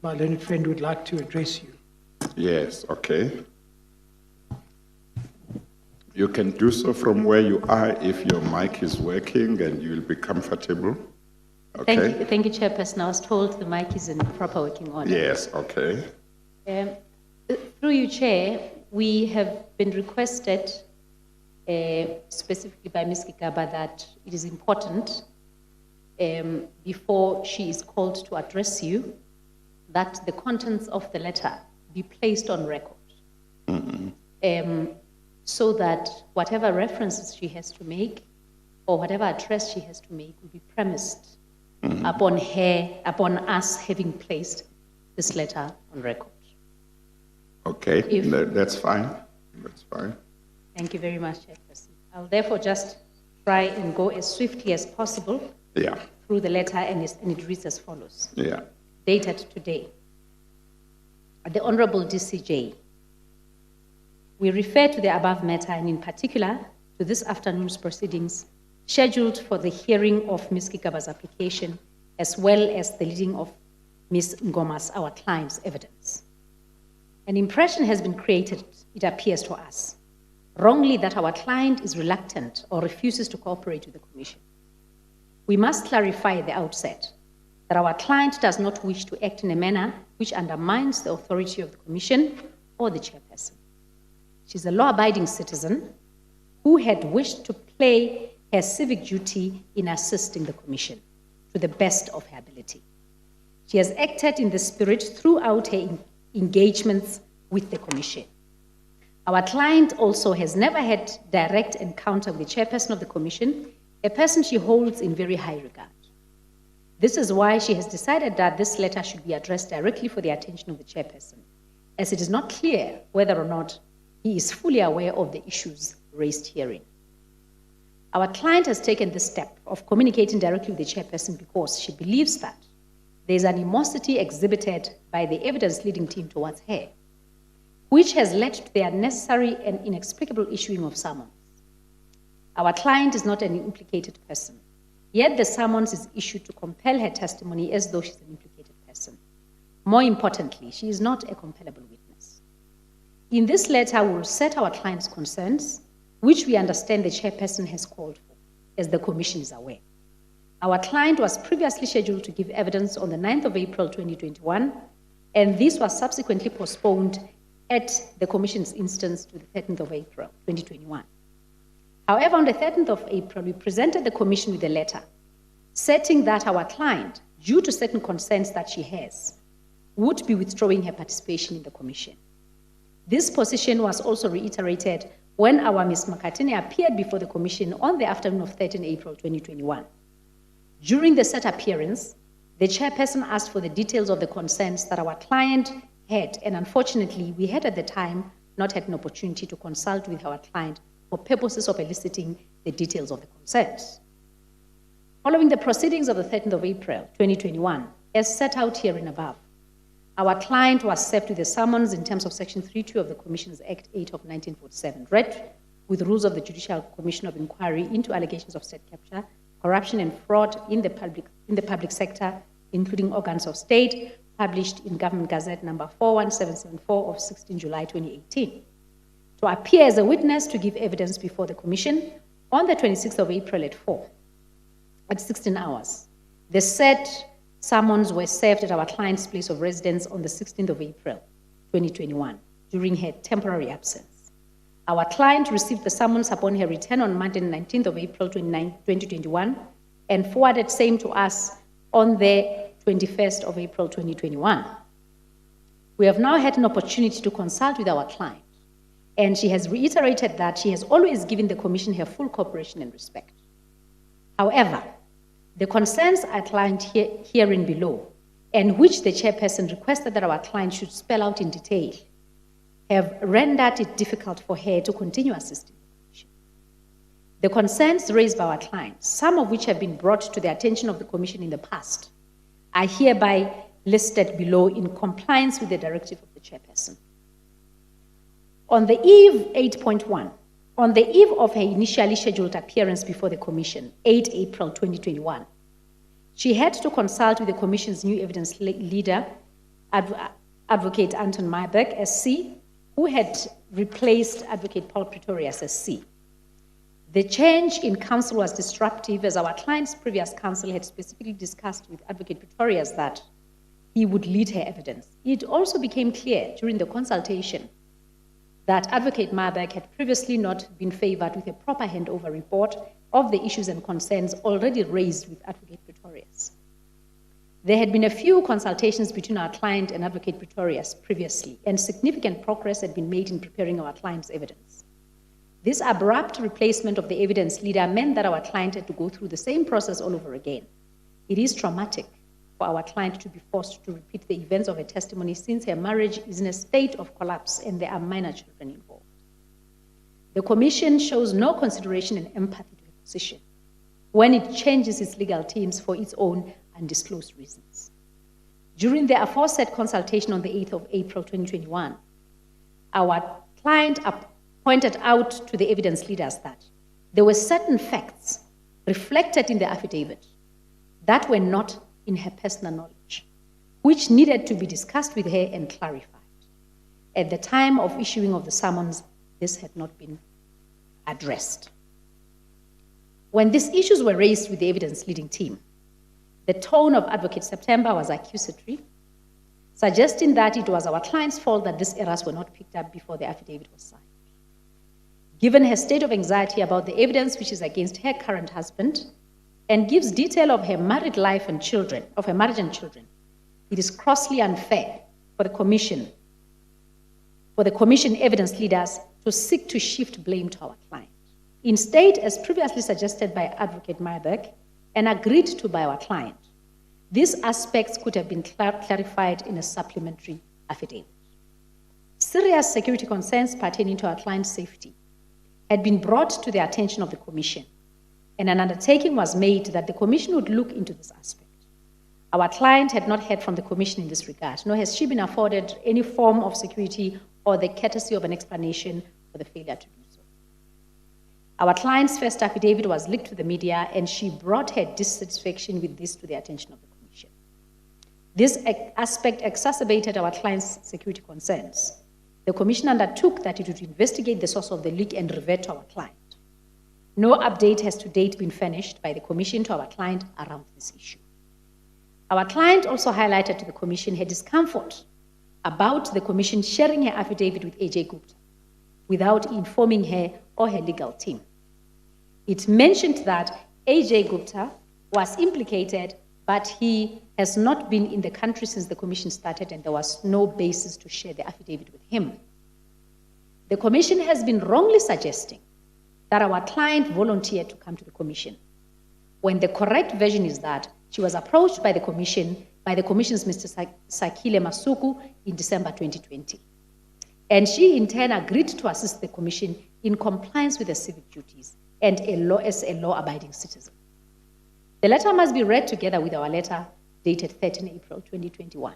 my learned friend would like to address you. Yes, okay. You can do so from where you are if your mic is working and you will be comfortable. Okay. Thank you, Chairperson. I was told the mic is in proper working order. Yes, okay. Through you, Chair, we have been requested, specifically by Ms. Gigaba, that it is important, before she is called to address you, that the contents of the letter be placed on record. So that whatever references she has to make or whatever address she has to make will be premised upon us having placed this letter on record. Okay, that's fine. That's fine. Thank you very much, Chairperson. I'll therefore just try and go as swiftly as possible through the letter, and it reads as follows. Dated today. The Honorable DCJ, we refer to the above matter and in particular to this afternoon's proceedings scheduled for the hearing of Ms. Gigaba's application as well as the leading of Ms. Ngoma's, our client's, evidence. An impression has been created, it appears to us, wrongly, that our client is reluctant or refuses to cooperate with the Commission. We must clarify at the outset that our client does not wish to act in a manner which undermines the authority of the Commission or the Chairperson. She's a law-abiding citizen who had wished to play her civic duty in assisting the Commission to the best of her ability. She has acted in the spirit throughout her engagements with the Commission. Our client also has never had direct encounter with the Chairperson of the Commission, a person she holds in very high regard. This is why she has decided that this letter should be addressed directly for the attention of the Chairperson, as it is not clear whether or not he is fully aware of the issues raised herein. Our client has taken the step of communicating directly with the Chairperson because she believes that there is animosity exhibited by the evidence-leading team towards her, which has led to the unnecessary and inexplicable issuing of summons. Our client is not an implicated person, yet the summons is issued to compel her testimony as though she's an implicated person. More importantly, she is not a compellable witness. In this letter, we will set our client's concerns, which we understand the Chairperson has called for, as the Commission is aware. Our client was previously scheduled to give evidence on the 9th of April 2021, and this was subsequently postponed at the Commission's instance to the 13th of April 2021. However, on the 13th of April, we presented the Commission with a letter stating that our client, due to certain concerns that she has, would be withdrawing her participation in the Commission. This position was also reiterated when our Ms. Makatini appeared before the Commission on the afternoon of 13 April 2021. During the said appearance, the Chairperson asked for the details of the concerns that our client had, and unfortunately, we had at the time not had an opportunity to consult with our client for purposes of eliciting the details of the concerns. Following the proceedings of the 13th of April 2021, as set out herein above, our client was served with a summons in terms of Section 3.2 of the Commissions Act 8 of 1947, read with rules of the Judicial Commission of Inquiry into allegations of state capture, corruption and fraud in the public sector, including organs of state, published in Government Gazette number 41774 of 16 July 2018. To appear as a witness to give evidence before the Commission on the 26th of April at 16 hours. The said summons were served at our client's place of residence on the 16th of April 2021 during her temporary absence. Our client received the summons upon her return on Monday, 19th of April 2021, and forwarded same to us on the 21st of April 2021. We have now had an opportunity to consult with our client, and she has reiterated that she has always given the Commission her full cooperation and respect. However, the concerns outlined herein below, and which the Chairperson requested that our client should spell out in detail, have rendered it difficult for her to continue assisting the Commission. The concerns raised by our clients, some of which have been brought to the attention of the Commission in the past, are hereby listed below in compliance with the directive of the Chairperson. On the eve, 8.1, on the eve of her initially scheduled appearance before the Commission, 8 April 2021, she had to consult with the Commission's new evidence leader, Advocate Anton Myberg as C, who had replaced Advocate Paul Pretorius as C. The change in counsel was disruptive, as our client's previous counsel had specifically discussed with Advocate Pretorius that he would lead her evidence. It also became clear during the consultation that Advocate Myberg had previously not been favored with a proper handover report of the issues and concerns already raised with Advocate Pretorius. There had been a few consultations between our client and Advocate Pretorius previously, and significant progress had been made in preparing our client's evidence. This abrupt replacement of the evidence leader meant that our client had to go through the same process all over again. It is traumatic for our client to be forced to repeat the events of her testimony, since her marriage is in a state of collapse and there are minor children involved. The Commission shows no consideration and empathy to her position when it changes its legal teams for its own undisclosed reasons. During the aforesaid consultation on the 8th of April 2021, our client pointed out to the evidence leaders that there were certain facts reflected in the affidavit that were not in her personal knowledge, which needed to be discussed with her and clarified. At the time of issuing of the summons, this had not been addressed. When these issues were raised with the evidence leading team, the tone of Advocate September was accusatory, suggesting that it was our client's fault that these errors were not picked up before the affidavit was signed. Given her state of anxiety about the evidence which is against her current husband and gives detail of her married life and children, of her marriage and children, it is grossly unfair for the Commission evidence leaders to seek to shift blame to our client. Instead, as previously suggested by Advocate Myberg and agreed to by our client, these aspects could have been clarified in a supplementary affidavit. Serious security concerns pertaining to our client's safety had been brought to the attention of the Commission, and an undertaking was made that the Commission would look into this aspect. Our client had not heard from the Commission in this regard, nor has she been afforded any form of security or the courtesy of an explanation for the failure to do so. Our client's first affidavit was leaked to the media, and she brought her dissatisfaction with this to the attention of the Commission. This aspect exacerbated our client's security concerns. The Commission undertook that it would investigate the source of the leak and revert to our client. No update has to date been furnished by the Commission to our client around this issue. Our client also highlighted to the Commission her discomfort about the Commission sharing her affidavit with AJ Gupta without informing her or her legal team. It mentioned that AJ Gupta was implicated, but he has not been in the country since the Commission started, and there was no basis to share the affidavit with him. The Commission has been wrongly suggesting that our client volunteered to come to the Commission, when the correct version is that she was approached by the Commission's Mr. Sakile Masuku in December 2020. And she in turn agreed to assist the Commission in compliance with her civic duties and as a law-abiding citizen. The letter must be read together with our letter dated 13 April 2021.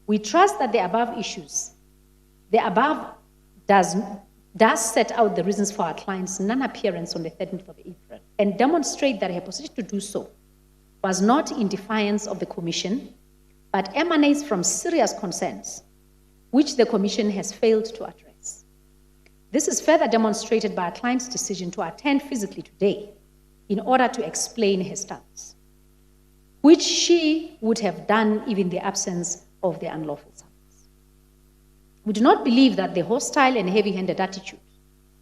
We trust that the above does set out the reasons for our client's non-appearance on the 13th of April and demonstrate that her position to do so was not in defiance of the Commission, but emanates from serious concerns which the Commission has failed to address. This is further demonstrated by our client's decision to attend physically today in order to explain her stance, which she would have done even in the absence of the unlawful summons. We do not believe that the hostile and heavy-handed attitude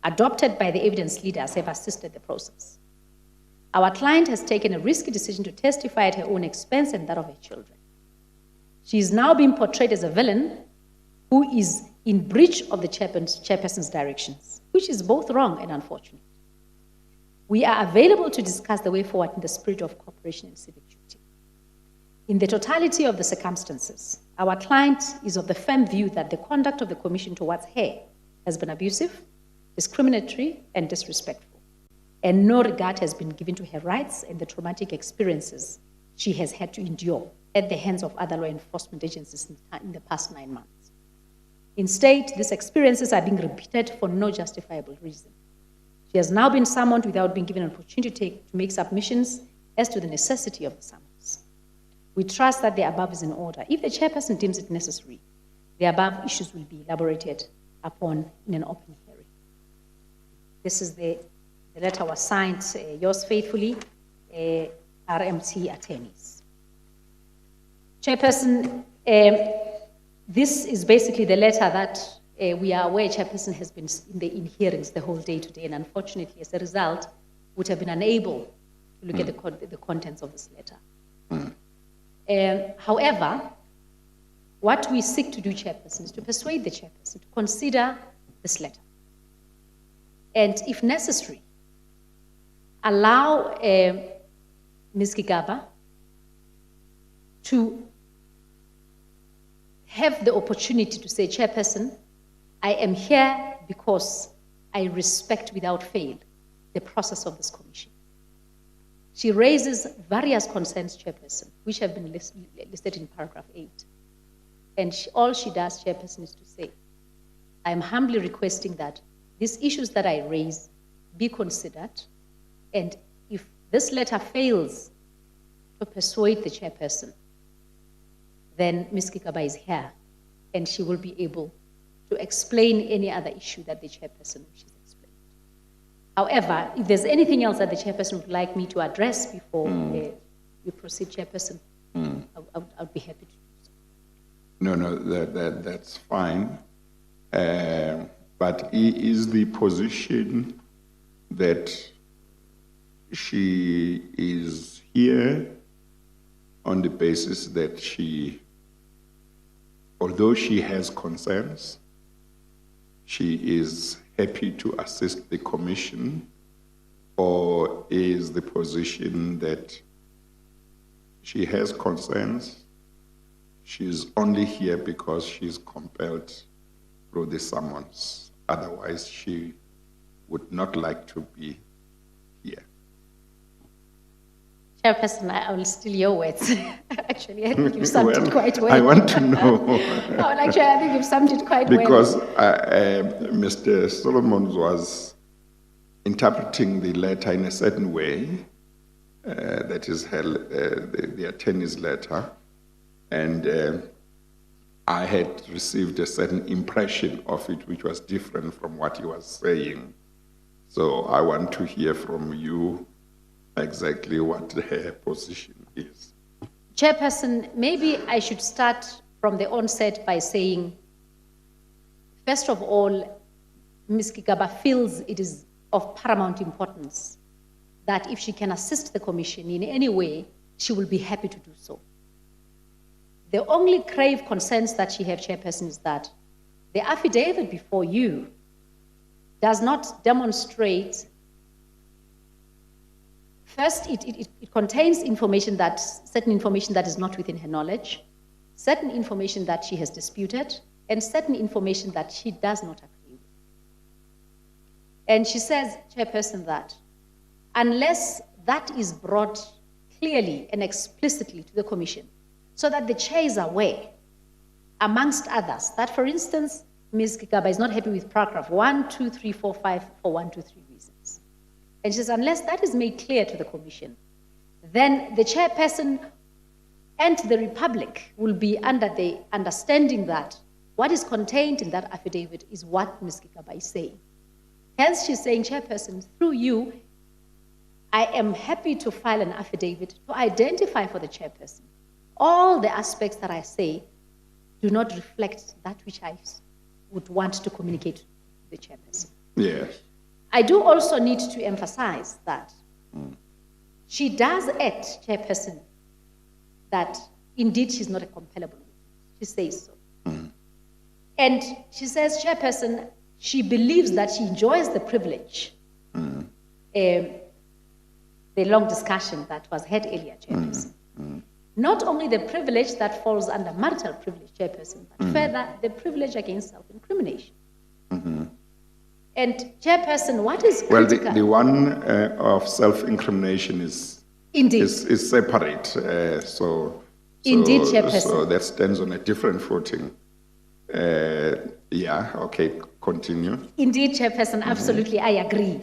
adopted by the evidence leaders have assisted the process. Our client has taken a risky decision to testify at her own expense and that of her children. She is now being portrayed as a villain who is in breach of the chairperson's directions, which is both wrong and unfortunate. We are available to discuss the way forward in the spirit of cooperation and civic duty. In the totality of the circumstances, our client is of the firm view that the conduct of the Commission towards her has been abusive, discriminatory, and disrespectful, and no regard has been given to her rights and the traumatic experiences she has had to endure at the hands of other law enforcement agencies in the past 9 months. Instead, these experiences are being repeated for no justifiable reason. She has now been summoned without being given an opportunity to make submissions as to the necessity of the summons. We trust that the above is in order. If the chairperson deems it necessary, the above issues will be elaborated upon in an open hearing. This is the letter was signed, yours faithfully, RMT attorneys. Chairperson, this is basically the letter that we are aware Chairperson has been in hearings the whole day today, and unfortunately, as a result, would have been unable to look at the contents of this letter. However, what we seek to do, Chairperson, is to persuade the Chairperson to consider this letter. And if necessary, allow Ms. Gigaba to have the opportunity to say, Chairperson, I am here because I respect without fail the process of this commission. She raises various concerns, Chairperson, which have been listed in paragraph 8. And all she does, Chairperson, is to say, I am humbly requesting that these issues that I raise be considered, and if this letter fails to persuade the Chairperson, then Ms. Gigaba is here, and she will be able to explain any other issue that the Chairperson wishes explained. However, if there's anything else that the Chairperson would like me to address before you proceed, Chairperson, I'll be happy to do so. No, that's fine. But is the position that she is here on the basis that although she has concerns, she is happy to assist the commission, or is the position that she has concerns, she's only here because she's compelled through the summons, otherwise she would not like to be here? Chairperson, I will steal your words. Actually, I think you've summed it quite well. I want to know. Actually, I think you've summed it quite because well. Mr. Solomon was interpreting the letter in a certain way, that is the attorney's letter, and I had received a certain impression of it which was different from what he was saying. So I want to hear from you exactly what her position is. Chairperson, maybe I should start from the onset by saying, first of all, Ms. Gigaba feels it is of paramount importance that if she can assist the commission in any way, she will be happy to do so. The only grave concerns that she has, Chairperson, is that the affidavit before you does not demonstrate. First, it contains information certain information that is not within her knowledge, certain information that she has disputed, and certain information that she does not agree with. And she says, Chairperson, that unless that is brought clearly and explicitly to the commission, so that the chair is aware, amongst others, that, for instance, Ms. Gigaba is not happy with paragraph 1, 2, 3, 4, 5 for 1, 2, 3 reasons. And she says, unless that is made clear to the commission, then the chairperson and the Republic will be under the understanding that what is contained in that affidavit is what Ms. Gigaba is saying. Hence, she's saying, Chairperson, through you, I am happy to file an affidavit to identify for the chairperson all the aspects that I say do not reflect that which I would want to communicate to the chairperson. Yes. I do also need to emphasize that she does act, Chairperson, that indeed she's not a compellable witness. She says so. And she says, Chairperson, she believes that she enjoys the privilege, the long discussion that was had earlier, Chairperson. Not only the privilege that falls under marital privilege, Chairperson, but further, the privilege against self-incrimination. And Chairperson, what is critical? Well, the one of self-incrimination is indeed is separate. So indeed, Chairperson. So that stands on a different footing. Yeah. Okay. Continue. Indeed, Chairperson. Absolutely, I agree.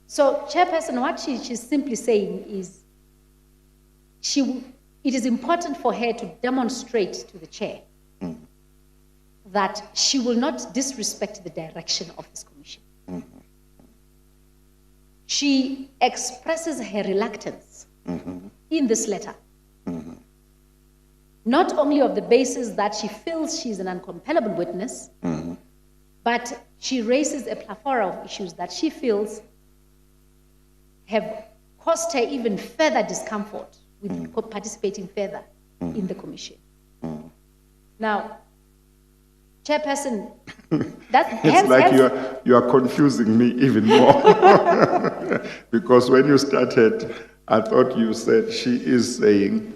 So, Chairperson, what she's simply saying is, it is important for her to demonstrate to the chair that she will not disrespect the direction of this commission. She expresses her reluctance in this letter, not only of the basis that she feels she's an uncompellable witness, but she raises a plethora of issues that she feels have caused her even further discomfort with participating further in the commission. Now, Chairperson, it's like you are confusing me even more. Because when you started, I thought you said she is saying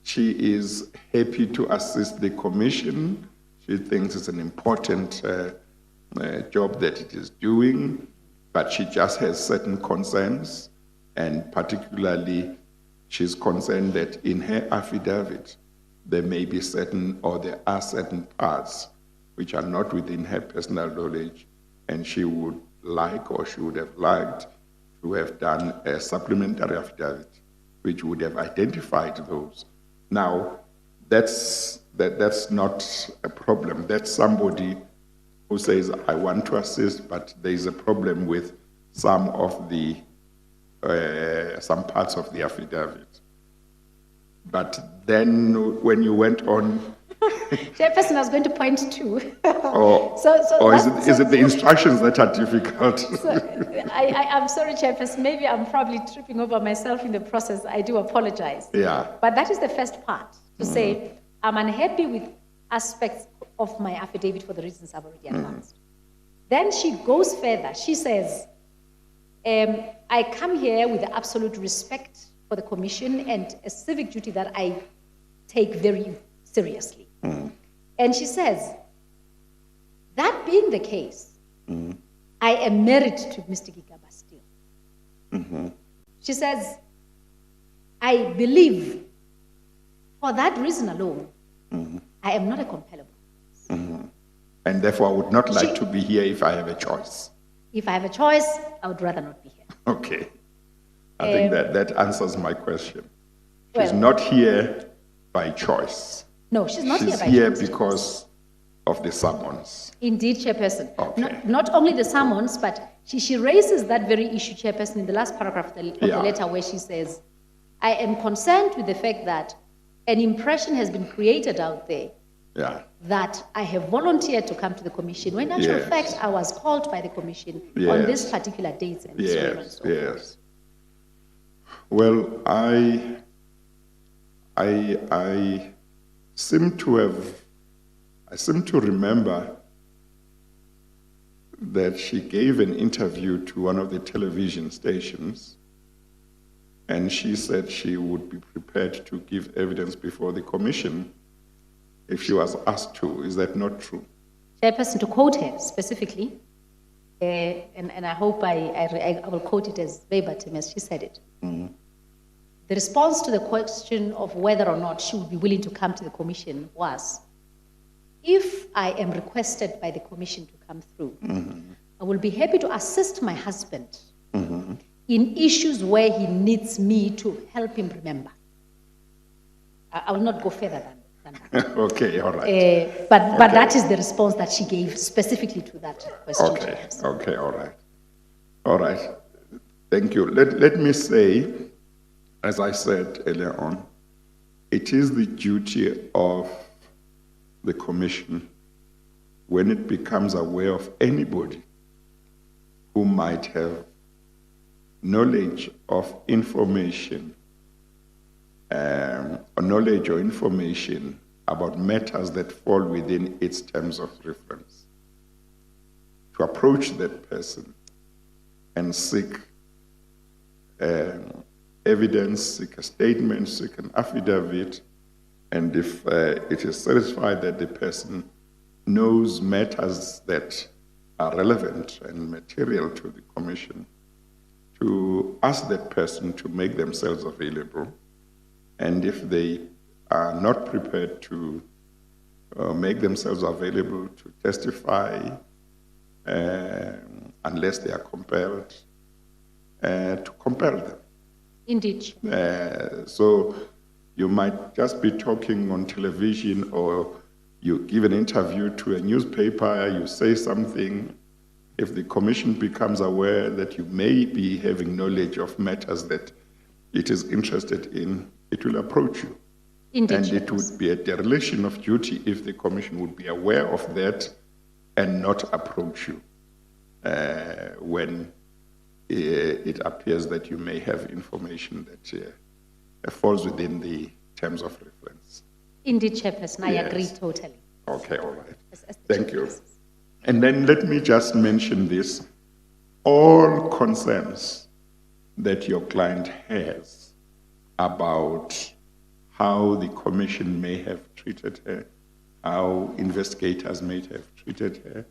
she is happy to assist the commission. She thinks it's an important job that it is doing, but she just has certain concerns, and particularly she's concerned that in her affidavit there may be certain, or there are certain parts which are not within her personal knowledge, and she would like, or she would have liked, to have done a supplementary affidavit which would have identified those. Now, that's not a problem. That's somebody who says, I want to assist, but there is a problem with some of the, some parts of the affidavit. But then when you went on... Chairperson, I was going to point to. Is it the instructions that are difficult? I'm sorry, Chairperson. Maybe I'm probably tripping over myself in the process. I do apologize. Yeah. But that is the first part, to say I'm unhappy with aspects of my affidavit for the reasons I've already advanced. Then she goes further. She says, I come here with absolute respect for the commission and a civic duty that I take very seriously. And she says, that being the case, I am married to Mr. Gigaba still. She says, I believe for that reason alone, I am not a compellable. And therefore I would not like to be here if I have a choice. If I have a choice, I would rather not be here. Okay. I think that answers my question. She's not here by choice. No, she's not here by choice. She's here because of the summons. Indeed, Chairperson. Okay. Not only the summons, but she raises that very issue, Chairperson, in the last paragraph of the letter, where she says, I am concerned with the fact that an impression has been created out there that I have volunteered to come to the commission, when in actual fact I was called by the commission on this particular date and so on and so forth. Well, I seem to remember that she gave an interview to one of the television stations, and she said she would be prepared to give evidence before the commission if she was asked to. Is that not true? Chairperson, to quote her specifically, and I hope I will quote it as verbatim as she said it. The response to the question of whether or not she would be willing to come to the commission was, if I am requested by the commission to come through, I will be happy to assist my husband in issues where he needs me to help him remember. I will not go further than that. Okay, all right. But that is the response that she gave specifically to that question. Okay, all right. Thank you. Let me say, as I said earlier on, it is the duty of the commission, when it becomes aware of anybody who might have knowledge of information, or knowledge or information about matters that fall within its terms of reference, to approach that person and seek evidence, seek a statement, seek an affidavit, and if it is satisfied that the person knows matters that are relevant and material to the commission, to ask that person to make themselves available. And if they are not prepared to make themselves available to testify, unless they are compelled, to compel them. Indeed. So You might just be talking on television, or you give an interview to a newspaper, you say something. If the commission becomes aware that you may be having knowledge of matters that it is interested in, it will approach you. Indeed, and it would be a dereliction of duty if the commission would be aware of that and not approach you when it appears that you may have information that falls within the terms of reference. Indeed, Chairperson, I agree totally. Okay, all right. Thank you. And then let me just mention this. All concerns that your client has about how the commission may have treated her, how investigators may have treated her,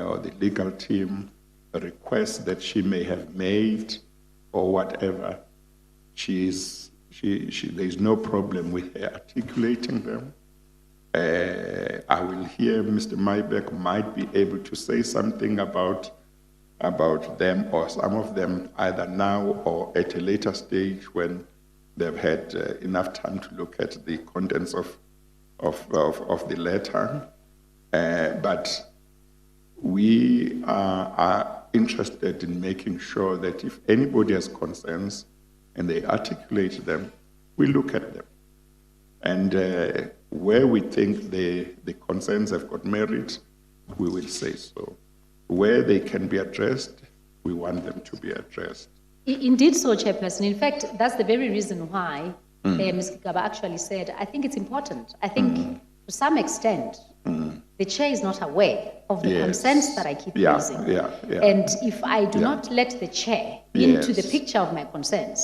or the legal team, requests that she may have made, or whatever, there's no problem with her articulating them. I will hear Mr. Mybeck might be able to say something about them, or some of them, either now or at a later stage when they've had enough time to look at the contents of the letter. But we are interested in making sure that if anybody has concerns and they articulate them, we look at them. And where we think the concerns have got merit, we will say so. Where they can be addressed, we want them to be addressed. Indeed so, Chairperson. In fact, that's the very reason why Ms. Gigaba actually said, I think it's important. I think to some extent, the chair is not aware of the concerns that I keep raising. And if I do not let the chair into the picture of my concerns,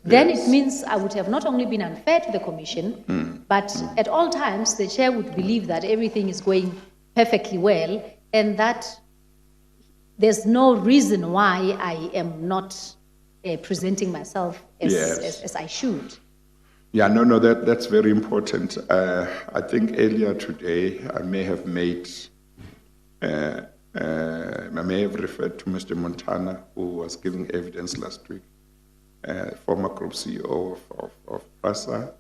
then it means I would have not only been unfair to the commission, but at all times the chair would believe that everything is going perfectly well and that there's no reason why I am not presenting myself as I should. Yeah, no, that's very important. I think earlier today I may have referred to Mr. Montana, who was giving evidence last week, former group CEO of PRASA.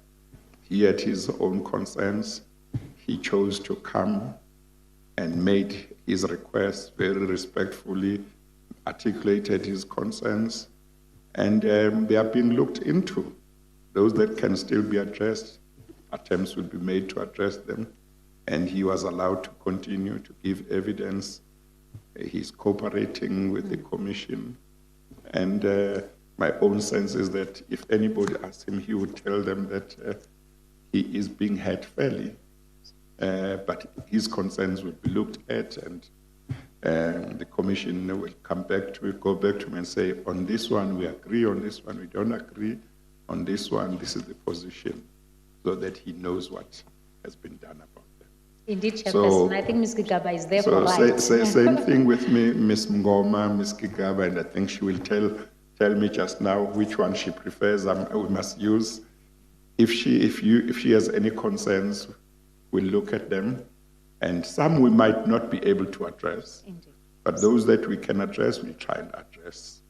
He had his own concerns. He chose to come and made his request very respectfully, articulated his concerns, and they are being looked into. Those that can still be addressed, attempts will be made to address them, and he was allowed to continue to give evidence. He's cooperating with the commission, and my own sense is that if anybody asked him, he would tell them that he is being heard fairly, but his concerns will be looked at, and the commission will go back to him and say, on this one we agree, on this one we don't agree, on this one this is the position, so that he knows what has been done about them. Indeed, Chairperson, I think Ms. Gigaba is there for right. Same thing with me, Ms. Ngoma, Ms. Gigaba, and I think she will tell me just now which one she prefers we must use. If she has any concerns, we'll look at them, and some we might not be able to address. Indeed. But those that we can address, we'll try and address.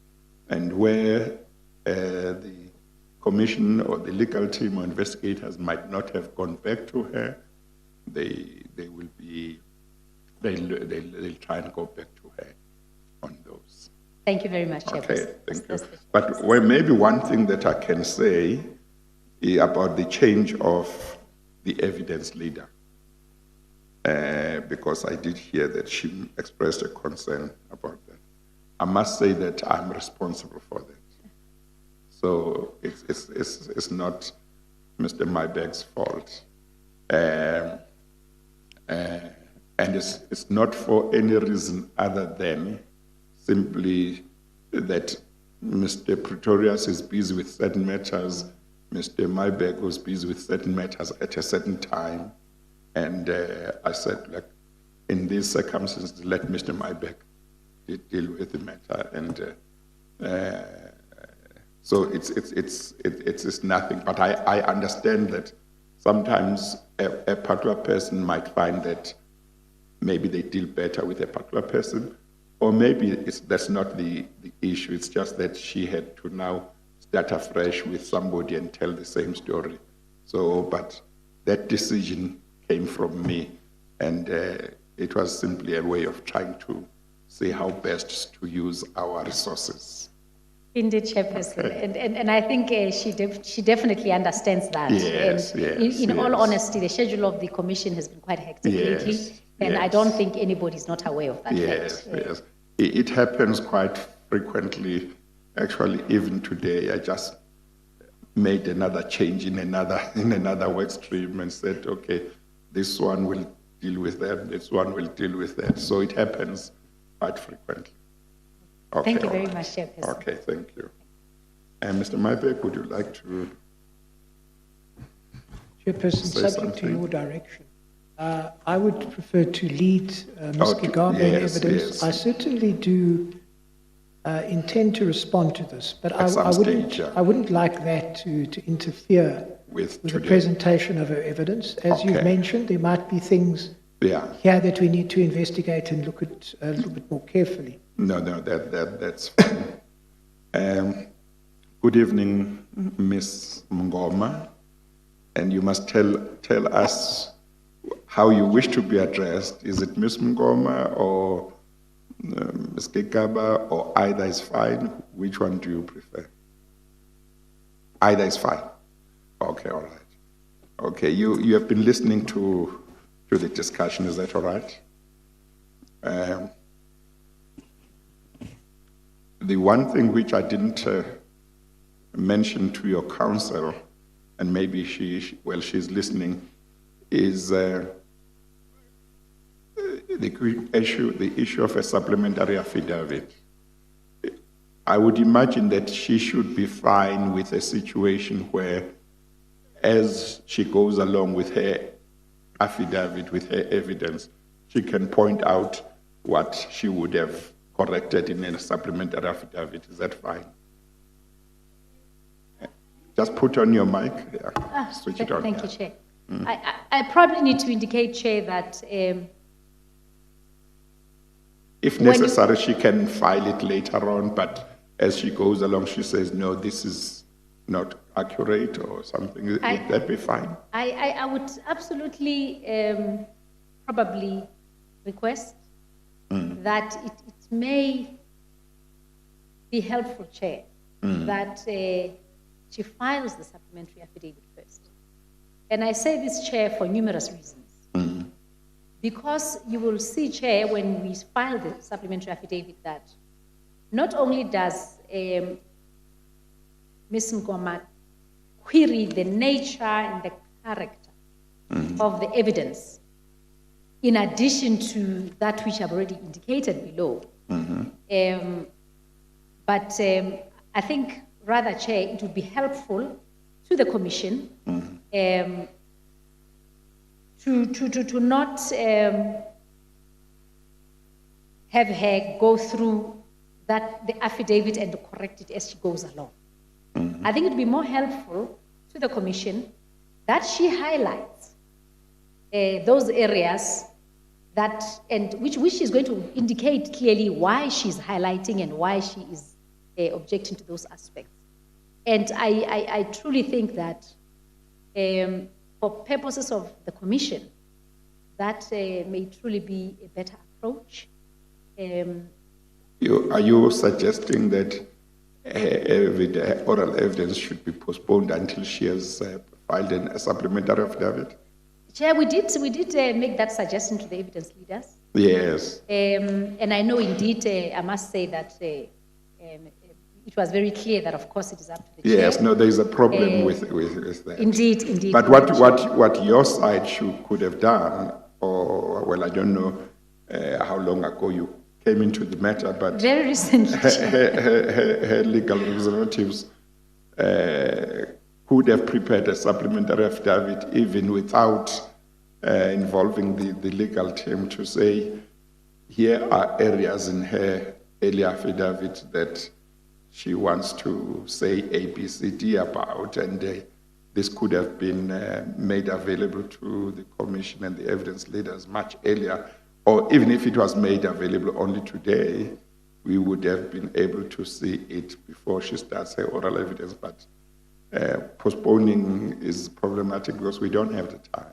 And where the commission or the legal team or investigators might not have gone back to her, they'll try and go back to her on those. Thank you very much, Chairperson. Okay, thank you. But maybe one thing that I can say about the change of the evidence leader, because I did hear that she expressed a concern about that. I must say that I'm responsible for that. So it's not Mr. Mybeck's fault. And it's not for any reason other than simply that Mr. Pretorius is busy with certain matters, Mr. Mybeck was busy with certain matters at a certain time, and I said, like, in these circumstances, let Mr. Mybeck deal with the matter, and so it's nothing. But I understand that sometimes a particular person might find that maybe they deal better with a particular person, or maybe that's not the issue. It's just that she had to now start afresh with somebody and tell the same story So, but that decision came from me, and it was simply a way of trying to see how best to use our resources. Indeed, Chairperson. Okay. And I think she definitely understands that. Yes, and yes. In all honesty, the schedule of the Commission has been quite hectic lately, and I don't think anybody is not aware of that fact. Yes. It happens quite frequently. Actually, even today, I just made another change in another work stream and said, okay, this one will deal with that, this one will deal with that. So it happens quite frequently. Okay, thank you very much, Chairperson. Okay, thank you. And Mr. Maybeck, would you like to Chairperson, subject to your direction, I would prefer to lead Ms. Gigaba in evidence. Yes. I certainly do intend to respond to this, but I wouldn't like that to interfere with the presentation of her evidence. As you've mentioned, there might be things here that we need to investigate and look at a little bit more carefully. No, that's fine. Good evening, Ms. Mngoma, and you must tell us how you wish to be addressed. Is it Ms. Mngoma or Ms. Gigaba, or either is fine? Which one do you prefer? Either is fine. Okay, all right. Okay, you have been listening to the discussion, is that all right? The one thing which I didn't mention to your counsel, and maybe she's listening, is the issue of a supplementary affidavit. I would imagine that she should be fine with a situation where, as she goes along with her affidavit, with her evidence, she can point out what she would have corrected in a supplementary affidavit. Is that fine? Just put on your mic. Yeah. Switch it on. Thank you, Chair. I probably need to indicate, Chair, that if necessary, she can file it later on, but as she goes along, she says, no, this is not accurate or something. Would that be fine? I would absolutely probably request that it may be helpful, Chair, that she files the supplementary affidavit first. And I say this, Chair, for numerous reasons. Because you will see, Chair, when we file the supplementary affidavit, that not only does Ms. Mngoma query the nature and the character of the evidence, in addition to that which I've already indicated below. But I think, rather, Chair, it would be helpful to the Commission to not have her go through the affidavit and to correct it as she goes along. I think it would be more helpful to the Commission that she highlights those areas that, and which is going to indicate clearly why she's highlighting and why she is objecting to those aspects. And I truly think that for purposes of the Commission, that may truly be a better approach. Are you suggesting that oral evidence should be postponed until she has filed a supplementary affidavit? Chair, we did make that suggestion to the evidence leaders. Yes. And I know indeed, I must say that it was very clear that, of course, it is up to the chair. Yes, no, there is a problem with that. Indeed. But what your side could have done, or, well, I don't know how long ago you came into the matter, but very recently, her legal representatives could have prepared a supplementary affidavit even without involving the legal team to say, here are areas in her earlier affidavit that she wants to say A, B, C, D about, and this could have been made available to the Commission and the evidence leaders much earlier, or even if it was made available only today, we would have been able to see it before she starts her oral evidence. But postponing is problematic because we don't have the time.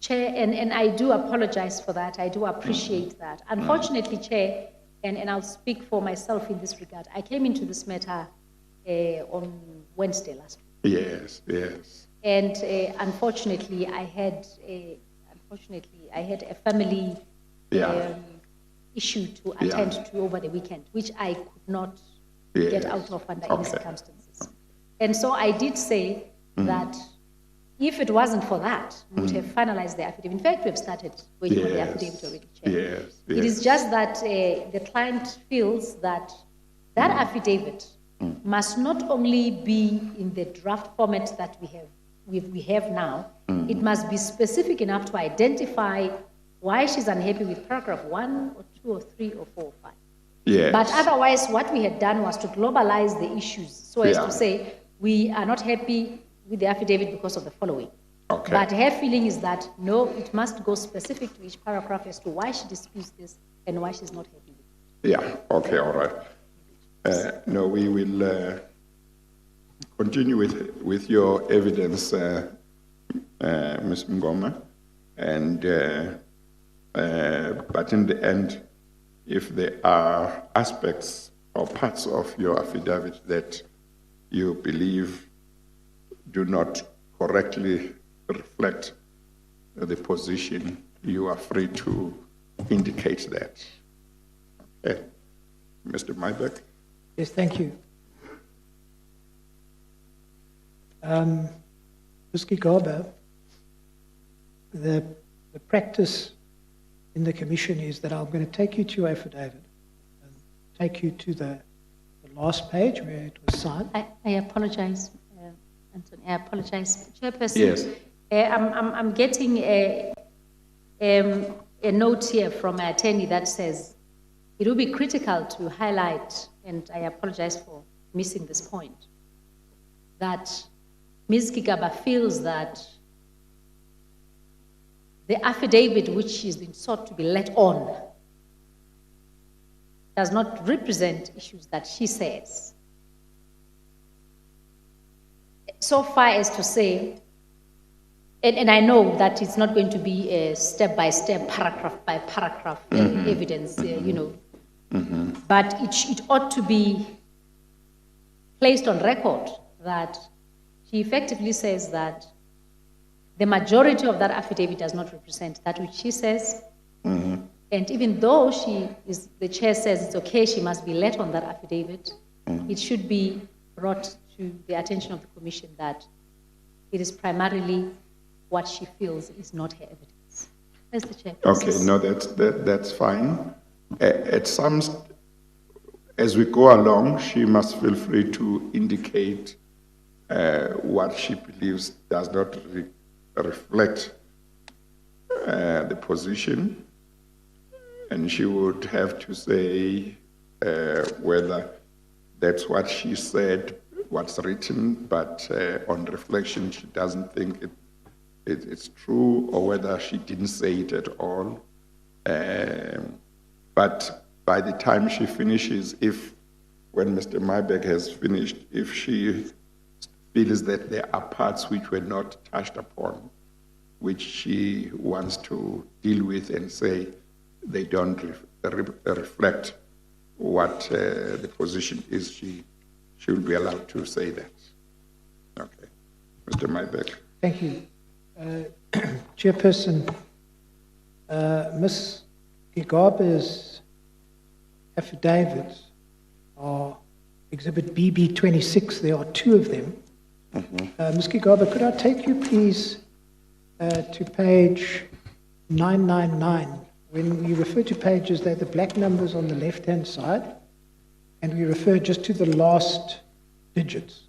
Chair, and I do apologize for that. I do appreciate that. Unfortunately, Chair, and I'll speak for myself in this regard, I came into this matter on Wednesday last week. Yes, yes. And unfortunately, I had a family issue to attend to over the weekend, which I could not get out of under any circumstances. And so I did say that if it wasn't for that, we would have finalized the affidavit. In fact, we have started waiting on the affidavit already, Chair. It is just that the client feels that that affidavit must not only be in the draft format that we have now, it must be specific enough to identify why she's unhappy with paragraph 1 or 2 or 3 or 4 or 5. Yes. But otherwise, what we had done was to globalize the issues so as to say, we are not happy with the affidavit because of the following. Okay. But her feeling is that, no, it must go specific to each paragraph as to why she disputes this and why she's not happy with it. Yeah, okay, all right. No, we will continue with your evidence, Ms. Ngoma, and but in the end, if there are aspects or parts of your affidavit that you believe do not correctly reflect the position, you are free to indicate that. Okay. Mr. Mybeck? Yes, thank you. Ms. Gigaba, the practice in the commission is that I'm going to take you to your affidavit and take you to the last page where it was signed. I apologize, Anthony. I apologize, Chairperson. Yes. I'm getting a note here from my attorney that says it will be critical to highlight, and I apologize for missing this point, that Ms. Gigaba feels that the affidavit which has been sought to be let on does not represent issues that she says. So far as to say, and I know that it's not going to be a step-by-step, paragraph-by-paragraph evidence, but it ought to be placed on record that she effectively says that the majority of that affidavit does not represent that which she says. And even though the chair says it's okay, she must be let on that affidavit, it should be brought to the attention of the commission that it is primarily what she feels is not her evidence. That's the chair. Okay, no, that's fine. As we go along, she must feel free to indicate what she believes does not reflect the position, and she would have to say whether that's what she said, what's written, but on reflection she doesn't think it's true, or whether she didn't say it at all. But by the time she finishes, when Mr. Mybeck has finished, if she feels that there are parts which were not touched upon, which she wants to deal with and say they don't reflect what the position is, she will be allowed to say that. Okay. Mr. Mybeck. Thank you. Chairperson, Ms. Gigaba's affidavits are Exhibit BB26. There are 2 of them. Ms. Gigaba, could I take you, please, to page 999? When we refer to pages, they're the black numbers on the left-hand side, and we refer just to the last digits.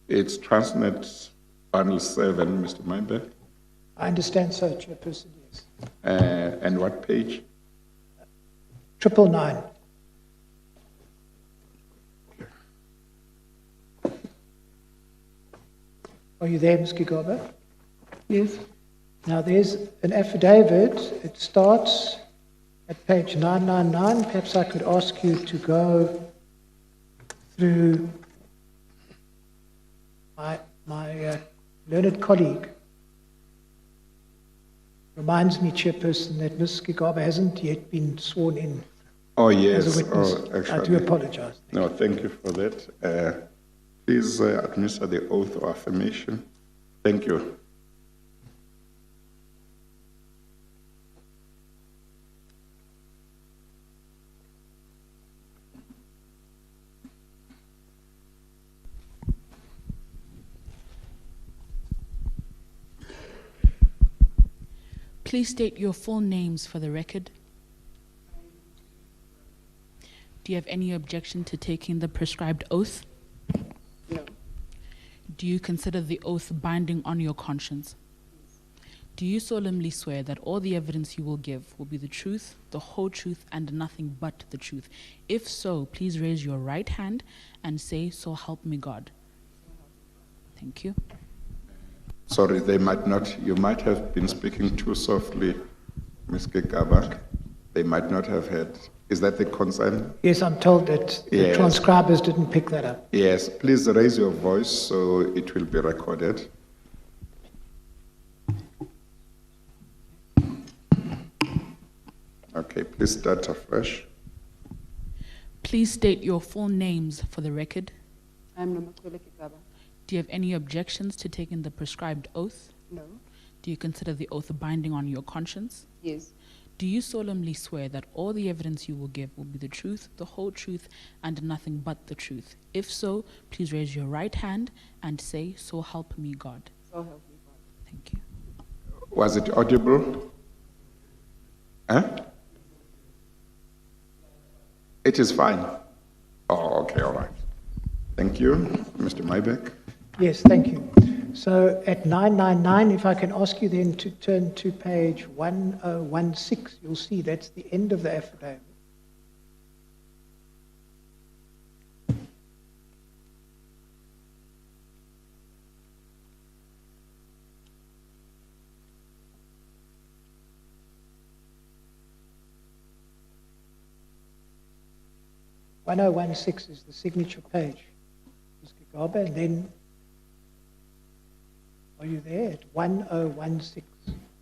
It's Transnet Panel 7, Mr. Mybeck. I understand so, Chairperson, yes. And what page? 999. Are you there, Ms. Gigaba? Yes. Now, there's an affidavit. It starts at page 999. Perhaps I could ask you to go through my learned colleague. Reminds me, Chairperson, that Ms. Gigaba hasn't yet been sworn in. Oh, yes. As a witness. Actually, I do apologize. No, thank you for that. Please administer the oath of affirmation. Thank you. Please state your full names for the record. Do you have any objection to taking the prescribed oath? No. Do you consider the oath binding on your conscience? Do you solemnly swear that all the evidence you will give will be the truth, the whole truth, and nothing but the truth? If so, please raise your right hand and say, "So help me God." Thank you. Sorry, you might have been speaking too softly, Ms. Gigaba. They might not have heard. Is that the concern? Yes, I'm told that the transcribers didn't pick that up. Yes, please raise your voice so it will be recorded. Okay, please start afresh. Please state your full names for the record. I'm Nomachule Gigaba. Do you have any objections to taking the prescribed oath? No. Do you consider the oath binding on your conscience? Yes. Do you solemnly swear that all the evidence you will give will be the truth, the whole truth, and nothing but the truth? If so, please raise your right hand and say, "So help me God." So help me God. Thank you. Was it audible? Huh? It is fine. Oh, okay, all right. Thank you. Mr. Maybeck. Yes, thank you. So at 999, if I can ask you then to turn to page 1016, you'll see that's the end of the affidavit. (1016) is the signature page, Ms. Gigaba, and then are you there at 1016?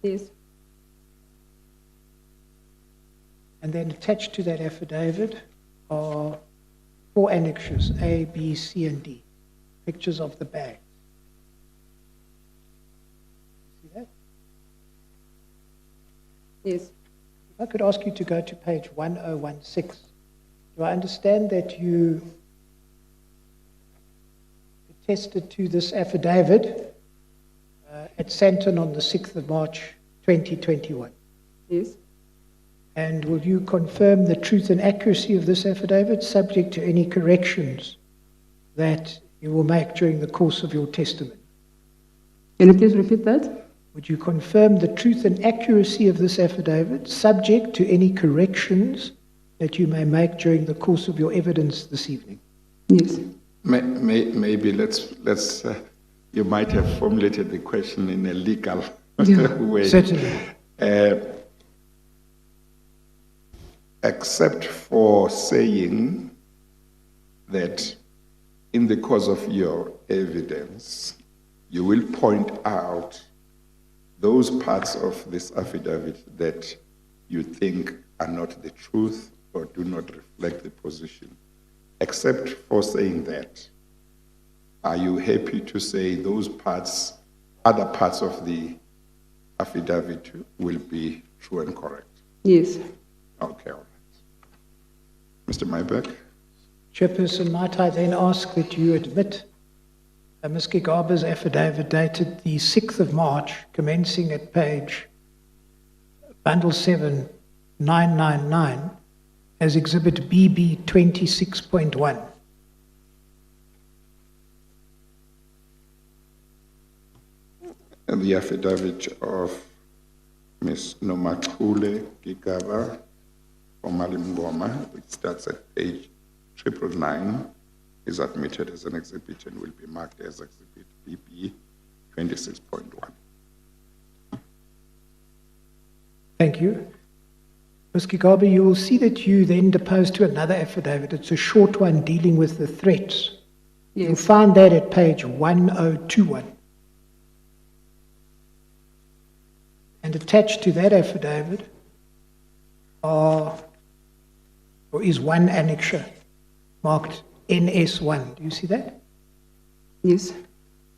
Yes. And then attached to that affidavit are 4 annexures, A, B, C, and D, pictures of the bags. You see that? Yes. If I could ask you to go to page 1016. Do I understand that you attested to this affidavit at Santon on the 6th of March, 2021? Yes. And will you confirm the truth and accuracy of this affidavit, subject to any corrections that you will make during the course of your testimony? Can you please repeat that? Would you confirm the truth and accuracy of this affidavit, subject to any corrections that you may make during the course of your evidence this evening? Yes. Maybe let's you might have formulated the question in a legal way. Certainly. Except for saying that in the course of your evidence, you will point out those parts of this affidavit that you think are not the truth or do not reflect the position. Except for saying that, are you happy to say those parts, other parts of the affidavit will be true and correct? Yes. Okay, all right. Mr. Maybeck? Chairperson, might I then ask that you admit Ms. Gigaba's affidavit dated the 6th of March, commencing at page bundle 7, 999, as exhibit BB 26.1. And the affidavit of Ms. Nomachule Gigaba, formerly Ngoma, which starts at page 999, is admitted as an exhibit and will be marked as exhibit BB 26.1. Thank you. Ms. Gigaba, you will see that you then deposed to another affidavit. It's a short one dealing with the threats. Yes. You'll find that at page 1021. And attached to that affidavit is one annexure marked NS1. Do you see that? Yes.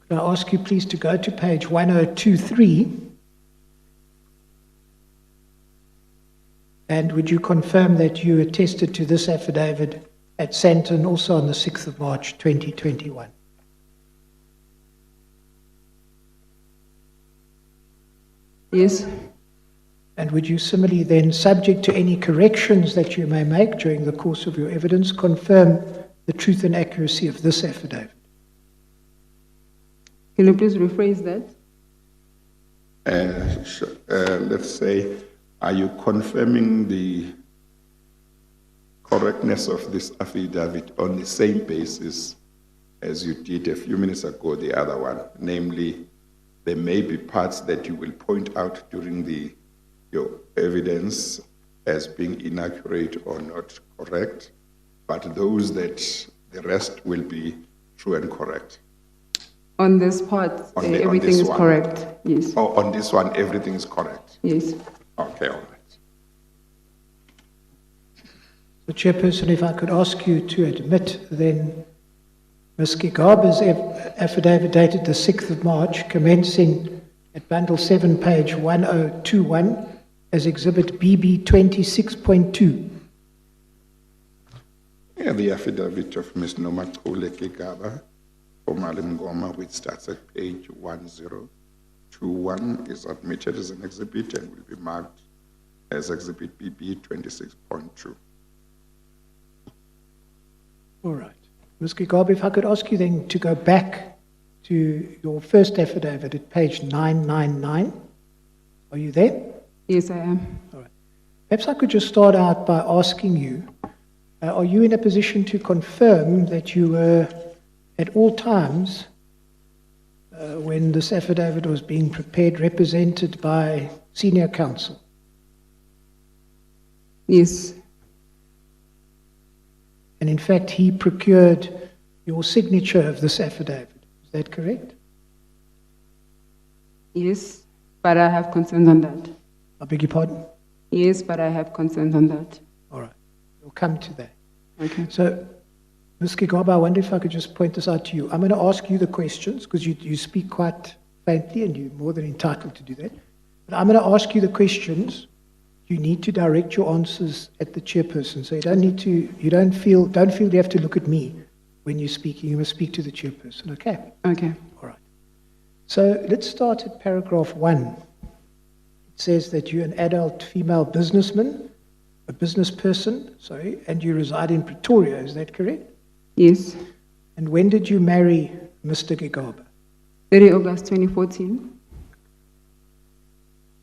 Could I ask you please to go to page 1023? And would you confirm that you attested to this affidavit at Santon also on the 6th of March 2021? Yes. And would you similarly then, subject to any corrections that you may make during the course of your evidence, confirm the truth and accuracy of this affidavit? Can you please rephrase that? Let's say, are you confirming the correctness of this affidavit on the same basis as you did a few minutes ago, the other one? Namely, there may be parts that you will point out during your evidence as being inaccurate or not correct, but those that the rest will be true and correct. On this part, everything is correct. Yes. Oh, on this one, everything is correct. Yes. Okay, all right. So, Chairperson, if I could ask you to admit then Ms. Gigaba's affidavit dated the 6th of March, commencing at bundle 7, page 1021, as exhibit BB 26.2. Yeah, the affidavit of Ms. Nomachule Gigaba, formerly Mngoma, which starts at page 1021, is admitted as an exhibit and will be marked as exhibit BB 26.2. All right. Ms. Gigaba, if I could ask you then to go back to your first affidavit at page 999. Are you there? Yes, I am. All right. Perhaps I could just start out by asking you, are you in a position to confirm that you were at all times, when this affidavit was being prepared, represented by senior counsel? Yes. And in fact, he procured your signature of this affidavit. Is that correct? Yes, but I have concerns on that. I beg your pardon? Yes, but I have concerns on that. All right. We'll come to that. Okay. So, Ms. Gigaba, I wonder if I could just point this out to you. I'm going to ask you the questions because you speak quite faintly and you're more than entitled to do that. But I'm going to ask you the questions. You need to direct your answers at the chairperson. So you don't feel you have to look at me when you're speaking. You must speak to the chairperson, okay? Okay. All right. So let's start at paragraph 1. It says that you're an adult female businessman, a business person, and you reside in Pretoria. Is that correct? Yes. And when did you marry Mr. Gigaba? 30 August 2014.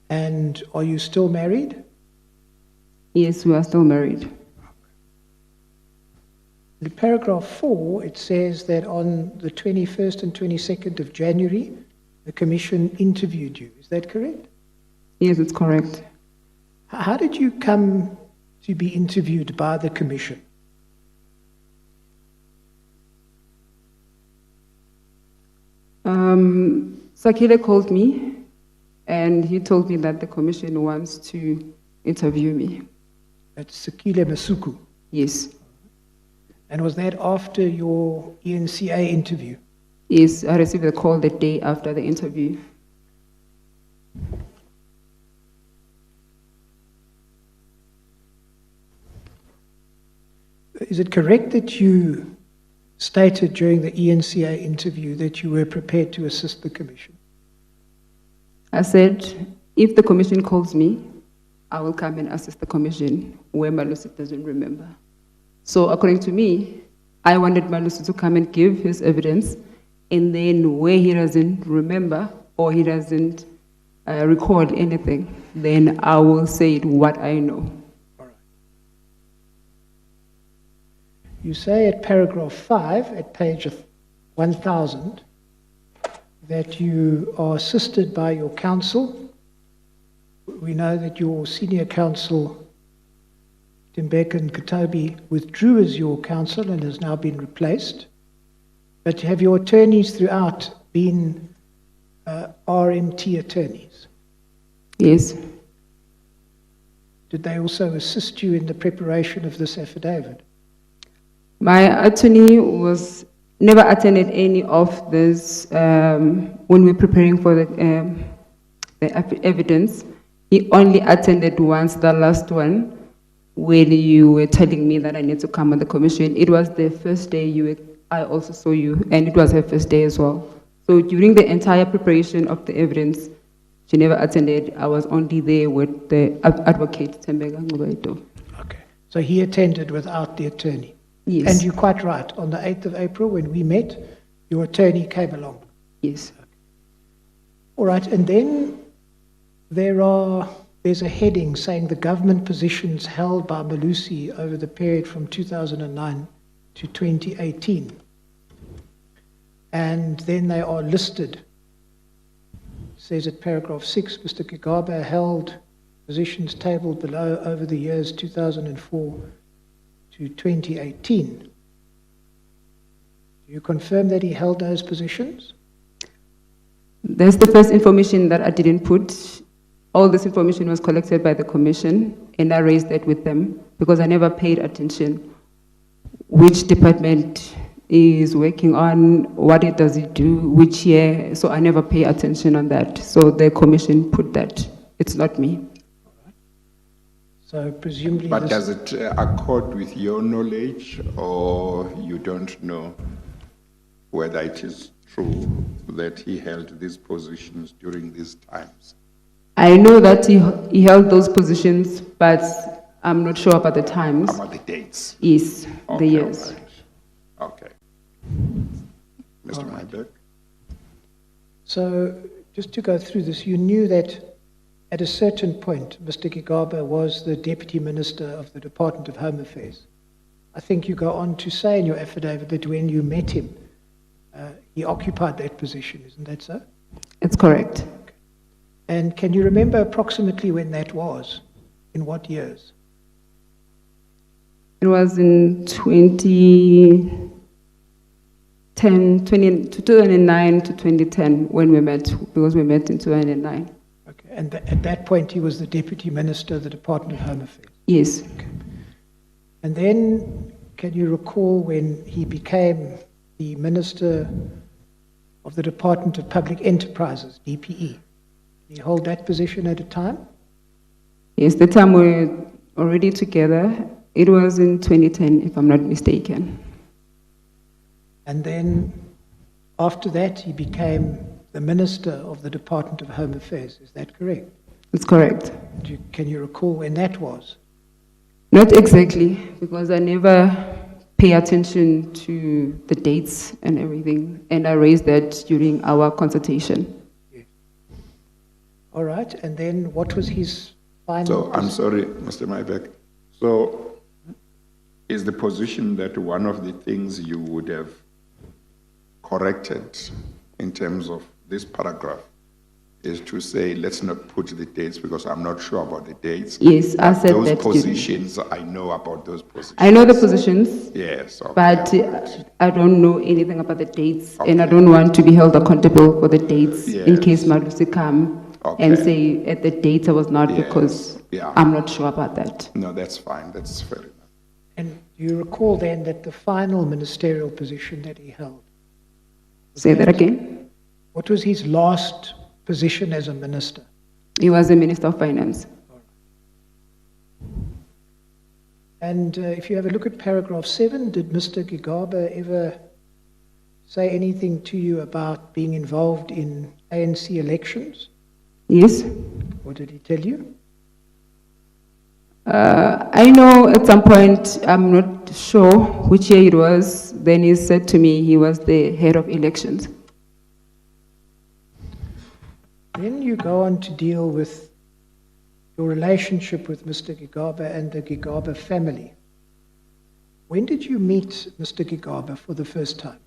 And are you still married? Yes, we are still married. In paragraph 4, it says that on the 21st and 22nd of January, the commission interviewed you. Is that correct? Yes, it's correct. How did you come to be interviewed by the commission? Sakile called me and he told me that the commission wants to interview me. That's Sakile Masuku. Yes. And was that after your ENCA interview? Yes, I received a call the day after the interview. Is it correct that you stated during the ENCA interview that you were prepared to assist the commission? I said, if the commission calls me, I will come and assist the commission where Malusi doesn't remember. So according to me, I wanted Malusi to come and give his evidence, and then where he doesn't remember or he doesn't recall anything, then I will say what I know. All right. You say at paragraph 5, at page 1000, that you are assisted by your counsel. We know that your senior counsel Tembeka and Katabi withdrew as your counsel and has now been replaced. But have your attorneys throughout been RMT attorneys? Yes. Did they also assist you in the preparation of this affidavit? My attorney was never attended any of this when we were preparing for the evidence. He only attended once, the last one, when you were telling me that I need to come on the commission. It was the first day I also saw you, and it was her first day as well. So during the entire preparation of the evidence, she never attended. I was only there with the advocate, Tembeka Ngubaito. Okay. So he attended without the attorney? Yes. And you're quite right. On the 8th of April, when we met, your attorney came along? Yes. Okay. All right. And then there's a heading saying the government positions held by Malusi over the period from 2009 to 2018. And then they are listed. It says at paragraph 6, Mr. Gigaba held positions tabled below over the years 2004 to 2018. Do you confirm that he held those positions? That's the first information that I didn't put. All this information was collected by the commission, and I raised that with them because I never paid attention which department is working on, what it does it do, which year. So I never pay attention on that. So the commission put that. It's not me. So presumably... But does it accord with your knowledge, or you don't know whether it is true that he held these positions during these times? I know that he held those positions, but I'm not sure about the times. About the dates? Yes, Okay, the years. right. Okay. Mr. Mybeck? So just to go through this, you knew that at a certain point, Mr. Gigaba was the Deputy Minister of the Department of Home Affairs. I think you go on to say in your affidavit that when you met him, he occupied that position, isn't that so? It's correct. Okay. And can you remember approximately when that was? In what years? It was in 2009 to 2010 when we met, because we met in 2009. Okay, and at that point he was the Deputy Minister of the Department of Home Affairs? Yes. Okay. And then, can you recall when he became the Minister of the Department of Public Enterprises, DPE? Did he hold that position at a time? Yes, the time we were already together. It was in 2010, if I'm not mistaken. And then, after that, he became the Minister of the Department of Home Affairs. Is that correct? It's correct. Can you recall when that was? Not exactly, because I never pay attention to the dates and everything, and I raised that during our consultation. Yeah. All right, and then what was his final... So, I'm sorry, Mr. Mybeck. So, is the position that one of the things you would have corrected in terms of this paragraph is to say, let's not put the dates because I'm not sure about the dates? Yes, I said those that. Those positions, I know about those positions. I know the positions. Yes. Okay, but right. I don't know anything about the dates, and I don't want to be held accountable for the dates in case Malusi come and say at the date I was not because I'm not sure about that. No, that's fine. That's fair enough. And do you recall then that the final ministerial position that he held? Say that again? What was his last position as a minister? He was the Minister of Finance. And if you have a look at paragraph 7, did Mr. Gigaba ever say anything to you about being involved in ANC elections? Yes. What did he tell you? I know at some point, I'm not sure which year it was, then he said to me he was the head of elections. Then you go on to deal with your relationship with Mr. Gigaba and the Gigaba family. When did you meet Mr. Gigaba for the first time?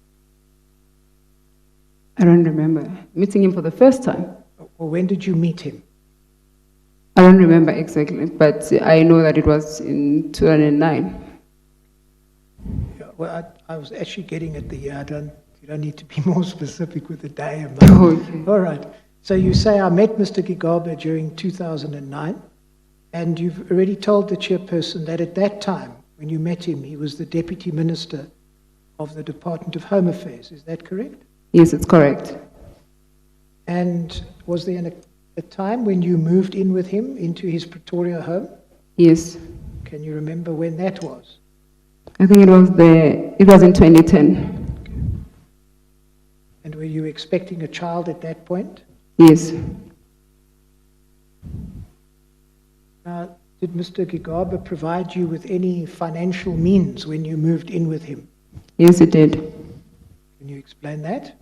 I don't remember meeting him for the first time. Or when did you meet him? I don't remember exactly, but I know that it was in 2009. Yeah, well, I was actually getting at the year. You don't need to be more specific with the day. Okay. All right. So you say, I met Mr. Gigaba during 2009, and you've already told the chairperson that at that time, when you met him, he was the Deputy Minister of the Department of Home Affairs. Is that correct? Yes, it's correct. And was there a time when you moved in with him into his Pretoria home? Yes. Can you remember when that was? I think it was in 2010. And were you expecting a child at that point? Yes. Now, did Mr. Gigaba provide you with any financial means when you moved in with him? Yes, he did. Can you explain that?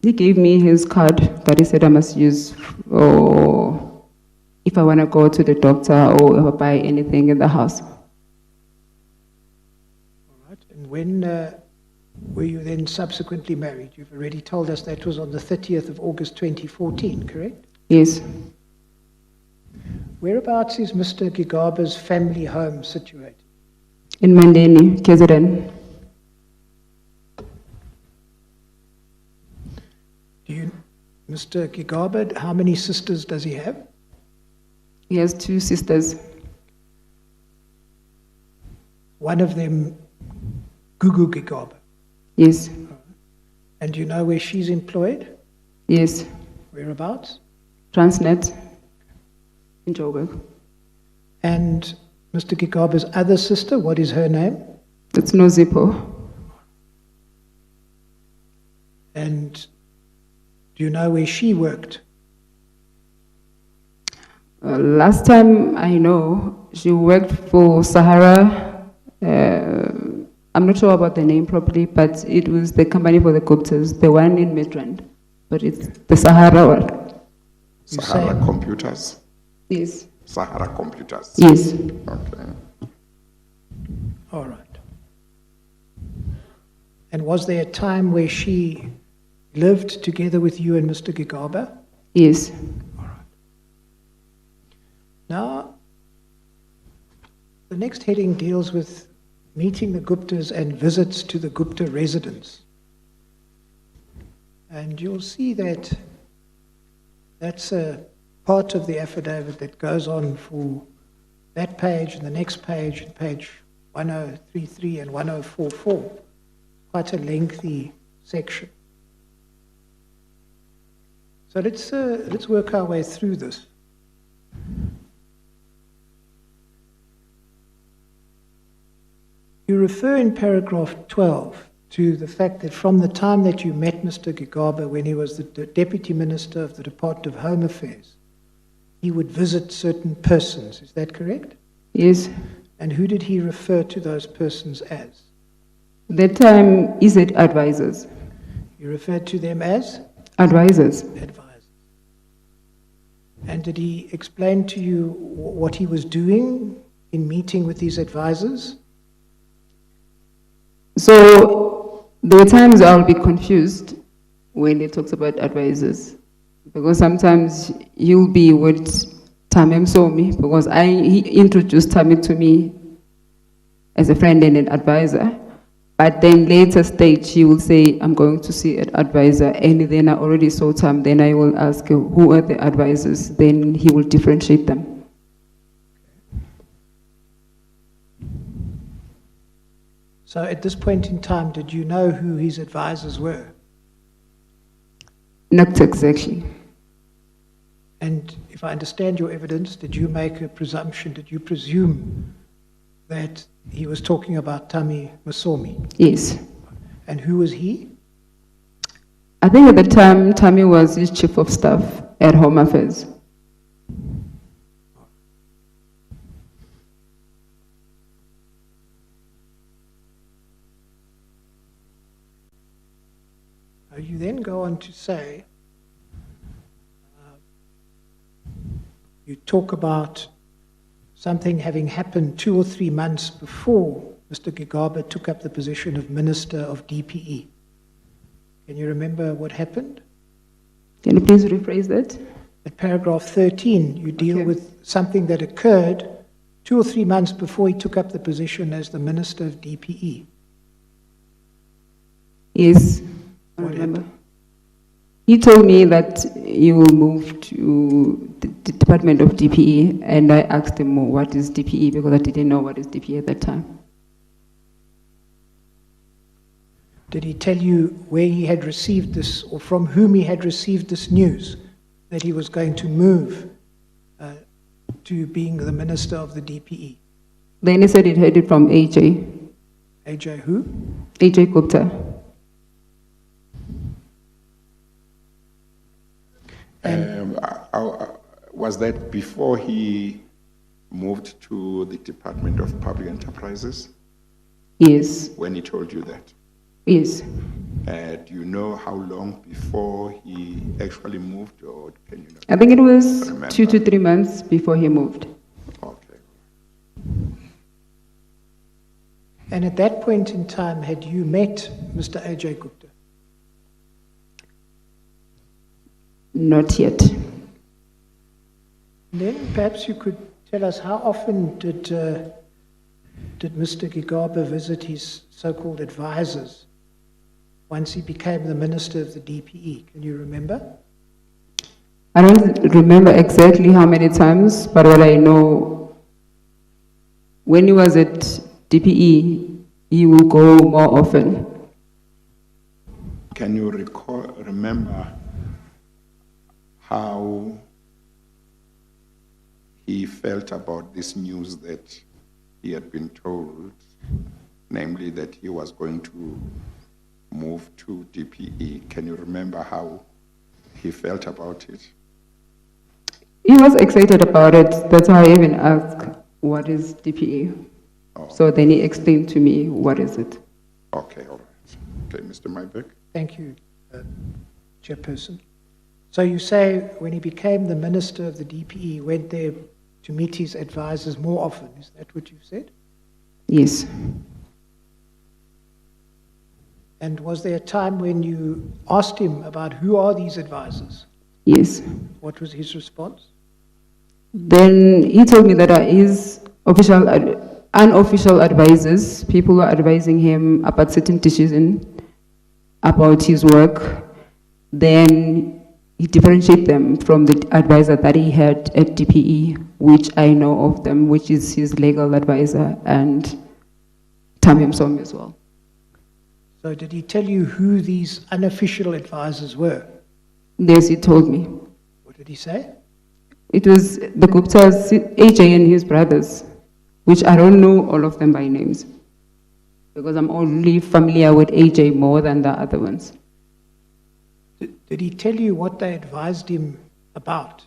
He gave me his card that he said I must use or if I want to go to the doctor or if I buy anything in the house. All right. And when were you then subsequently married? You've already told us that was on the 30th of August 2014, correct? Yes. Whereabouts is Mr. Gigaba's family home situated? In Mandeni, KZN. Mr. Gigaba, how many sisters does he have? He has 2 sisters. One of them, Gugu Gigaba. Yes. And do you know where she's employed? Yes. Whereabouts? Transnet in Joburg. And Mr. Gigaba's other sister, what is her name? It's Nozipo. And do you know where she worked? Last time I know, she worked for Sahara. I'm not sure about the name properly, but it was the company for the Guptas, the one in Midrand. But it's the Sahara one. Sahara Computers? Yes. Sahara Computers? Yes. Okay. All right. And was there a time where she lived together with you and Mr. Gigaba? Yes. All right. Now, the next heading deals with meeting the Guptas and visits to the Gupta residence. And you'll see that that's a part of the affidavit that goes on for that page and the next page, and page 1033 and 1044. Quite a lengthy section. So let's work our way through this. You refer in paragraph 12 to the fact that from the time that you met Mr. Gigaba when he was the Deputy Minister of the Department of Home Affairs, he would visit certain persons. Is that correct? Yes. And who did he refer to those persons as? That time, is it advisors? You referred to them as? Advisors. Advisors. And did he explain to you what he was doing in meeting with these advisors? So there were times I'll be confused when he talks about advisors, because sometimes he'll be with Tamim Somi, because he introduced Tamim to me as a friend and an advisor. But then later stage, he will say, I'm going to see an advisor, and then I already saw Tam, then I will ask, who are the advisors? Then he will differentiate them. So at this point in time, did you know who his advisors were? Not exactly. And if I understand your evidence, did you make a presumption, did you presume that he was talking about Tami Masomi? Yes. And who was he? I think at the time, Tami was his chief of staff at Home Affairs. You then go on to say, you talk about something having happened 2 or 3 months before Mr. Gigaba took up the position of Minister of DPE. Can you remember what happened? Can you please rephrase that? At paragraph 13, you deal with something that occurred 2 or 3 months before he took up the position as the Minister of DPE. Yes, I remember. He told me that he will move to the Department of DPE, and I asked him, what is DPE, because I didn't know what is DPE at that time. Did he tell you where he had received this, or from whom he had received this news, that he was going to move to being the Minister of the DPE? Then he said he heard it from AJ. AJ who? AJ Gupta. Was that before he moved to the Department of Public Enterprises? Yes. When he told you that? Yes. Do you know how long before he actually moved, or can you know? I think it was remember? 2 to 3 months before he moved. Okay. And at that point in time, had you met Mr. AJ Gupta? Not yet. Then perhaps you could tell us, how often did Mr. Gigaba visit his so-called advisors once he became the Minister of the DPE? Can you remember? I don't remember exactly how many times, but what I know, when he was at DPE, he will go more often. Can you remember how he felt about this news that he had been told, namely that he was going to move to DPE? Can you remember how he felt about it? He was excited about it. That's why I even asked, what is DPE? Oh. So then he explained to me, what is it? Okay, all right. Okay, Mr. Mybeck. Thank you, Chairperson. So you say when he became the Minister of the DPE, he went there to meet his advisors more often. Is that what you said? Yes. And was there a time when you asked him about who are these advisors? Yes. What was his response? Then he told me that his unofficial advisors, people who are advising him about certain decisions, about his work, then he differentiated them from the advisor that he had at DPE, which I know of them, which is his legal advisor, and Tamim Som as well. So did he tell you who these unofficial advisors were? Yes, he told me. What did he say? It was the Guptas, AJ and his brothers, which I don't know all of them by names, because I'm only familiar with AJ more than the other ones. Did he tell you what they advised him about?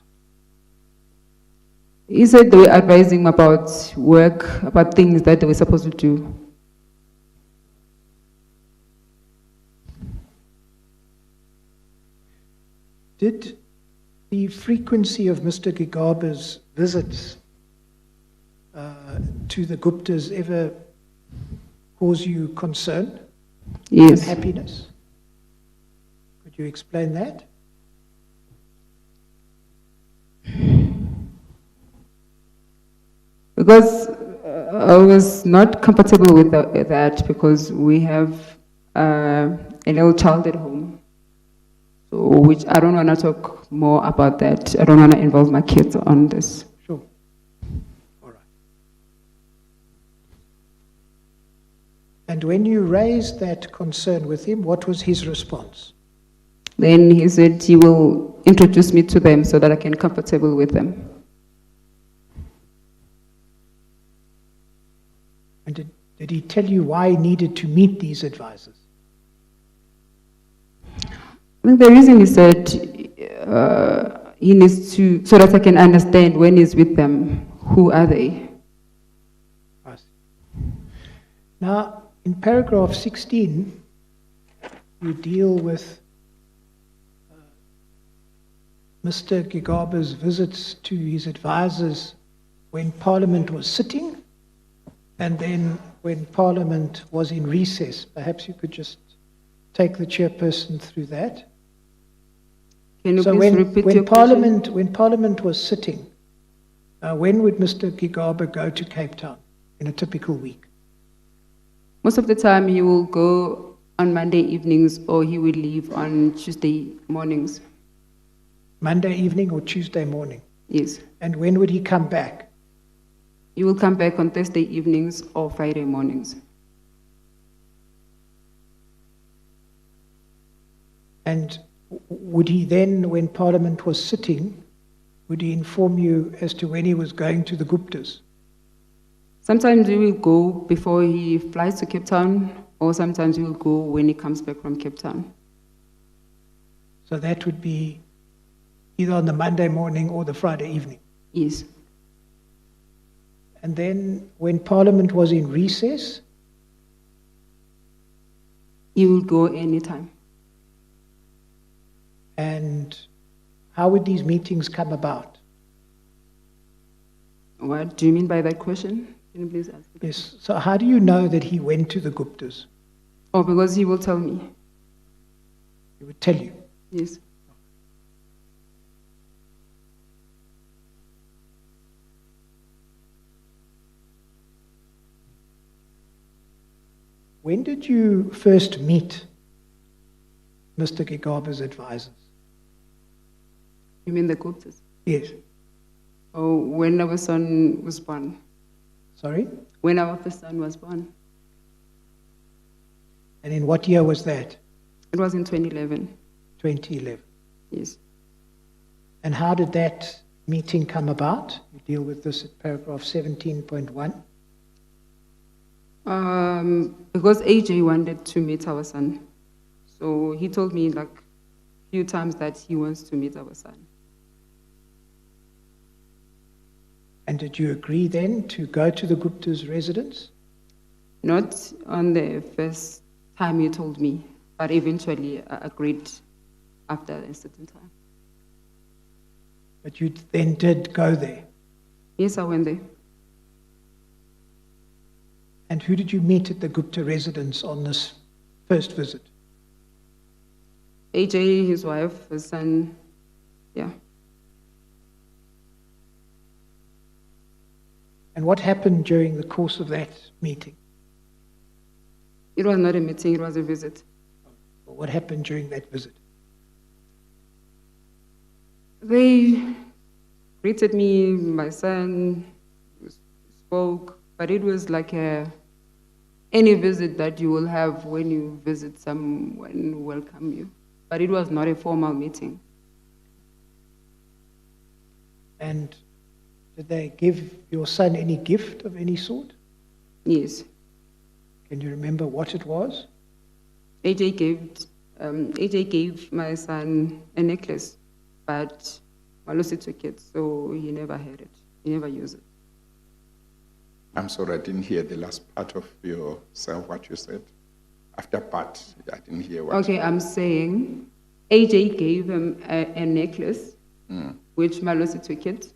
He said they were advising him about work, about things that they were supposed to do. Did the frequency of Mr. Gigaba's visits to the Guptas ever cause you concern? Yes. And happiness? Could you explain that? Because I was not comfortable with that, because we have a little child at home. So, which I don't want to talk more about that. I don't want to involve my kids on this. Sure. All right. And when you raised that concern with him, what was his response? Then he said he will introduce me to them so that I can be comfortable with them. And did he tell you why he needed to meet these advisors? I think the reason he said he needs to, so that I can understand when he's with them, who are they? I see. Now, in paragraph 16, you deal with Mr. Gigaba's visits to his advisors when Parliament was sitting, and then when Parliament was in recess. Perhaps you could just take the chairperson through that. Can you So please repeat your question? when Parliament was sitting, when would Mr. Gigaba go to Cape Town in a typical week? Most of the time, he will go on Monday evenings or he will leave on Tuesday mornings. Monday evening or Tuesday morning? Yes. And when would he come back? He will come back on Thursday evenings or Friday mornings. And would he then, when Parliament was sitting, would he inform you as to when he was going to the Guptas? Sometimes he will go before he flies to Cape Town, or sometimes he will go when he comes back from Cape Town. So that would be either on the Monday morning or the Friday evening. Yes. And then when Parliament was in recess? He will go anytime. And how would these meetings come about? What do you mean by that question? Can you please ask? Yes. So how do you know that he went to the Guptas? Oh, because he will tell me. He would tell you? Yes. When did you first meet Mr. Gigaba's advisors? You mean the Guptas? Yes. Oh, when our son was born. Sorry? When our first son was born. And in what year was that? It was in 2011. 2011. Yes. And how did that meeting come about? You deal with this at paragraph 17.1. Because AJ wanted to meet our son. So he told me like a few times that he wants to meet our son. And did you agree then to go to the Gupta's residence? Not on the first time he told me, but eventually I agreed after a certain time. But you then did go there? Yes, I went there. And who did you meet at the Gupta residence on this first visit? AJ, his wife, his son, yeah. And what happened during the course of that meeting? It was not a meeting, it was a visit. What happened during that visit? They greeted me, my son spoke, but it was like any visit that you will have when you visit someone who welcome you. But it was not a formal meeting. And did they give your son any gift of any sort? Yes. Can you remember what it was? AJ gave my son a necklace, but Malusi took it, so he never had it. He never used it. I'm sorry, I didn't hear the last part of what you said. After part, I didn't hear what. Okay, I'm saying AJ gave him a necklace, which Malusi took it.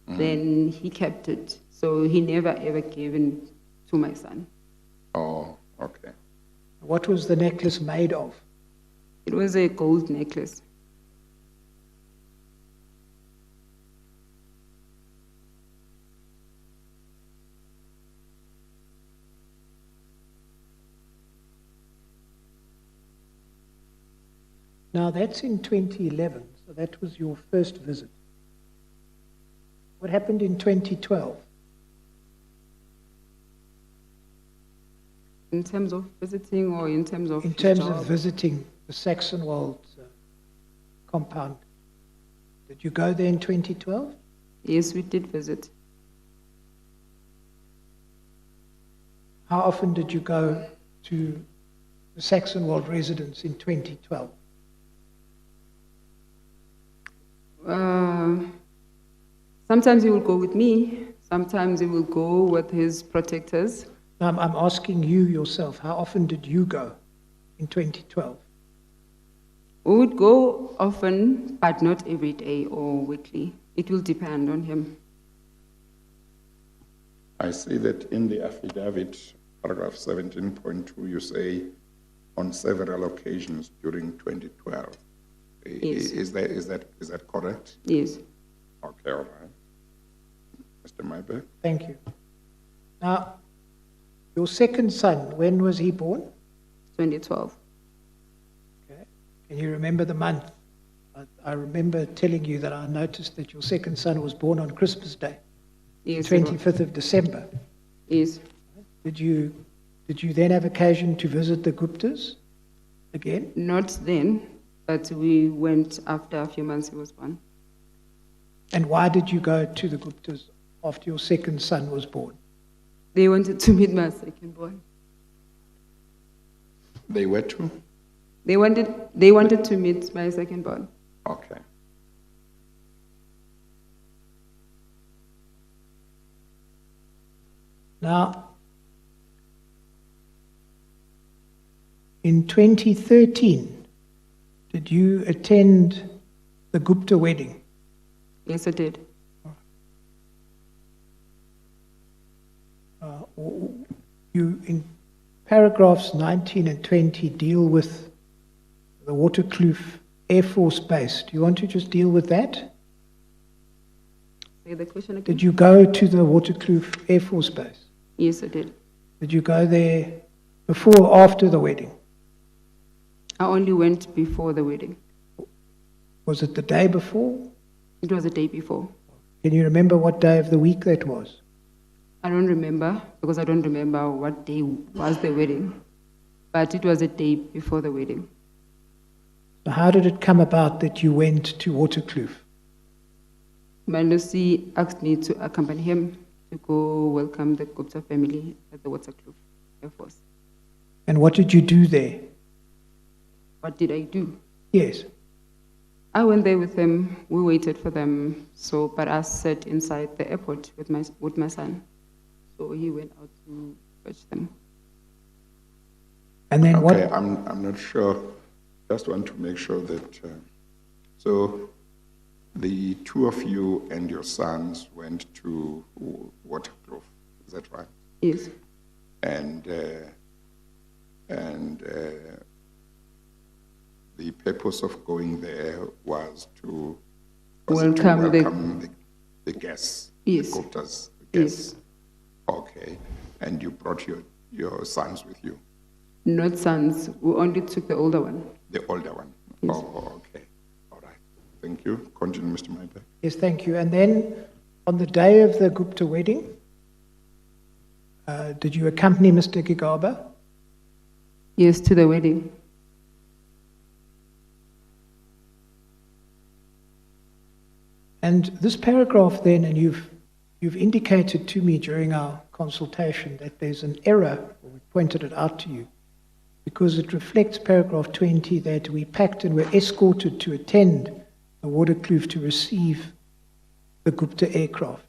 Then he kept it. So he never ever gave it to my son. Oh, okay. What was the necklace made of? It was a gold necklace. Now that's in 2011, so that was your first visit. What happened in 2012? In terms of visiting or in terms of In terms job? of visiting the Saxonwold compound. Did you go there in 2012? Yes, we did visit. How often did you go to the Saxonwold residence in 2012? Sometimes he will go with me, sometimes he will go with his protectors. Now, I'm asking you yourself, how often did you go in 2012? We would go often, but not every day or weekly. It will depend on him. I see that in the affidavit, paragraph 17.2, you say on several occasions during 2012. Yes. Is that correct? Yes. Okay, all right. Mr. Maybe? Thank you. Now, your second son, when was he born? 2012. Okay. Can you remember the month? I remember telling you that I noticed that your second son was born on Christmas Day, Yes. 25th of December. Yes. Did you then have occasion to visit the Guptas again? Not then, but we went after a few months he was born. And why did you go to the Guptas after your second son was born? They wanted to meet my second boy. They were too? They wanted to meet my second born. Okay. Now, in 2013, did you attend the Gupta wedding? Yes, I did. You, in paragraphs 19 and 20, deal with the Waterkloof Air Force Base. Do you want to just deal with that? Say the question again. Did you go to the Waterkloof Air Force Base? Yes, I did. Did you go there before or after the wedding? I only went before the wedding. Was it the day before? It was the day before. Can you remember what day of the week that was? I don't remember, because I don't remember what day was the wedding. But it was a day before the wedding. So how did it come about that you went to Waterkloof? Malusi asked me to accompany him to go welcome the Gupta family at the Waterkloof Air Force. And what did you do there? What did I do? Yes. I went there with them. We waited for them. But I sat inside the airport with my son. So he went out to fetch them. And then okay, what? I'm not sure. Just want to make sure that. So the two of you and your sons went to Waterkloof. Is that right? Yes. And the purpose of going there was to welcome the guests, yes. the Guptas, the guests. Yes. Okay, and you brought your sons with you? Not sons, we only took the older one. The older one? Yes. Oh, okay. All right. Thank you. Continue, Mr. Maybe. Yes, thank you. And then on the day of the Gupta wedding, did you accompany Mr. Gigaba? Yes, to the wedding. And this paragraph then, and you've indicated to me during our consultation that there's an error, or we pointed it out to you, because it reflects paragraph 20 that we packed and were escorted to attend the Waterkloof to receive the Gupta aircraft.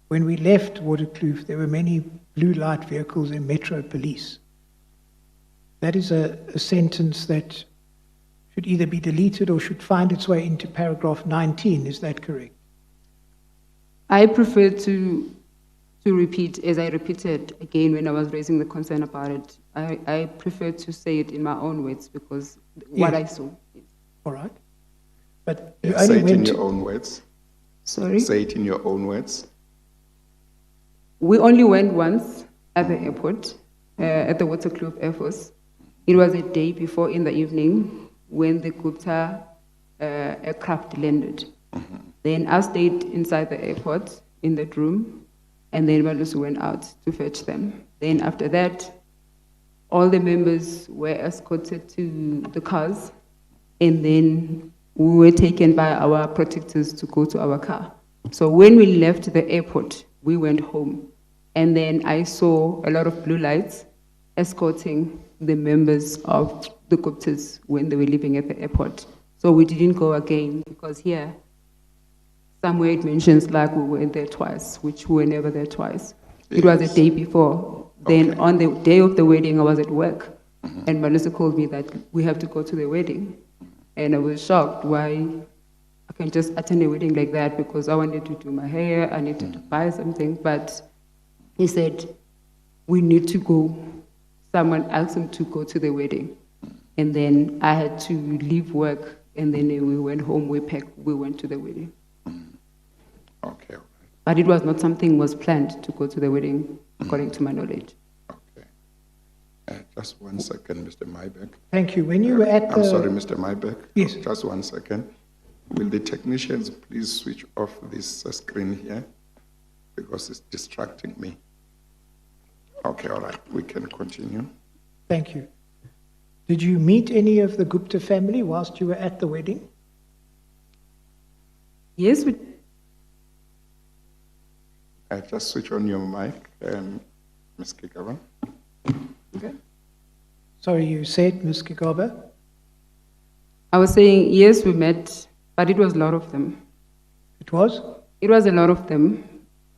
When we left Waterkloof, there were many blue light vehicles and Metro Police. That is a sentence that should either be deleted or should find its way into paragraph 19. Is that correct? I prefer to repeat, as I repeated again when I was raising the concern about it. I prefer to say it in my own words because what I saw. All right. But you say it in your own words. Sorry? Say it in your own words. We only went once at the airport, at the Waterkloof Air Force. It was a day before in the evening when the Gupta aircraft landed. Mm-hmm. Then I stayed inside the airport in that room, and then Malusi went out to fetch them. Then after that, all the members were escorted to the cars, and then we were taken by our protectors to go to our car. So when we left the airport, we went home. And then I saw a lot of blue lights escorting the members of the Guptas when they were leaving at the airport. So we didn't go again because here, somewhere it mentions like we were there twice, which we were never there twice. Yes. It was a day before. Then on the day of the wedding, I was at work. Mm-hmm. And Malusi called me that we have to go to the wedding. And I was shocked why I can just attend a wedding like that because I wanted to do my hair, I needed to buy something. But he said, we need to go. Someone asked him to go to the wedding. And then I had to leave work and then we went home, we packed, we went to the wedding. Okay. But it was not something was planned to go to the wedding, according to my knowledge. Okay. Just 1 second, Mr. Mybeck. Thank you. When you were at I'm sorry, Mr. Mybeck. Yes. Just 1 second. Will the technicians please switch off this screen here? Because it's distracting me. Okay, all right. We can continue. Thank you. Did you meet any of the Gupta family whilst you were at the wedding? Yes, Just switch on your mic, Ms. Gigaba. Okay. Sorry, you said, Ms. Gigaba? I was saying, yes, we met, but it was a lot of them. It was? It was a lot of them.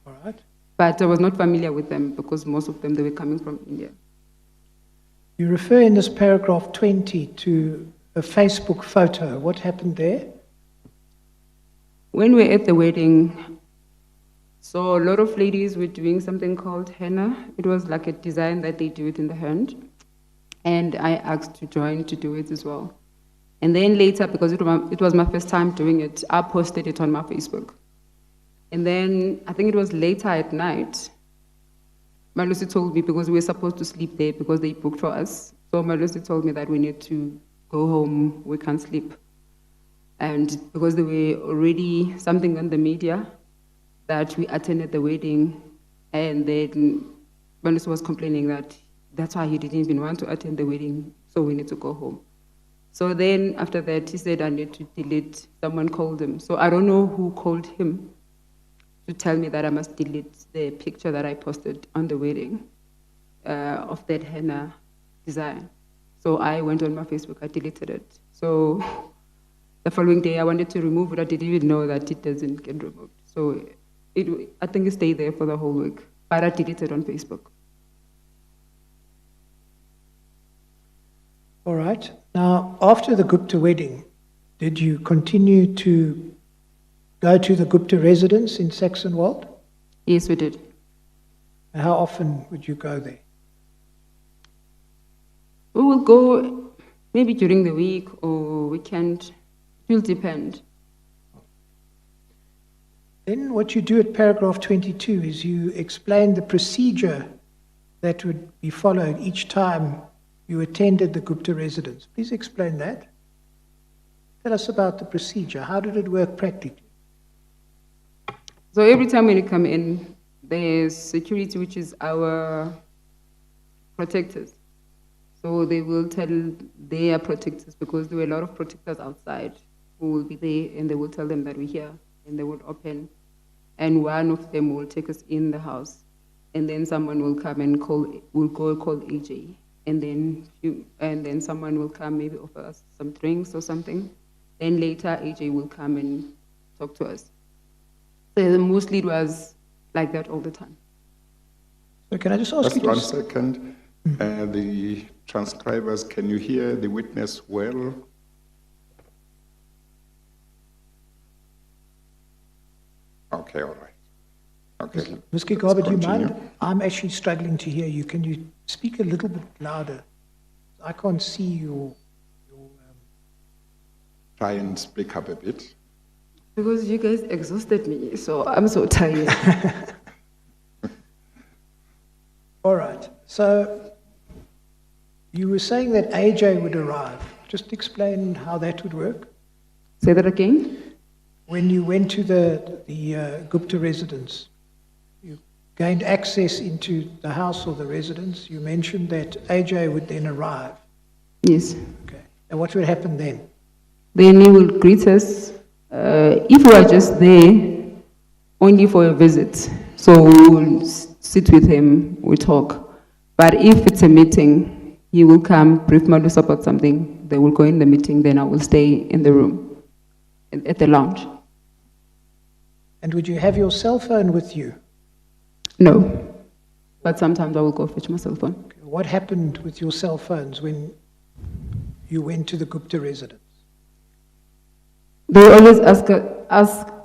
All right. But I was not familiar with them because most of them, they were coming from India. You refer in this paragraph 20 to a Facebook photo. What happened there? When we were at the wedding, so a lot of ladies were doing something called henna. It was like a design that they do it in the hand. And I asked to join to do it as well. And then later, because it was my first time doing it, I posted it on my Facebook. And then I think it was later at night, Malusi told me, because we were supposed to sleep there because they booked for us. So Malusi told me that we need to go home, we can't sleep. And because there were already something on the media that we attended the wedding, and then Malusi was complaining that that's why he didn't even want to attend the wedding, so we need to go home. So then after that, he said I need to delete. Someone called him. So I don't know who called him to tell me that I must delete the picture that I posted on the wedding of that henna design. So I went on my Facebook, I deleted it. So the following day I wanted to remove it, I didn't even know that it doesn't get removed. So I think it stayed there for the whole week, but I deleted it on Facebook. All right. Now, after the Gupta wedding, did you continue to go to the Gupta residence in Saxonwold? Yes, we did. And how often would you go there? We will go maybe during the week or weekend. It will depend. Then what you do at paragraph 22 is you explain the procedure that would be followed each time you attended the Gupta residence. Please explain that. Tell us about the procedure. How did it work practically? So every time when you come in, there's security, which is our protectors. So they will tell their protectors, because there were a lot of protectors outside who will be there, and they will tell them that we're here, and they will open, and one of them will take us in the house, and then someone will come and call AJ, and then someone will come, maybe offer us some drinks or something. Then later AJ will come and talk to us. So mostly it was like that all the time. So can I just ask you? Just 1 second. The transcribers, can you hear the witness well? Okay, all right. Okay. Ms. Gigaba, do you mind? I'm actually struggling to hear you. Can you speak a little bit louder? I can't see your Try and speak up a bit. Because you guys exhausted me, so I'm so tired. All right. So you were saying that AJ would arrive. Just explain how that would work. Say that again? When you went to the Gupta residence, you gained access into the house or the residence. You mentioned that AJ would then arrive. Yes. Okay. And what would happen then? Then he will greet us. If we are just there, only for a visit, so we will sit with him, we talk. But if it's a meeting, he will come, brief Malusi about something, they will go in the meeting, then I will stay in the room, at the lounge. And would you have your cell phone with you? No, but sometimes I will go fetch my cell phone. Okay. What happened with your cell phones when you went to the Gupta residence? They always ask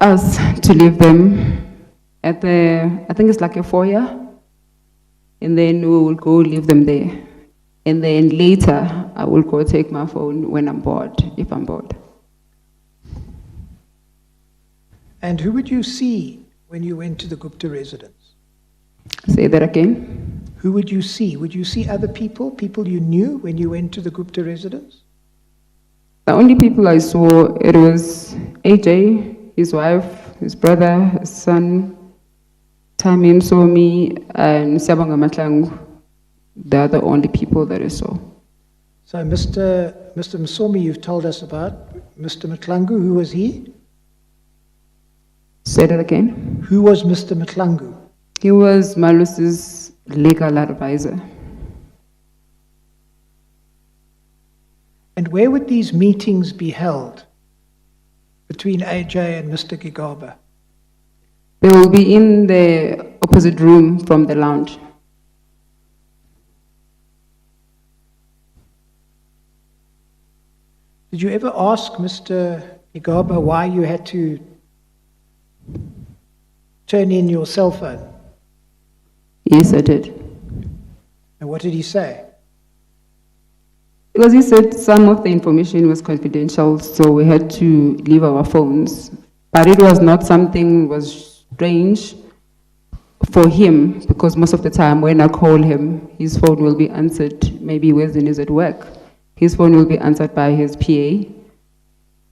us to leave them at I think it's like a foyer, and then we will go leave them there. And then later, I will go take my phone when I'm bored, if I'm bored. And who would you see when you went to the Gupta residence? Say that again. Who would you see? Would you see other people, people you knew when you went to the Gupta residence? The only people I saw, it was AJ, his wife, his brother, his son, Tamim saw me, and Sabanga Matlangu. They are the only people that I saw. So Mr. Msomi, you've told us about. Mr. Matlangu, who was he? Say that again. Who was Mr. Matlangu? He was Malusi's legal advisor. And where would these meetings be held between AJ and Mr. Gigaba? They will be in the opposite room from the lounge. Did you ever ask Mr. Gigaba why you had to turn in your cell phone? Yes, I did. And what did he say? Because he said some of the information was confidential, so we had to leave our phones. But it was not something was strange for him, because most of the time when I call him, his phone will be answered. Maybe Weston is at work. His phone will be answered by his PA.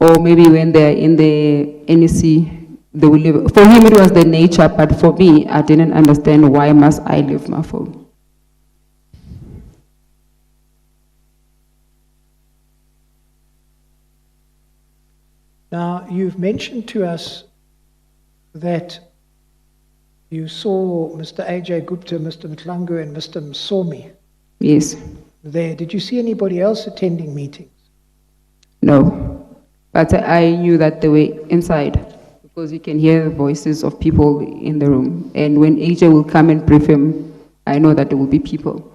Or maybe when they're in the NEC, they will leave. For him, it was the nature, but for me, I didn't understand why must I leave my phone. Now, you've mentioned to us that you saw Mr. AJ Gupta, Mr. Matlangu, and Mr. Msomi. Yes. There. Did you see anybody else attending meetings? No. But I knew that they were inside, because you can hear the voices of people in the room. And when AJ will come and brief him, I know that there will be people.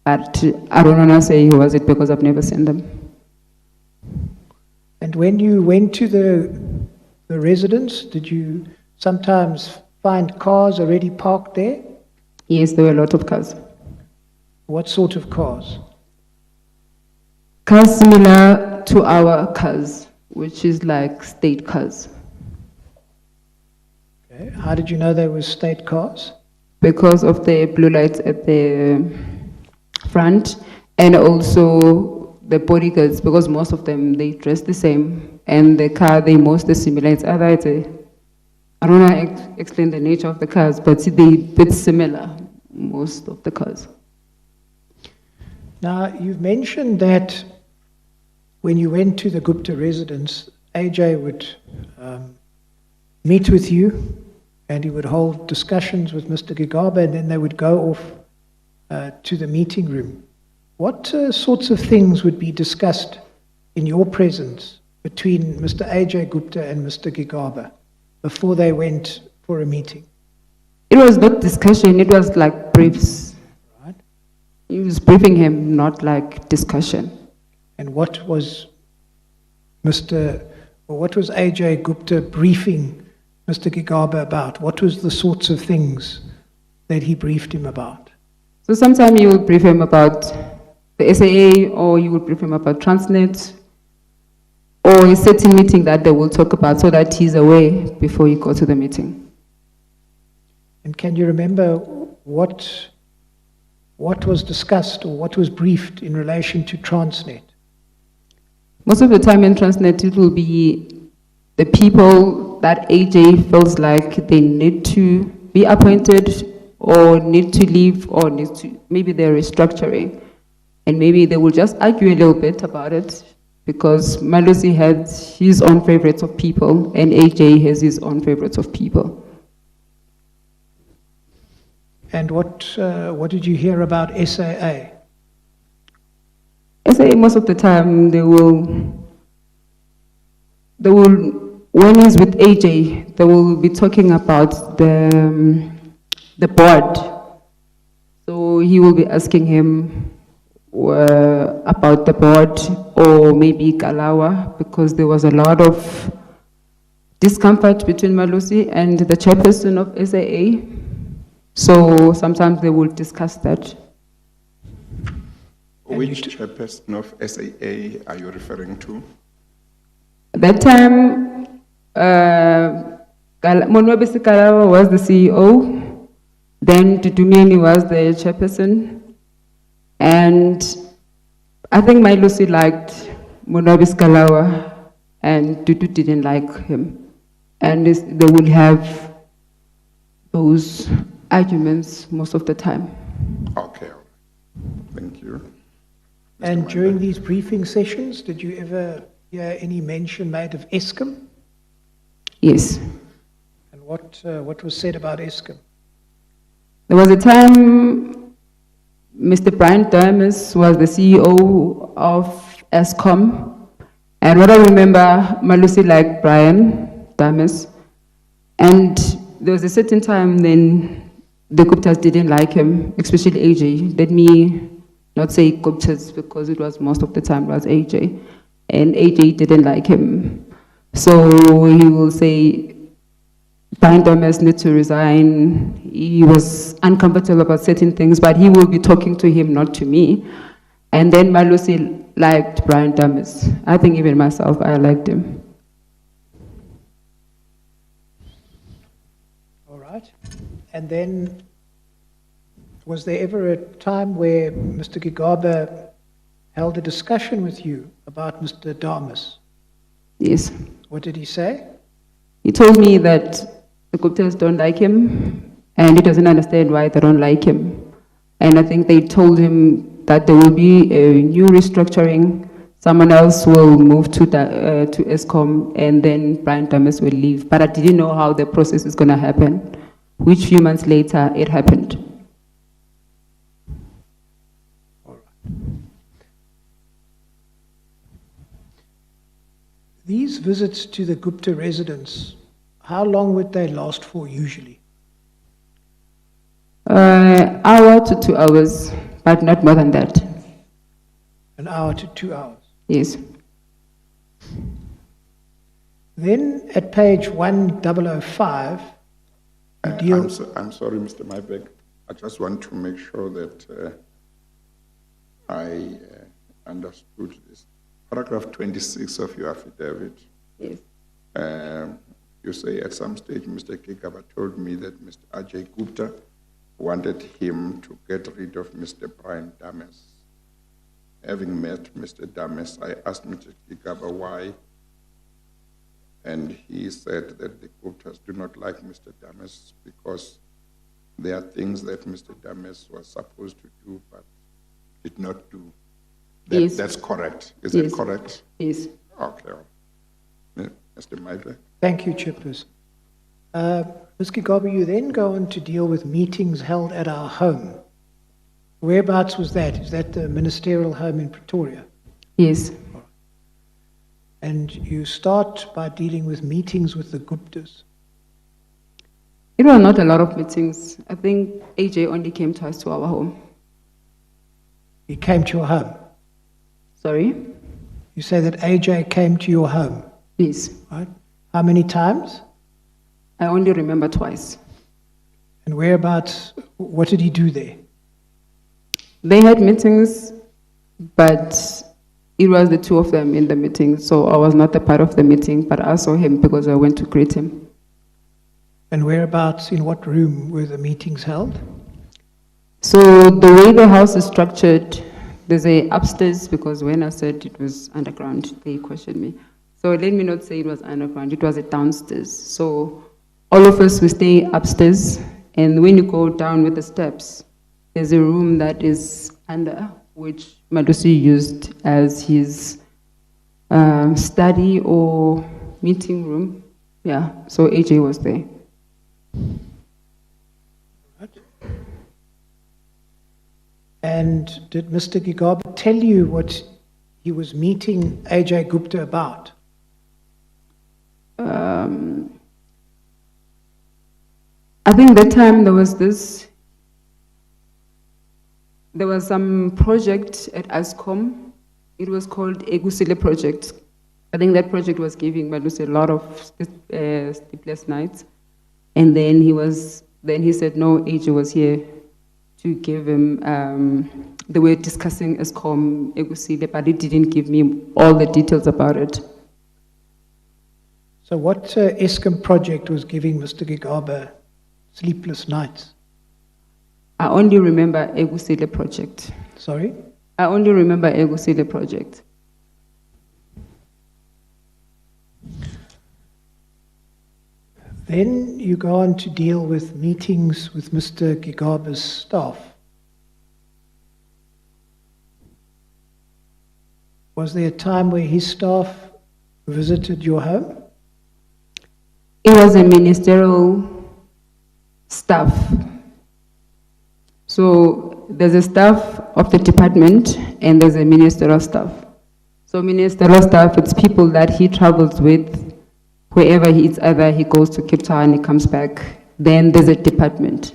But I don't want to say who was it, because I've never seen them. And when you went to the residence, did you sometimes find cars already parked there? Yes, there were a lot of cars. What sort of cars? Cars similar to our cars, which is like state cars. Okay. How did you know they were state cars? Because of the blue lights at the front, and also the bodyguards, because most of them, they dress the same, and the car, they mostly similar. It's either I don't know how to explain the nature of the cars, but it's similar, most of the cars. Now, you've mentioned that when you went to the Gupta residence, AJ would meet with you, and he would hold discussions with Mr. Gigaba, and then they would go off to the meeting room. What sorts of things would be discussed in your presence between Mr. AJ Gupta and Mr. Gigaba before they went for a meeting? It was not discussion, it was like briefs. Right. He was briefing him, not like discussion. And what was AJ Gupta briefing Mr. Gigaba about? What was the sorts of things that he briefed him about? So sometimes you will brief him about the SAA, or you will brief him about Transnet, or a certain meeting that they will talk about, so that he's aware before you go to the meeting. And can you remember what was discussed or what was briefed in relation to Transnet? Most of the time in Transnet, it will be the people that AJ feels like they need to be appointed, or need to leave, or need to, maybe they're restructuring. And maybe they will just argue a little bit about it, because Malusi has his own favorites of people, and AJ has his own favorites of people. And what did you hear about SAA? SAA, most of the time, they will, when he's with AJ, they will be talking about the board. So he will be asking him about the board, or maybe Kalawa, because there was a lot of discomfort between Malusi and the chairperson of SAA. So sometimes they will discuss that. Which chairperson of SAA are you referring to? At that time, Monwabisi Kalawa was the CEO, then Tutumini was the chairperson, and I think my Lucy liked Monwabisi Kalawa and Tutu didn't like him. And they would have those arguments most of the time. Okay, thank you. And during these briefing sessions, did you ever hear any mention made of Eskom? Yes. And what was said about Eskom? There was a time Mr. Brian Dames was the CEO of Eskom, and what I remember, Malusi liked Brian Dames, and there was a certain time then the Guptas didn't like him, especially AJ. Let me not say Guptas because it was most of the time it was AJ, and AJ didn't like him. So he will say, Brian Dames needs to resign. He was uncomfortable about certain things, but he will be talking to him, not to me. And then Malusi liked Brian Dames. I think even myself, I liked him. All right. And then, was there ever a time where Mr. Gigaba held a discussion with you about Mr. Dames? Yes. What did he say? He told me that the Guptas don't like him, and he doesn't understand why they don't like him. And I think they told him that there will be a new restructuring, someone else will move to Eskom, and then Brian Dames will leave. But I didn't know how the process is going to happen, which few months later it happened. All right. These visits to the Gupta residence, how long would they last for usually? Hour to 2 hours, but not more than that. An hour to 2 hours? Yes. Then at page 1005, I'm sorry, Mr. Mybeck. I just want to make sure that I understood this. Paragraph 26 of your affidavit. Yes. You say at some stage, Mr. Gigaba told me that Mr. Ajay Gupta wanted him to get rid of Mr. Brian Dames. Having met Mr. Dames, I asked Mr. Gigaba why, and he said that the Guptas do not like Mr. Dames because there are things that Mr. Dames was supposed to do but did not do. Yes. That's correct. Is Yes. it correct? Yes. Okay. Mr. Mybeck. Thank you, Chairperson. Ms. Gigaba, you then go on to deal with meetings held at our home. Whereabouts was that? Is that the ministerial home in Pretoria? Yes. And you start by dealing with meetings with the Guptas. It was not a lot of meetings. I think AJ only came twice to our home. He came to your home? Sorry? You say that AJ came to your home? Yes. Right. How many times? I only remember twice. And whereabouts, what did he do there? They had meetings, but it was the two of them in the meeting, so I was not a part of the meeting, but I saw him because I went to greet him. And whereabouts, in what room were the meetings held? So the way the house is structured, there's a upstairs, because when I said it was underground, they questioned me. So let me not say it was underground, it was a downstairs. So all of us, we stay upstairs, and when you go down with the steps, there's a room that is under, which Malusi used as his study or meeting room. Yeah, so AJ was there. And did Mr. Gigaba tell you what he was meeting AJ Gupta about? I think that time there was some project at ASCOM. It was called Egusile Project. I think that project was giving Malusi a lot of sleepless nights. And then he said, no, AJ was here to give him, they were discussing ASCOM, Egusile, but he didn't give me all the details about it. So what ESCOM project was giving Mr. Gigaba sleepless nights? I only remember Egusile project. Sorry? I only remember Egusile project. Then you go on to deal with meetings with Mr. Gigaba's staff. Was there a time where his staff visited your home? It was a ministerial staff. So there's a staff of the department and there's a ministerial staff. So ministerial staff, it's people that he travels with wherever he is, either he goes to Cape Town, he comes back, then there's a department.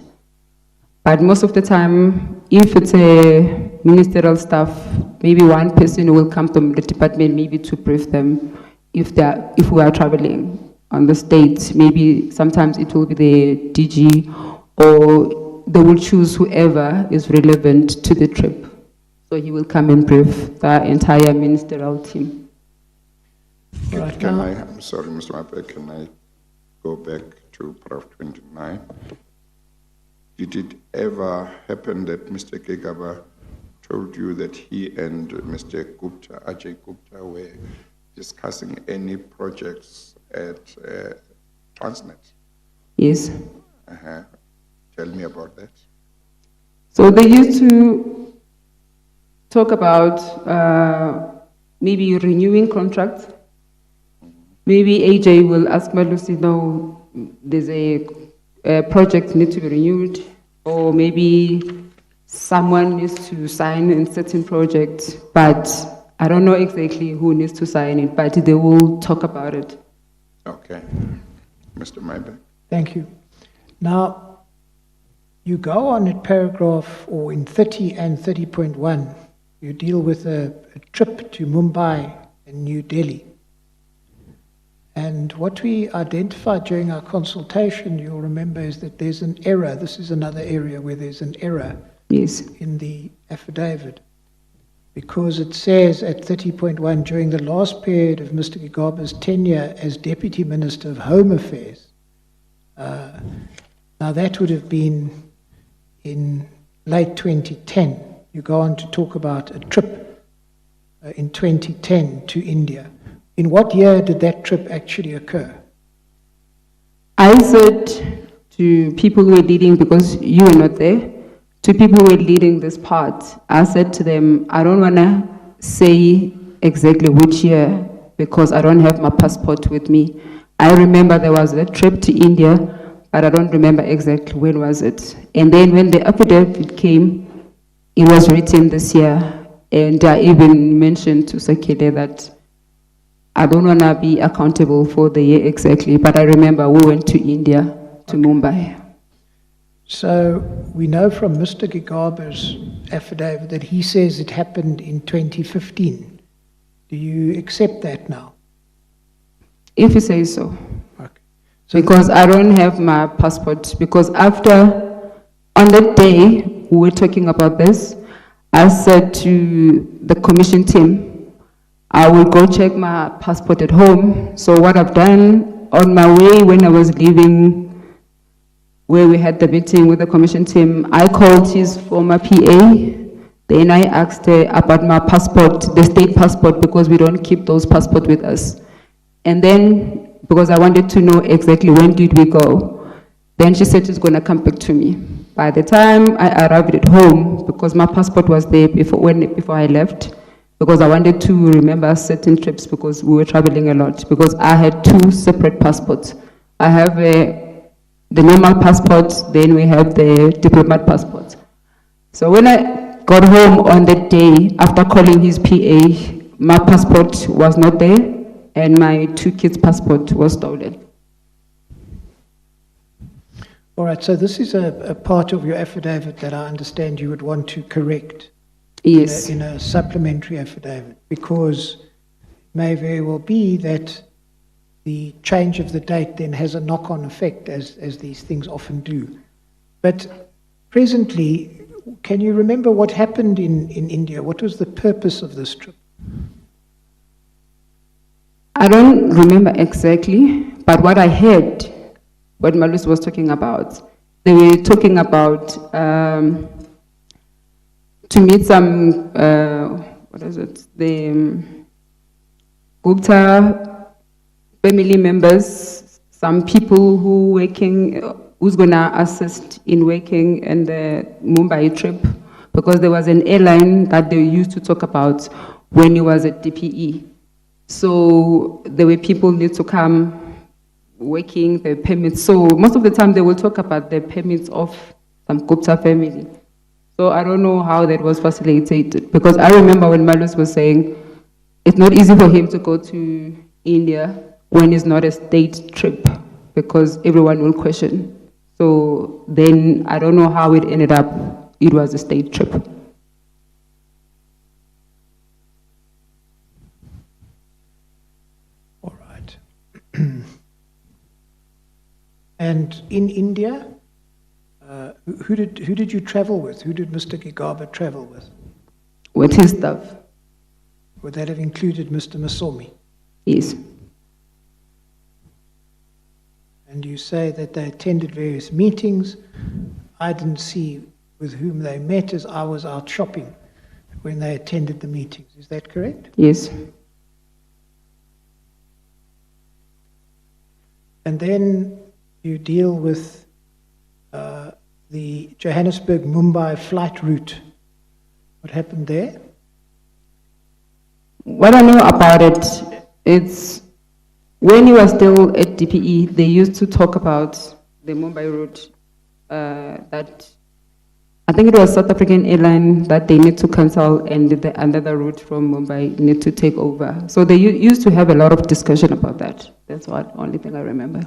But most of the time, if it's a ministerial staff, maybe one person will come from the department, maybe to brief them if we are traveling on the States. Maybe sometimes it will be the DG, or they will choose whoever is relevant to the trip. So he will come and brief the entire ministerial team. I'm sorry, Mr. Mape, can I go back to paragraph 29? Did it ever happen that Mr. Gigaba told you that he and Mr. Gupta, Ajay Gupta, were discussing any projects at Transnet? Yes. Tell me about that. So they used to talk about maybe renewing contracts. Maybe AJ will ask Malusi, no, there's a project needs to be renewed, or maybe someone needs to sign in certain projects, but I don't know exactly who needs to sign it, but they will talk about it. Okay. Mr. Maybank. Thank you. Now, you go on at paragraph, or in 30 and 30.1, you deal with a trip to Mumbai and New Delhi. And what we identified during our consultation, you'll remember, is that there's an error. This is another area where there's an error in the affidavit. Because it says at 30.1, during the last period of Mr. Gigaba's tenure as Deputy Minister of Home Affairs. Now that would have been in late 2010. You go on to talk about a trip in 2010 to India. In what year did that trip actually occur? I said to people who were leading, because you were not there, to people who were leading this part, I said to them, I don't want to say exactly which year because I don't have my passport with me. I remember there was a trip to India, but I don't remember exactly when was it. And then when the affidavit came, it was written this year, and I even mentioned to Sakile that I don't want to be accountable for the year exactly, but I remember we went to India, to Mumbai. So we know from Mr. Gigaba's affidavit that he says it happened in 2015. Do you accept that now? If you say so. Okay. So because I don't have my passport, because after, on that day, we were talking about this, I said to the commission team, I will go check my passport at home. So what I've done on my way when I was leaving, where we had the meeting with the commission team, I called his former PA. Then I asked her about my passport, the state passport, because we don't keep those passports with us. And then, because I wanted to know exactly when did we go, then she said she's going to come back to me. By the time I arrived at home, because my passport was there before I left, because I wanted to remember certain trips because we were traveling a lot, because I had two separate passports. I have the normal passport, then we have the diplomat passport. So when I got home on that day, after calling his PA, my passport was not there, and my two kids' passport was stolen. All right, so this is a part of your affidavit that I understand you would want to correct. Yes. In a supplementary affidavit, because it may very well be that the change of the date then has a knock-on effect, as these things often do. But presently, can you remember what happened in India? What was the purpose of this trip? I don't remember exactly, but what I heard, what Malus was talking about, they were talking about to meet some, what is it, the Gupta family members, some people who who's gonna assist in working in the Mumbai trip, because there was an airline that they used to talk about when he was at DPE. So there were people need to come working, the permits. So most of the time they will talk about the permits of some Gupta family. So I don't know how that was facilitated, because I remember when Malus was saying it's not easy for him to go to India when it's not a state trip, because everyone will question. So then I don't know how it ended up, it was a state trip. All right. And in India, who did you travel with? Who did Mr. Gigaba travel with? With his staff. Would that have included Mr. Masomi? Yes. And you say that they attended various meetings. I didn't see with whom they met, as I was out shopping when they attended the meetings. Is that correct? Yes. And then you deal with the Johannesburg-Mumbai flight route. What happened there? What I know about it, it's when you were still at DPE, they used to talk about the Mumbai route, that I think it was South African airline that they need to cancel, and another route from Mumbai need to take over. So they used to have a lot of discussion about that. That's the only thing I remember.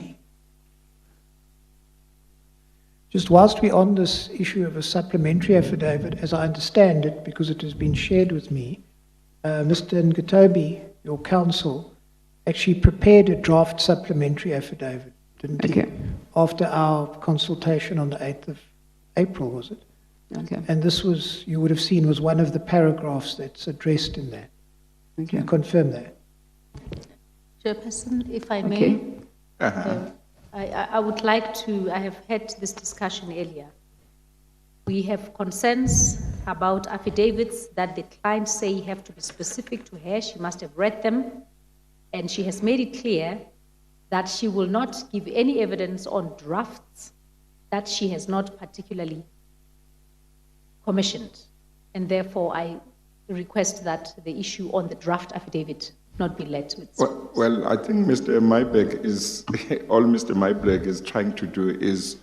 Just whilst we're on this issue of a supplementary affidavit, as I understand it, because it has been shared with me, Mr. Ngatobi, your counsel, actually prepared a draft supplementary affidavit, didn't he? After our consultation on the 8th of April, was it? Okay. And this was, you would have seen, was one of the paragraphs that's addressed in that. Okay. You confirm that? Chairperson, if I may, I would like to, I have had this discussion earlier. We have concerns about affidavits that the clients say have to be specific to her. She must have read them, and she has made it clear that she will not give any evidence on drafts that she has not particularly commissioned. And therefore, I request that the issue on the draft affidavit not be led with. Well, I think Mr. Mybeck is, all Mr. Mybeck is trying to do is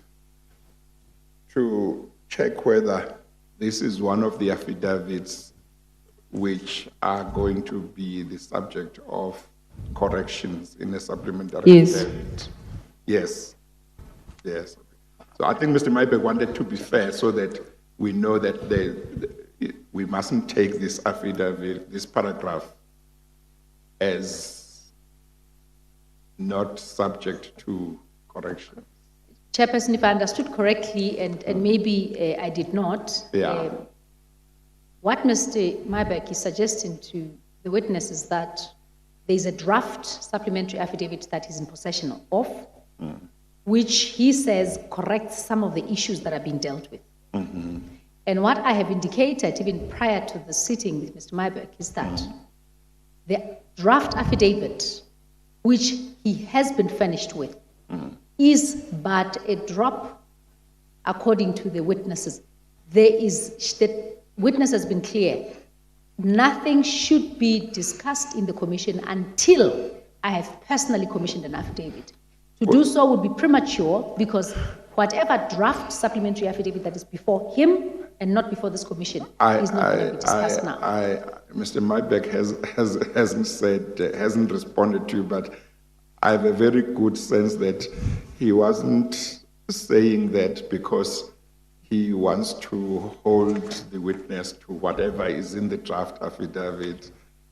to check whether this is one of the affidavits which are going to be the subject of corrections in a supplementary affidavit. Yes. Yes. So I think Mr. Mybeck wanted to be fair so that we know that we mustn't take this affidavit, this paragraph, as not subject to correction. Chairperson, if I understood correctly, and maybe I did not, what Mr. Mybeck is suggesting to the witness is that there's a draft supplementary affidavit that he's in possession of, which he says corrects some of the issues that are being dealt with. And what I have indicated, even prior to the sitting with Mr. Mybeck, is that the draft affidavit, which he has been furnished with, is but a drop according to the witnesses. The witness has been clear. Nothing should be discussed in the commission until I have personally commissioned an affidavit. To do so would be premature, because whatever draft supplementary affidavit that is before him and not before this commission is not going to be discussed now. Mr. Mybeck hasn't responded to you, but I have a very good sense that he wasn't saying that because he wants to hold the witness to whatever is in the draft affidavit.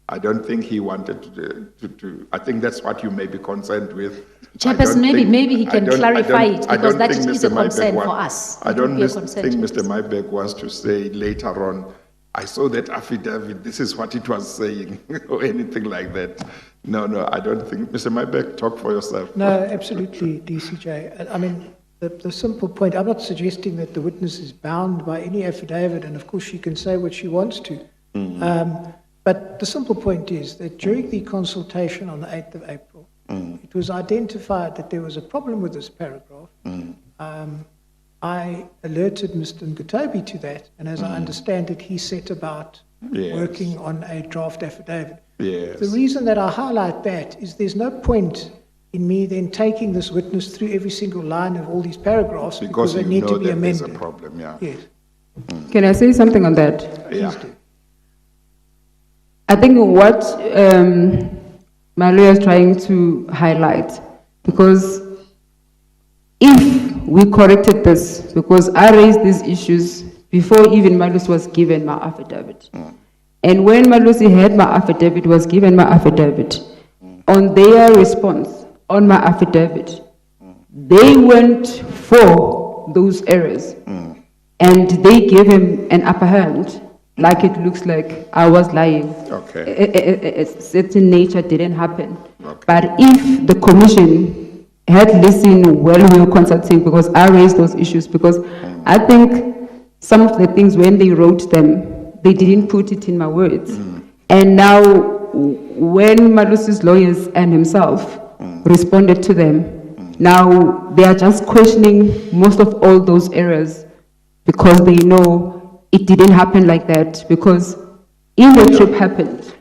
I don't think he wanted to I think that's what you may be concerned with. Chairperson, maybe he can clarify it, because that is a concern for us. I don't think Mr. Mybeck wants to say later on I saw that affidavit, this is what it was saying, or anything like that. No, I don't think. Mr. Mybeck, talk for yourself. No, absolutely, DCJ. I mean, the simple point, I'm not suggesting that the witness is bound by any affidavit, and of course she can say what she wants to. But the simple point is that during the consultation on the 8th of April, it was identified that there was a problem with this paragraph. I alerted Mr. Ngatobi to that, and as I understand it, he set about working on a draft affidavit. The reason that I highlight that is there's no point in me then taking this witness through every single line of all these paragraphs because they need to be amended. There's a problem, Yes. Can I say something on that? Yeah. Please do. I think what my lawyer is trying to highlight, because if we corrected this, because I raised these issues before even Malusi was given my affidavit. And when Malusi had my affidavit, was given my affidavit, on their response on my affidavit, they went for those errors. And they gave him an upper hand, like it looks like I was lying. Okay. A certain nature didn't happen. Okay. But if the commission had listened while we were consulting, because I raised those issues, because I think some of the things when they wrote them, they didn't put it in my words. And now when Malusi's lawyers and himself responded to them, now they are just questioning most of all those errors because they know it didn't happen like that, because if the trip happened,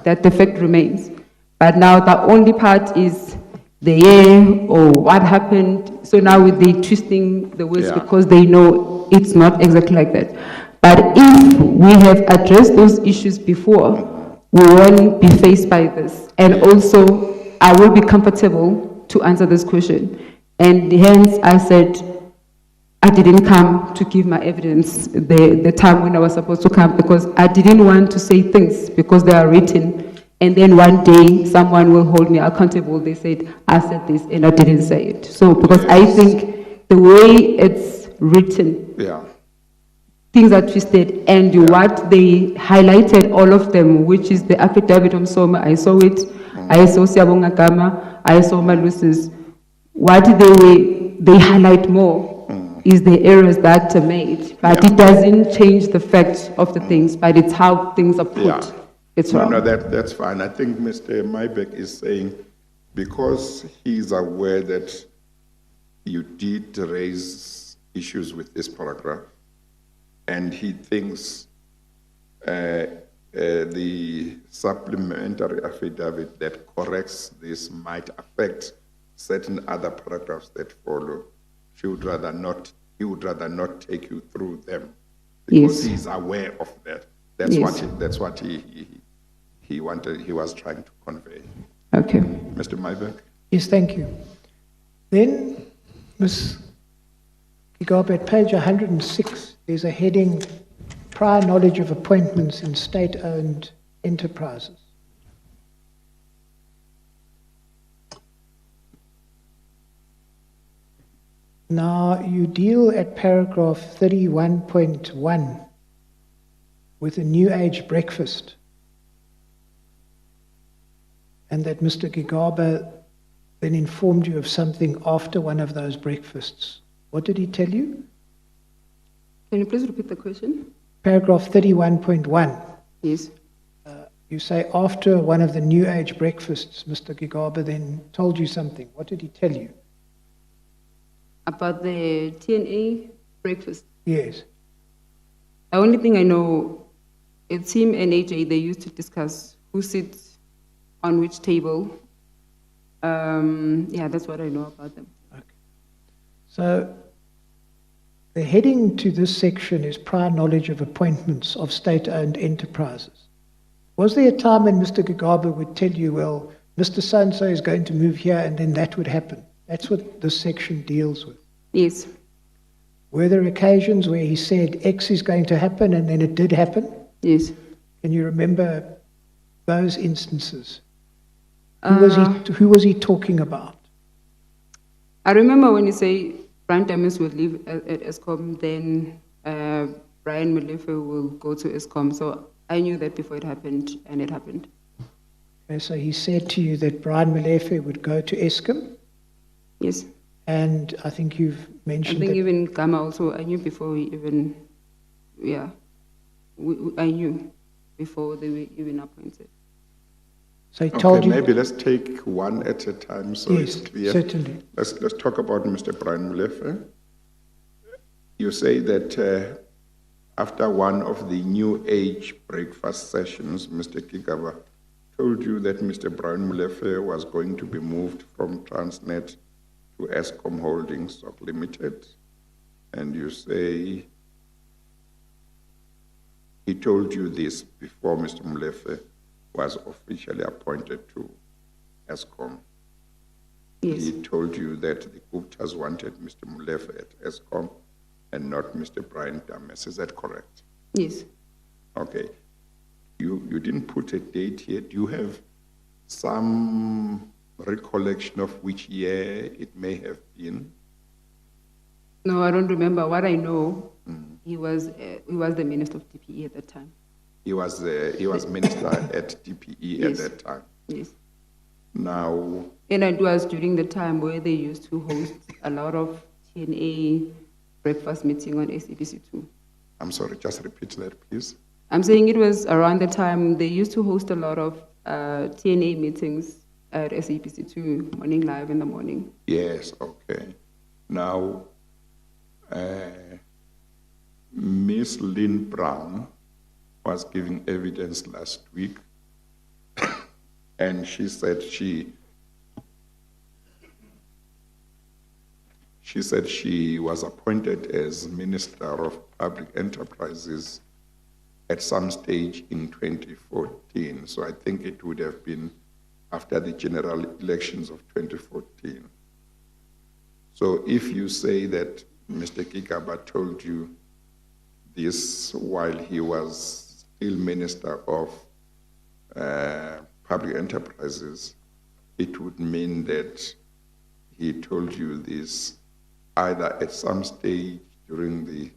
that the fact remains. But now the only part is the year or what happened. So now with the twisting the words because they know it's not exactly like that. But if we have addressed those issues before, we won't be faced by this. And also, I will be comfortable to answer this question. And hence, I said, I didn't come to give my evidence the time when I was supposed to come, because I didn't want to say things because they are written. And then one day, someone will hold me accountable. They said, I said this and I didn't say it. So, because I think the way it's written, things are twisted, and what they highlighted, all of them, which is the affidavit of Soma, I saw it, I saw Siabonga Gama, I saw Malusi's. What they highlight more is the errors that are made, but it doesn't change the fact of the things, but it's how things are put. It's wrong. No, that's fine. I think Mr. Mybeck is saying, because he's aware that you did raise issues with this paragraph, and he thinks the supplementary affidavit that corrects this might affect certain other paragraphs that follow, he would rather not take you through them, because he's aware of that. That's what he wanted. He was trying to convey. Okay, Mr. Mybeck. Yes, thank you. Then, Ms. Gigaba, at page 106, there's a heading, prior knowledge of appointments in state-owned enterprises. Now, you deal at paragraph 31.1 with a new age breakfast, and that Mr. Gigaba then informed you of something after one of those breakfasts. What did he tell you? Can you please repeat the question? Paragraph 31.1. Yes. You say after one of the new age breakfasts, Mr. Gigaba then told you something. What did he tell you? About the TNA breakfast? Yes. The only thing I know, it's him and AJ, they used to discuss who sits on which table. That's what I know about them. Okay. So the heading to this section is prior knowledge of appointments of state-owned enterprises. Was there a time when Mr. Gigaba would tell you, well, Mr. So-and-so is going to move here and then that would happen? That's what this section deals with. Yes. Were there occasions where he said X is going to happen and then it did happen? Yes. Can you remember those instances? Who was he talking about? I remember when you say Brian Damis would leave at ESCOM, then Brian Brian Molefe will go to ESCOM. So I knew that before it happened, and it happened. Okay, so he said to you that Brian Molefe would go to ESCOM? Yes. And I think you've I mentioned think that... even Gama also, I knew before we even, I knew before they were even appointed. So he told you... Maybe let's take one at a time so Yes, it's clear. certainly. Let's talk about Mr. Brian Molefe. You say that after one of the New Age breakfast sessions, Mr. Gigaba told you that Mr. Brian Molefe was going to be moved from Transnet to ESCOM Holdings Stock Limited, and you say he told you this before Mr. Molefe was officially appointed to ESCOM. Yes. He told you that the Guptas wanted Mr. Molefe at ESCOM and not Mr. Brian Dames. Is that correct? Yes. Okay. You didn't put a date here. Do you have some recollection of which year it may have been? No, I don't remember. What I know, he was the minister of DPE at that time. He was minister at DPE Yes. at that time. Yes. Now, And it was during the time where they used to host a lot of TNA breakfast meeting on SABC2. I'm sorry, just repeat that, please. I'm saying it was around the time they used to host a lot of TNA meetings at SABC2, Morning Live in the morning. Yes, okay. Now, Miss Lynn Brown was giving evidence last week, and she said she was appointed as Minister of Public Enterprises at some stage in 2014. So I think it would have been after the general elections of 2014. So if you say that Mr. Gigaba told you this while he was still Minister of Public Enterprises, it would mean that he told you this either at some stage during the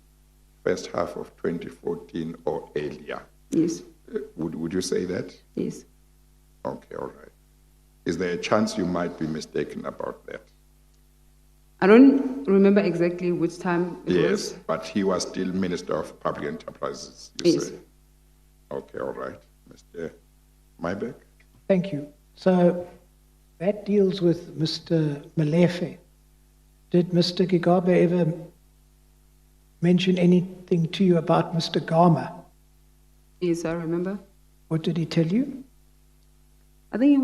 first half of 2014 or earlier. Yes. Would you say that? Yes. Okay, all right. Is there a chance you might be mistaken about that? I don't remember exactly which time it was. Yes, but he was still Minister of Public Enterprises, you Yes. say? Okay, all right. Mr. Mybeck? Thank you. So that deals with Mr. Molefe. Did Mr. Gigaba ever mention anything to you about Mr. Gama? Yes, I remember. What did he tell you? I think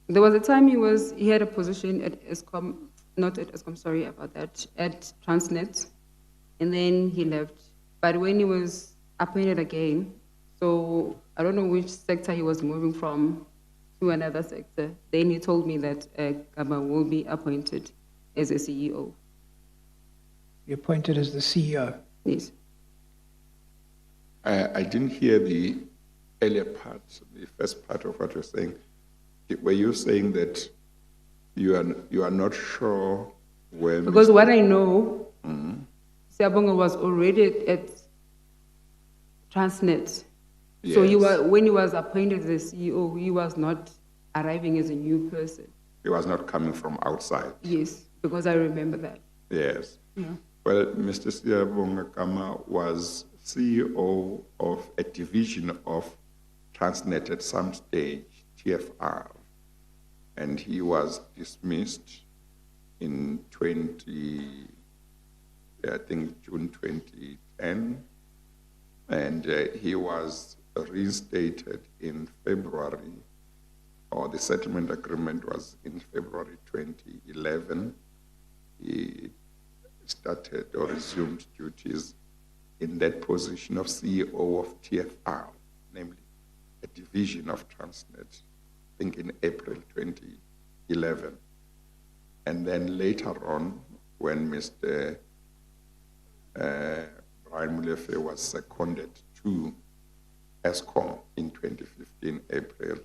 there was a time he had a position at ESCOM, not at ESCOM, sorry about that, at Transnet, and then he left. But when he was appointed again, so I don't know which sector he was moving from to another sector, then he told me that Gama will be appointed as a CEO. You appointed as the CEO? Yes. I didn't hear the earlier part, the first part of what you're saying. Were you saying that you are not sure where... Because what I know, Siabonga was already at Transnet. Yes. So when he was appointed as CEO, he was not arriving as a new person. He was not coming from outside. Yes, because I remember that. Yes. Yeah. Well, Mr. Siabonga Kama was CEO of a division of Transnet at some stage, TFR, and he was dismissed in June 2010, and he was reinstated in February, or the settlement agreement was in February 2011. He started or resumed duties in that position of CEO of TFR, namely a division of Transnet, I think in April 2011. And then later on, when Mr. Brian Molefe was seconded to ESCOM in 2015, April,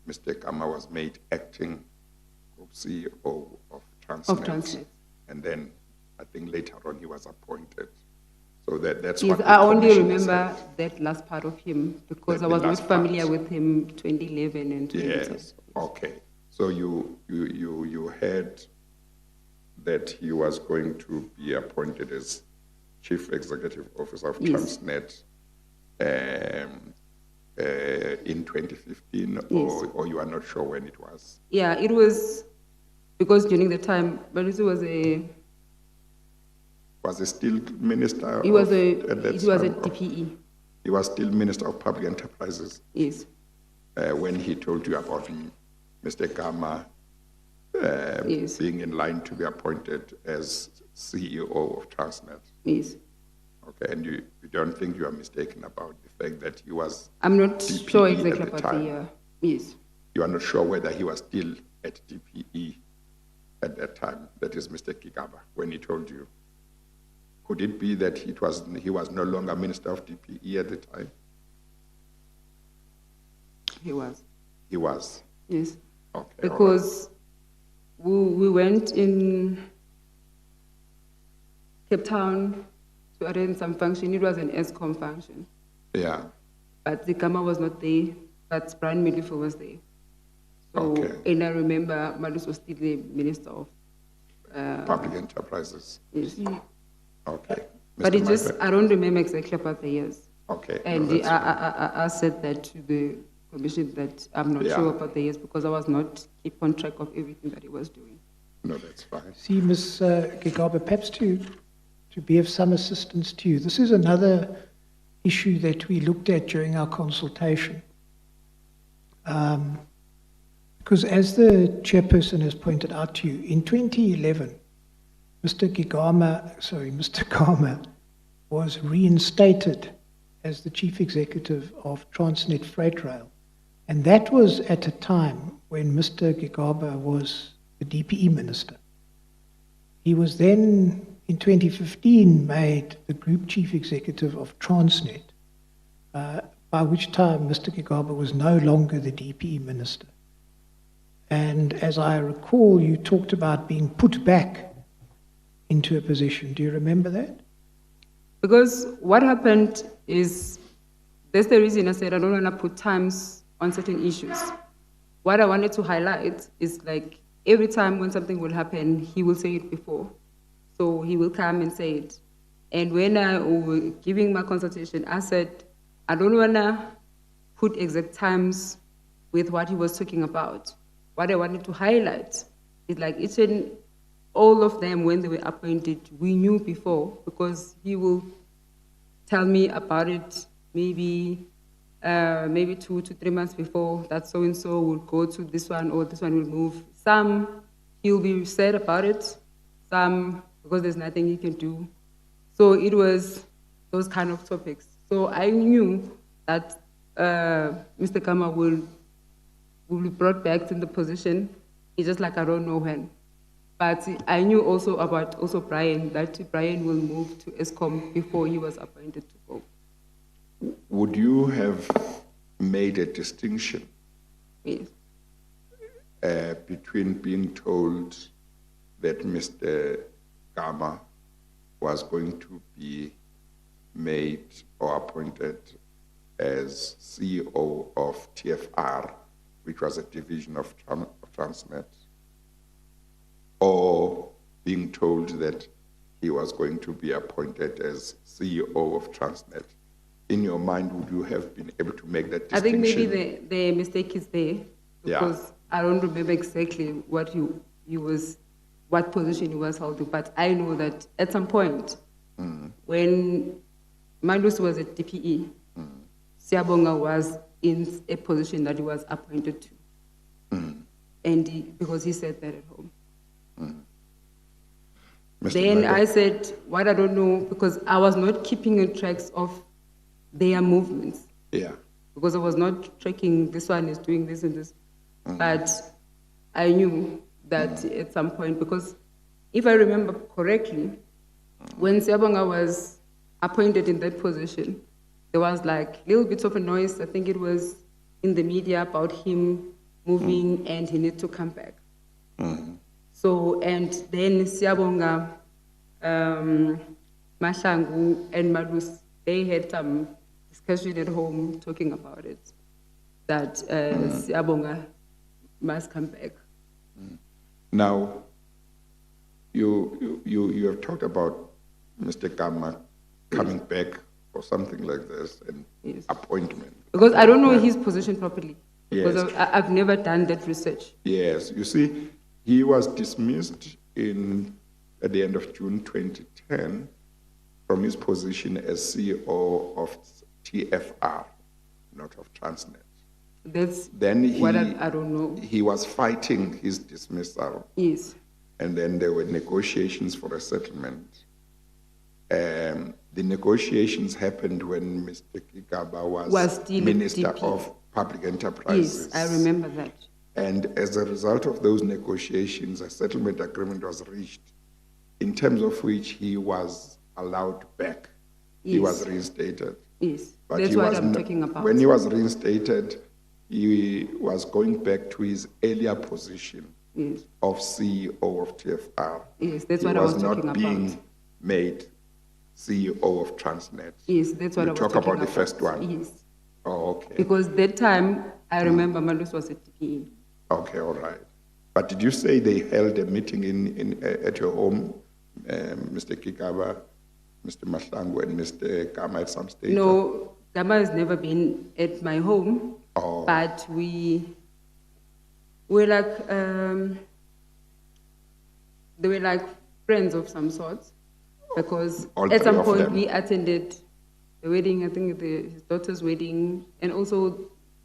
Mr. Kama was made acting group CEO of Transnet. Of Transnet. And then I think later on he was appointed. So that's yes, what the I only commission remember said. that last part of him because The I was not last familiar part. with him 2011 and 2012. Yes, okay. So you heard that he was going to be appointed as Chief Executive Officer of Yes. Transnet in 2015, Yes. or you are not sure when it was? Yeah, it was because during the time, Malusi was Was he still Minister he was at that he was a time? DPE. He was still Minister of Public Enterprises Yes. when he told you about Mr. Gama Yes. being in line to be appointed as CEO of Transnet. Yes. Okay, and you don't think you are mistaken about the fact that he was I'm not DPE sure at exactly the about time? the year. Yes. You are not sure whether he was still at DPE at that time, that is Mr. Gigaba, when he told you. Could it be that he was no longer Minister of DPE at the time? He was. He was. Yes. Okay. Because we went in Cape Town to attend some function. It was an ESCOM function. Yeah. But the Gama was not there, but Brian Medifo was there. So, Okay. and I remember Malus was still the Minister of Public Enterprises. Yes. Okay. But Mr. it just, Michael? I don't remember exactly about the years. Okay. And no, that's fine. I said that to the commission that I'm not Yeah. sure about the years because I was not keep on track of everything that he was doing. No, that's fine. See, Ms. Gigaba, perhaps to be of some assistance to you, this is another issue that we looked at during our consultation. Because as the chairperson has pointed out to you, in 2011, Mr. Gama was reinstated as the chief executive of Transnet Freight Rail. And that was at a time when Mr. Gigaba was the DPE minister. He was then, in 2015, made the group chief executive of Transnet, by which time Mr. Gigaba was no longer the DPE minister. And as I recall, you talked about being put back into a position. Do you remember that? Because what happened is, that's the reason I said I don't want to put times on certain issues. What I wanted to highlight is like every time when something will happen, he will say it before. So he will come and say it. And when I was giving my consultation, I said, I don't want to put exact times with what he was talking about. What I wanted to highlight is like each and all of them, when they were appointed, we knew before because he will tell me about it maybe 2 to 3 months before that so-and-so will go to this one or this one will move. Some, he'll be sad about it. Some, because there's nothing he can do. So it was those kind of topics. So I knew that Mr. Gama will be brought back to the position. It's just like I don't know when. But I knew also about Brian, that Brian will move to ESCOM before he was appointed to go. Would you have made a distinction Yes. between being told that Mr. Gama was going to be made or appointed as CEO of TFR, which was a division of Transnet, or being told that he was going to be appointed as CEO of Transnet? In your mind, would you have been able to make that distinction? I think maybe the mistake is there because I don't remember exactly what what position he was holding, but I know that at some point when Malus was at DPE, Siabonga was in a position that he was appointed to. And because he said that at home. Then Mr. I said, what I don't know, because I was not keeping in tracks of their movements. Yeah. Because I was not tracking this one is doing this and this. But I knew that at some point, because if I remember correctly, when Siabonga was appointed in that position, there was like a little bit of a noise. I think it was in the media about him moving and he needs to come back. So, and then Siabonga Mahlangu and Malus, they had some discussion at home talking about it, that Siabonga must come back. Now, you have talked about Mr. Gama coming back or something like this, an appointment. Because I don't know his position properly. Yes. Because I've never done that research. Yes, you see, he was dismissed at the end of June 2010 from his position as CEO of TFR, not of Transnet. That's then what I don't know. He was fighting his dismissal. Yes. And then there were negotiations for a settlement. The negotiations happened when Mr. Gigaba was still Minister DP. of Public Enterprises. Yes, I remember that. And as a result of those negotiations, a settlement agreement was reached, in terms of which he was allowed back. Yes. He was reinstated. Yes, But that's he what was I'm not- talking about. When he was reinstated, he was going back to his earlier position Yes. of CEO of TFR. Yes, that's He what I was not talking being about. made CEO of Transnet. Yes, that's what You I was talk talking about the first one? Yes. Oh, okay. Because that time, I remember Malus was at TPE. Okay, all right. But did you say they held a meeting at your home, Mr. Gigaba, Mr. Mahlangu, and Mr. Gama at some stage? No, Gama has never been at my home, Oh. but we were like, they were like friends of some sort, because All at some three of point them? we attended the wedding, I think his daughter's wedding, and also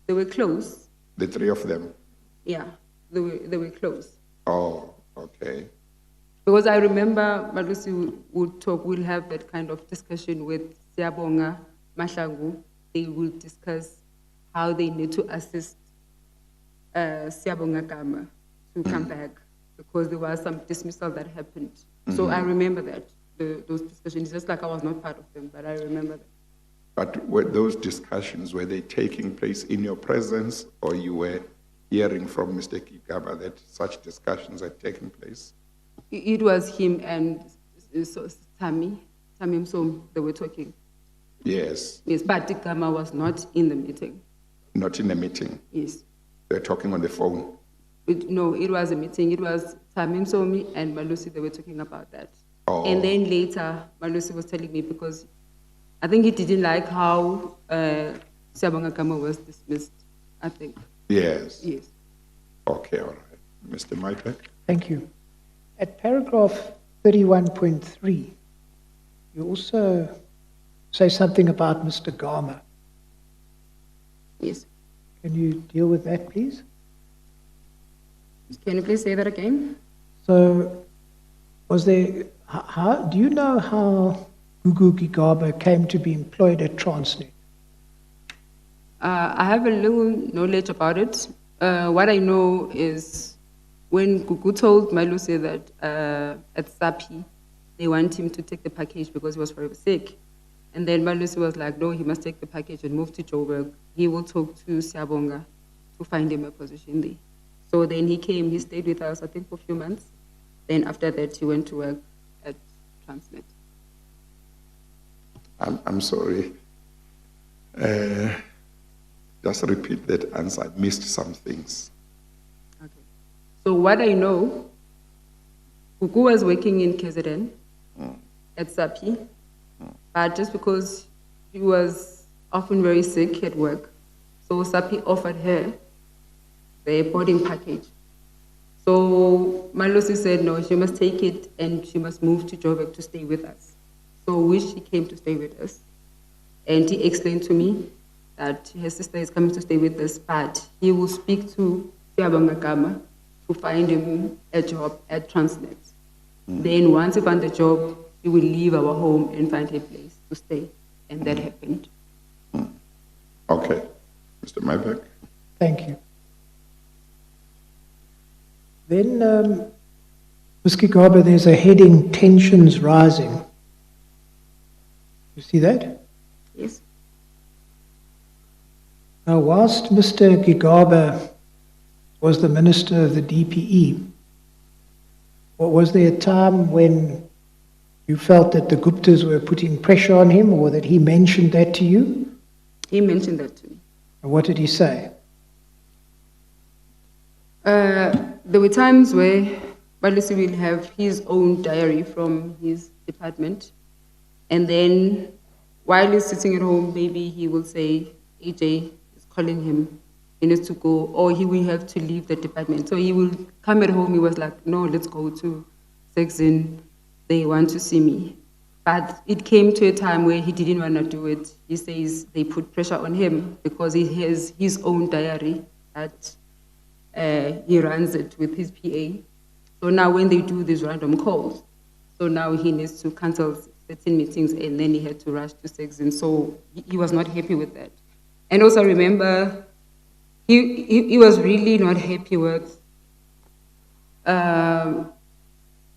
they were close. The three of them? Yeah, they were close. Oh, okay. Because I remember Malusi would talk, we'll have that kind of discussion with Siabonga, Mahlangu. They will discuss how they need to assist Siabonga Gama to come back, because there was some dismissal that happened. So I remember that, those discussions, just like I was not part of them, but I remember that. But were those discussions, were they taking place in your presence, or you were hearing from Mr. Gigaba that such discussions had taken place? It was him and Tammy Msom, they were talking. Yes. Yes, but Gama was not in the meeting. Not in a meeting? Yes. They were talking on the phone? No, it was a meeting. It was Tamim Somi and Malusi, they were talking about that. Oh. And then later, Malusi was telling me, because I think he didn't like how Siabonga Gama was dismissed, I think. Yes. Yes. Okay, all right. Mr. Maipek? Thank you. At paragraph 31.3, you also say something about Mr. Gama. Yes. Can you deal with that, please? Can you please say that again? So, was there, do you know how Gugu Gigaba came to be employed at Transnet? I have a little knowledge about it. What I know is when Gugu told Malusi that at SAPI, they want him to take the package because he was very sick. And then Malusi was like, no, he must take the package and move to Joburg. He will talk to Siabonga to find him a position there. So then he came, he stayed with us, I think, for a few months. Then after that, he went to work at Transnet. I'm sorry. Just repeat that answer. I missed some things. Okay. So what I know, Gugu was working in KZN at SAPI, but just because she was often very sick at work, so SAPI offered her the boarding package. So Malusi said, no, she must take it and she must move to Joburg to stay with us. So which she came to stay with us. And he explained to me that her sister is coming to stay with us, but he will speak to Siabonga Gama to find him a job at Transnet. Then once he found the job, he will leave our home and find a place to stay. And that happened. Okay. Mr. Maibek? Thank you. Then, Ms. Gigaba, there's a heading, tensions rising. You see that? Yes. Now, whilst Mr. Gigaba was the minister of the DPE, was there a time when You felt that the Guptas were putting pressure on him, or that he mentioned that to you? He mentioned that to me. And what did he say? There were times where Malusi will have his own diary from his department, and then while he's sitting at home, maybe he will say, AJ is calling him, he needs to go, or he will have to leave the department. So he will come at home, he was like, no, let's go to section, they want to see me. But it came to a time where he didn't want to do it. He says they put pressure on him because he has his own diary that he runs it with his PA. So now when they do these random calls, so now he needs to cancel certain meetings, and then he had to rush to section. So he was not happy with that. And also remember, he was really not happy with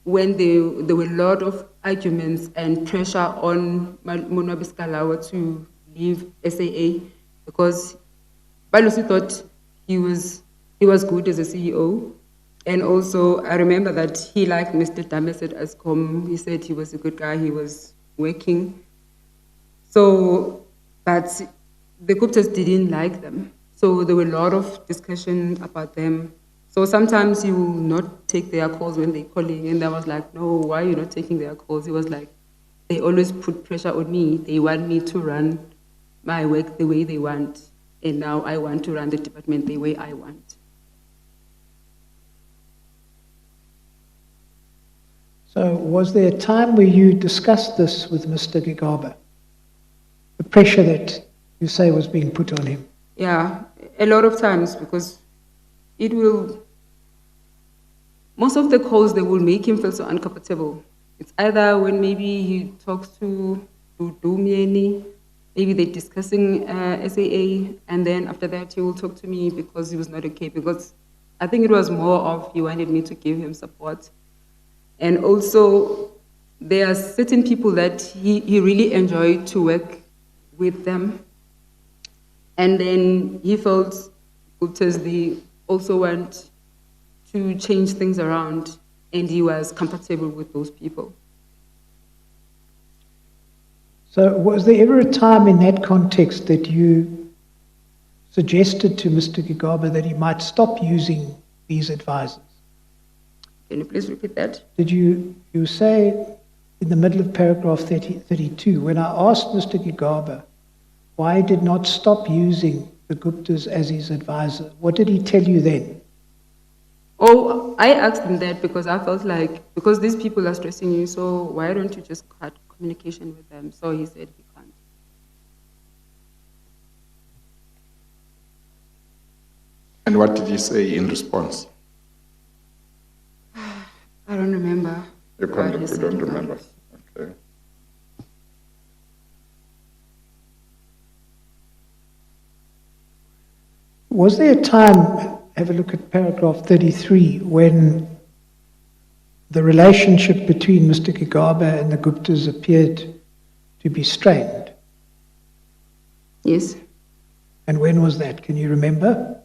when there were a lot of arguments and pressure on Monwabisi Galawa to leave SAA, because Malusi thought he was good as a CEO. And also, I remember that he liked Mr. Dames at Ascom. He said he was a good guy, he was working. So, but the Guptas didn't like them. So there were a lot of discussion about them. So sometimes he will not take their calls when they're calling. And I was like, no, why are you not taking their calls? He was like, they always put pressure on me. They want me to run my work the way they want. And now I want to run the department the way I want. So was there a time where you discussed this with Mr. Gigaba? The pressure that you say was being put on him? Yeah, a lot of times, because it will, most of the calls, they will make him feel so uncomfortable. It's either when maybe he talks to Dumieni, maybe they're discussing SAA, and then after that he will talk to me because he was not okay, because I think it was more of he wanted me to give him support. And also, there are certain people that he really enjoyed to work with them. And then he felt Guptas, they also want to change things around, and he was comfortable with those people. So was there ever a time in that context that you suggested to Mr. Gigaba that he might stop using these advisors? Can you please repeat that? Did you say in the middle of paragraph 32, when I asked Mr. Gigaba why he did not stop using the Guptas as his advisor, what did he tell you then? Oh, I asked him that because I felt like, because these people are stressing you, so why don't you just cut communication with them? So he said he can't. And what did you say in response? I don't remember. You don't remember? Okay. Was there a time, have a look at paragraph 33, when the relationship between Mr. Gigaba and the Guptas appeared to be strained? Yes. And when was that? Can you remember?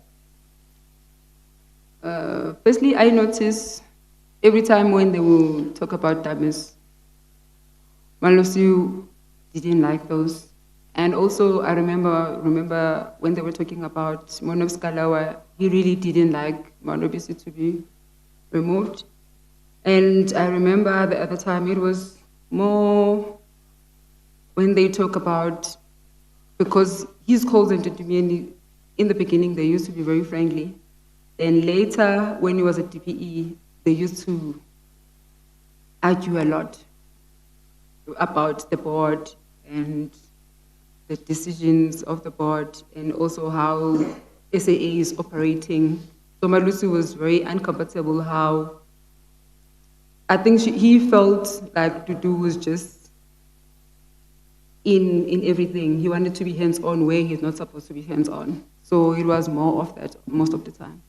Firstly, I noticed every time when they will talk about Dames, Malusi didn't like those. And also, I remember when they were talking about Monwabisi Galawa, he really didn't like Monwabisi to be removed. And I remember at the time it was more when they talk about, because his calls into Dumieni, in the beginning they used to be very friendly. Then later, when he was at DPE, they used to argue a lot about the board and the decisions of the board, and also how SAA is operating. So Malusi was very uncomfortable how, I think he felt like Dudu was just in everything. He wanted to be hands-on where he's not supposed to be hands-on. So it was more of that most of the time.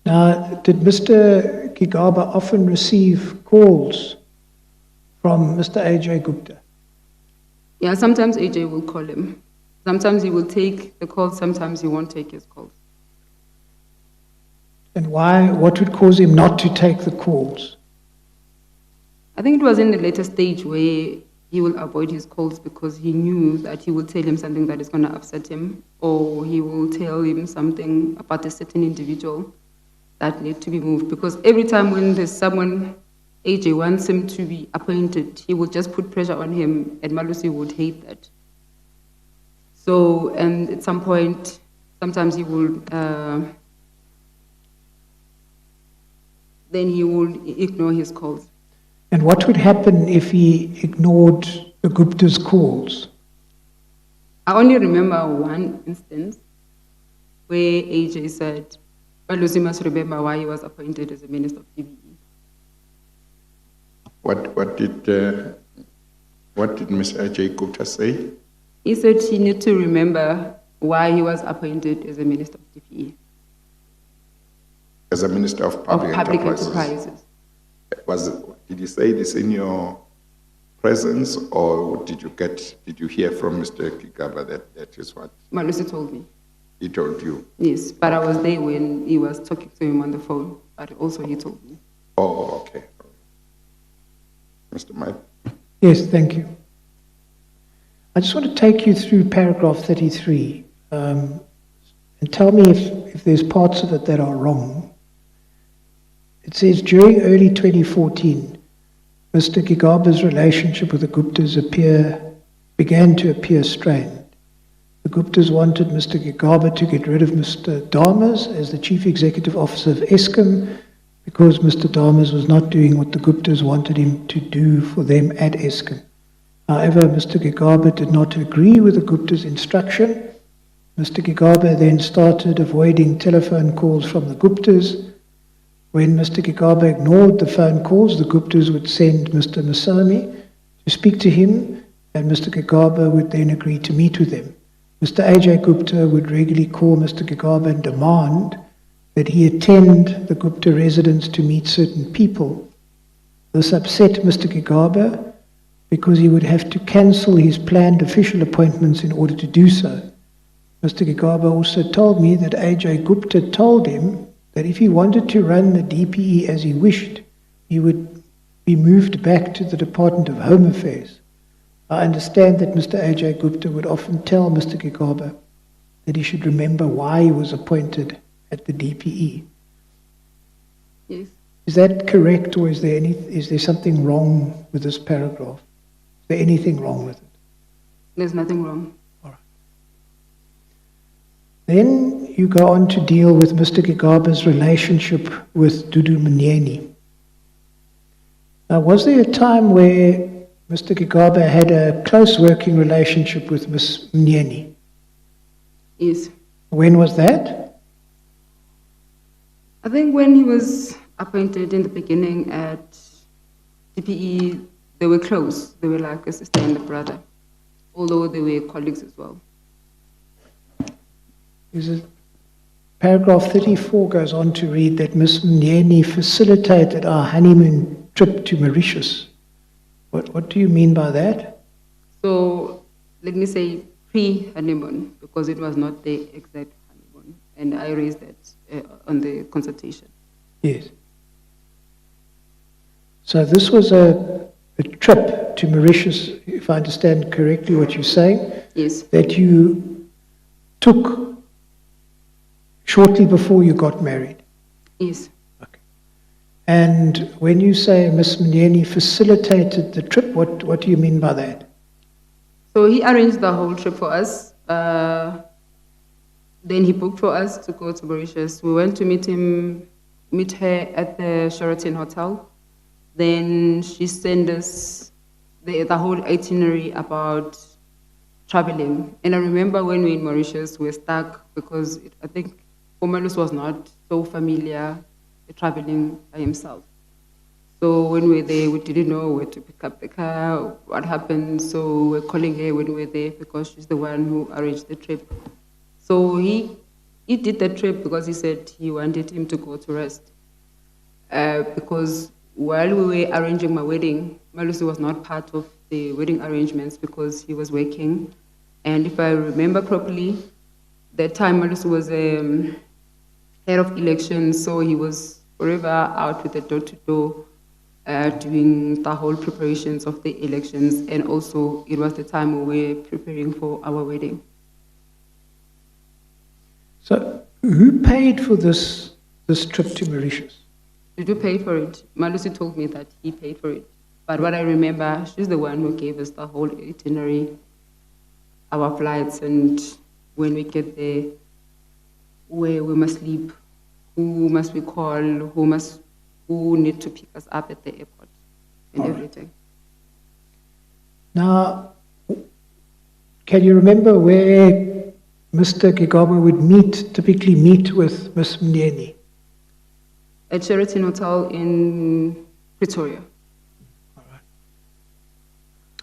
Now, did Mr. Gigaba often receive calls from Mr. AJ Gupta? Yeah, sometimes AJ will call him. Sometimes he will take the call, sometimes he won't take his calls. And why? What would cause him not to take the calls? I think it was in the later stage where he will avoid his calls because he knew that he will tell him something that is going to upset him, or he will tell him something about a certain individual that need to be moved. Because every time when there's someone AJ wants him to be appointed, he will just put pressure on him, and Malusi would hate that. So, and at some point, sometimes he will, then he will ignore his calls. And what would happen if he ignored the Gupta's calls? I only remember one instance where AJ said, Malusi must remember why he was appointed as a minister of TBE. What did Ms. AJ Gupta say? He said she needed to remember why he was appointed as a minister of TBE. As a minister of public enterprises. Did you say this in your presence, or did you hear from Mr. Gigaba that is what? Malusi told me. He told you? Yes, but I was there when he was talking to him on the phone, but also he told me. Oh, okay. Mr. Mike? Yes, thank you. I just want to take you through paragraph 33 and tell me if there's parts of it that are wrong. It says, during early 2014, Mr. Gigaba's relationship with the Guptas began to appear strained. The Guptas wanted Mr. Gigaba to get rid of Mr. Damas as the Chief Executive Officer of Eskom because Mr. Damas was not doing what the Guptas wanted him to do for them at Eskom. However, Mr. Gigaba did not agree with the Gupta's instruction. Mr. Gigaba then started avoiding telephone calls from the Guptas. When Mr. Gigaba ignored the phone calls, the Guptas would send Mr. Masami to speak to him, and Mr. Gigaba would then agree to meet with them. Mr. AJ Gupta would regularly call Mr. Gigaba and demand that he attend the Gupta residence to meet certain people. This upset Mr. Gigaba because he would have to cancel his planned official appointments in order to do so. Mr. Gigaba also told me that AJ Gupta told him that if he wanted to run the DPE as he wished, he would be moved back to the Department of Home Affairs. I understand that Mr. AJ Gupta would often tell Mr. Gigaba that he should remember why he was appointed at the DPE. Yes. Is that correct, or is there something wrong with this paragraph? Is there anything wrong with it? There's nothing wrong. All right. Then you go on to deal with Mr. Gigaba's relationship with Dudu Mnyeni. Now, was there a time where Mr. Gigaba had a close working relationship with Ms. Mnyeni? Yes. When was that? I think when he was appointed in the beginning at DPE, they were close. They were like a sister and a brother, although they were colleagues as well. Is it? Paragraph 34 goes on to read that Ms. Mnyeni facilitated our honeymoon trip to Mauritius. What do you mean by that? So, let me say pre-honeymoon, because it was not the exact honeymoon, and I raised that on the consultation. Yes. So this was a trip to Mauritius, if I understand correctly what you're saying? Yes. That you took shortly before you got married? Yes. Okay. And when you say Ms. Mnyeni facilitated the trip, what do you mean by that? So he arranged the whole trip for us. Then he booked for us to go to Mauritius. We went to meet her at the Sheraton Hotel. Then she sent us the whole itinerary about traveling. And I remember when we were in Mauritius, we were stuck because I think Pomalus was not so familiar with traveling by himself. So when we were there, we didn't know where to pick up the car, what happened. So we were calling her when we were there because she's the one who arranged the trip. So he did the trip because he said he wanted him to go to rest. Because while we were arranging my wedding, Malusi was not part of the wedding arrangements because he was working. And if I remember properly, that time Malusi was head of elections, so he was forever out with the door-to-door, doing the whole preparations of the elections, and also it was the time we were preparing for our wedding. So who paid for this trip to Mauritius? Did you pay for it? Malusi told me that he paid for it. But what I remember, she's the one who gave us the whole itinerary, our flights, and when we get there, where we must sleep, who must we call, who need to pick us up at the airport, and everything. Now, can you remember where Mr. Gigaba would typically meet with Ms. Mnyeni? At Sheraton Hotel in Pretoria. All right.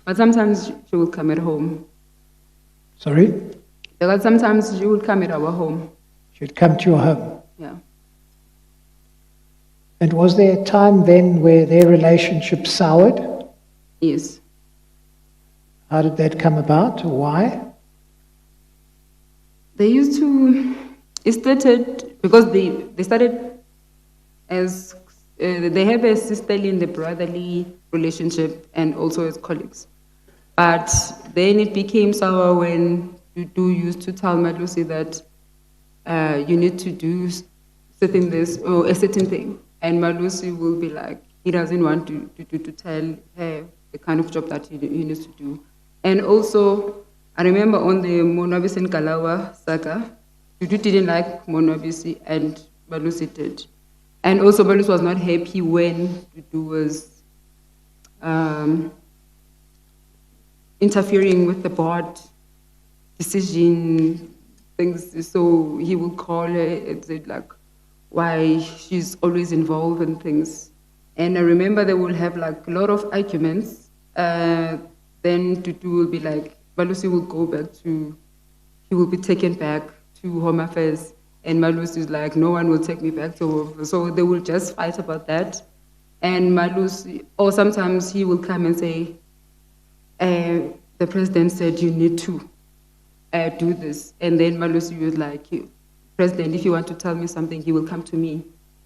But sometimes she would come at home. Sorry? Because sometimes she would come at our home. She'd come to your home? Yeah. And was there a time then where their relationship soured? Yes. How did that come about? Why? They used to, it started, because they started as, they have a sisterly and a brotherly relationship and also as colleagues. But then it became sour when Dudu used to tell Malusi that you need to do a certain thing. And Malusi will be like, he doesn't want to tell her the kind of job that he needs to do. And also, I remember on the Monobisi and Kalawa saga, Dudu didn't like Monobisi and Malusi did. And also Malusi was not happy when Dudu was interfering with the board decision things. So he would call her and say like, why she's always involved in things. And I remember they will have like a lot of arguments. Then Dudu will be like, Malusi will go back he will be taken back to Home Affairs. And Malusi is like, no one will take me back to Home. So they will just fight about that. And Malusi, or sometimes he will come and say, the president said you need to do this. And then Malusi was like, President, if you want to tell me something, he will come to me.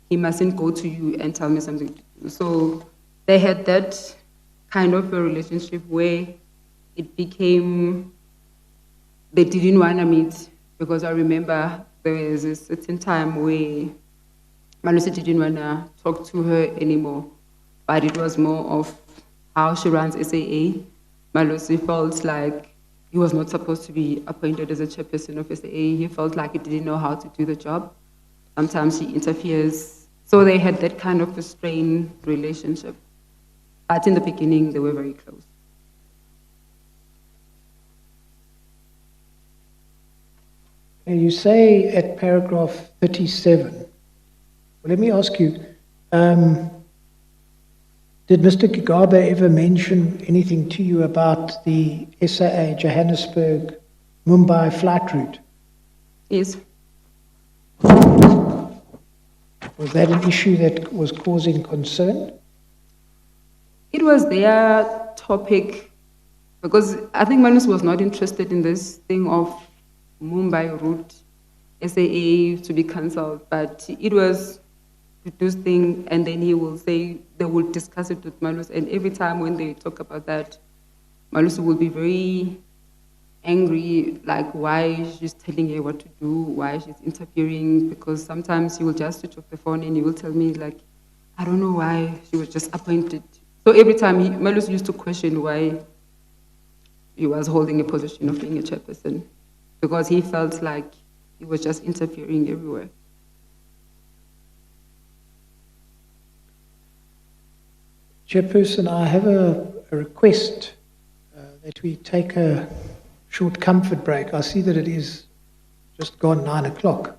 He mustn't go to you and tell me something to do. So they had that kind of a relationship where it became, they didn't want to meet, because I remember there was a certain time where Malusi didn't want to talk to her anymore, but it was more of how she runs SAA. Malusi felt like he was not supposed to be appointed as a chairperson of SAA. He felt like he didn't know how to do the job. Sometimes he interferes. So they had that kind of a strained relationship. But in the beginning, they were very close. You say at paragraph 37, well, let me ask you, did Mr. Gigaba ever mention anything to you about the SAA Johannesburg Mumbai flight route? Yes. Was that an issue that was causing concern? It was their topic, because I think Manus was not interested in this thing of Mumbai route, SAA to be cancelled, but it was Dudu's thing, and then he will say they will discuss it with Malus, and every time when they talk about that, Malus will be very angry, like why she's telling her what to do, why she's interfering, because sometimes he will just switch off the phone and he will tell me like, I don't know why she was just appointed. So every time Malus used to question why he was holding a position of being a chairperson, because he felt like he was just interfering everywhere. Chairperson, I have a request that we take a short comfort break. I see that it is just gone 9 o'clock.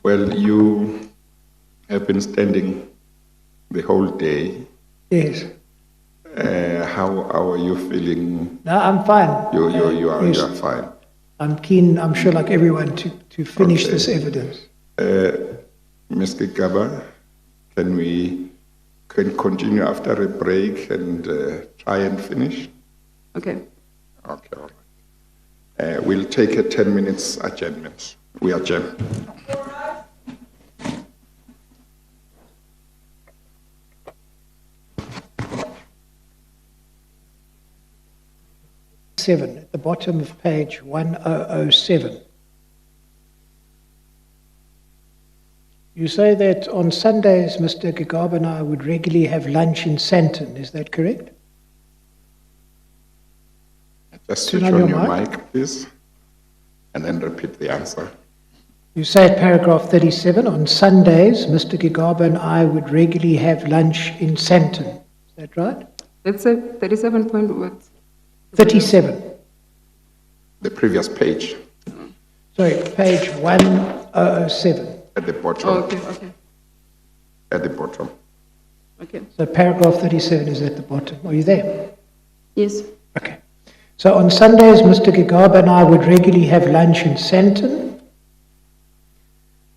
Well, you have been standing the whole day. Yes. How are you feeling? No, I'm fine. You are fine. I'm keen, I'm sure like everyone, to finish this evidence. Ms. Gigaba, can we continue after a break and try and finish? Okay. Okay, all right. We'll take a 10 minutes adjournment. We adjourn. 37 at the bottom of page 1007. You say that on Sundays, Mr. Gigaba and I would regularly have lunch in Santon. Is that correct? Just switch on your mic, please, and then repeat the answer. You say at paragraph 37, on Sundays, Mr. Gigaba and I would regularly have lunch in Santon. Is that right? That's a 37 point what? 37. The previous page. Sorry, page 1007. At the bottom. Oh, okay. At the bottom. Okay. So paragraph 37 is at the bottom. Are you there? Yes. Okay. So on Sundays, Mr. Gigaba and I would regularly have lunch in Santon.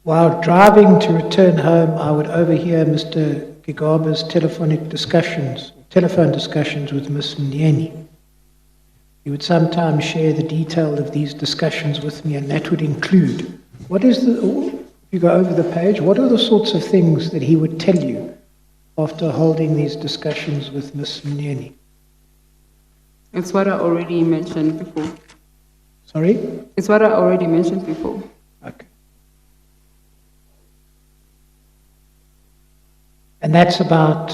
While driving to return home, I would overhear Mr. Gigaba's telephone discussions with Miss Mnyeni. He would sometimes share the detail of these discussions with me, and that would include, if you go over the page, what are the sorts of things that he would tell you after holding these discussions with Miss Mnyeni? It's what I already mentioned before. Sorry? It's what I already mentioned before. Okay. And that's about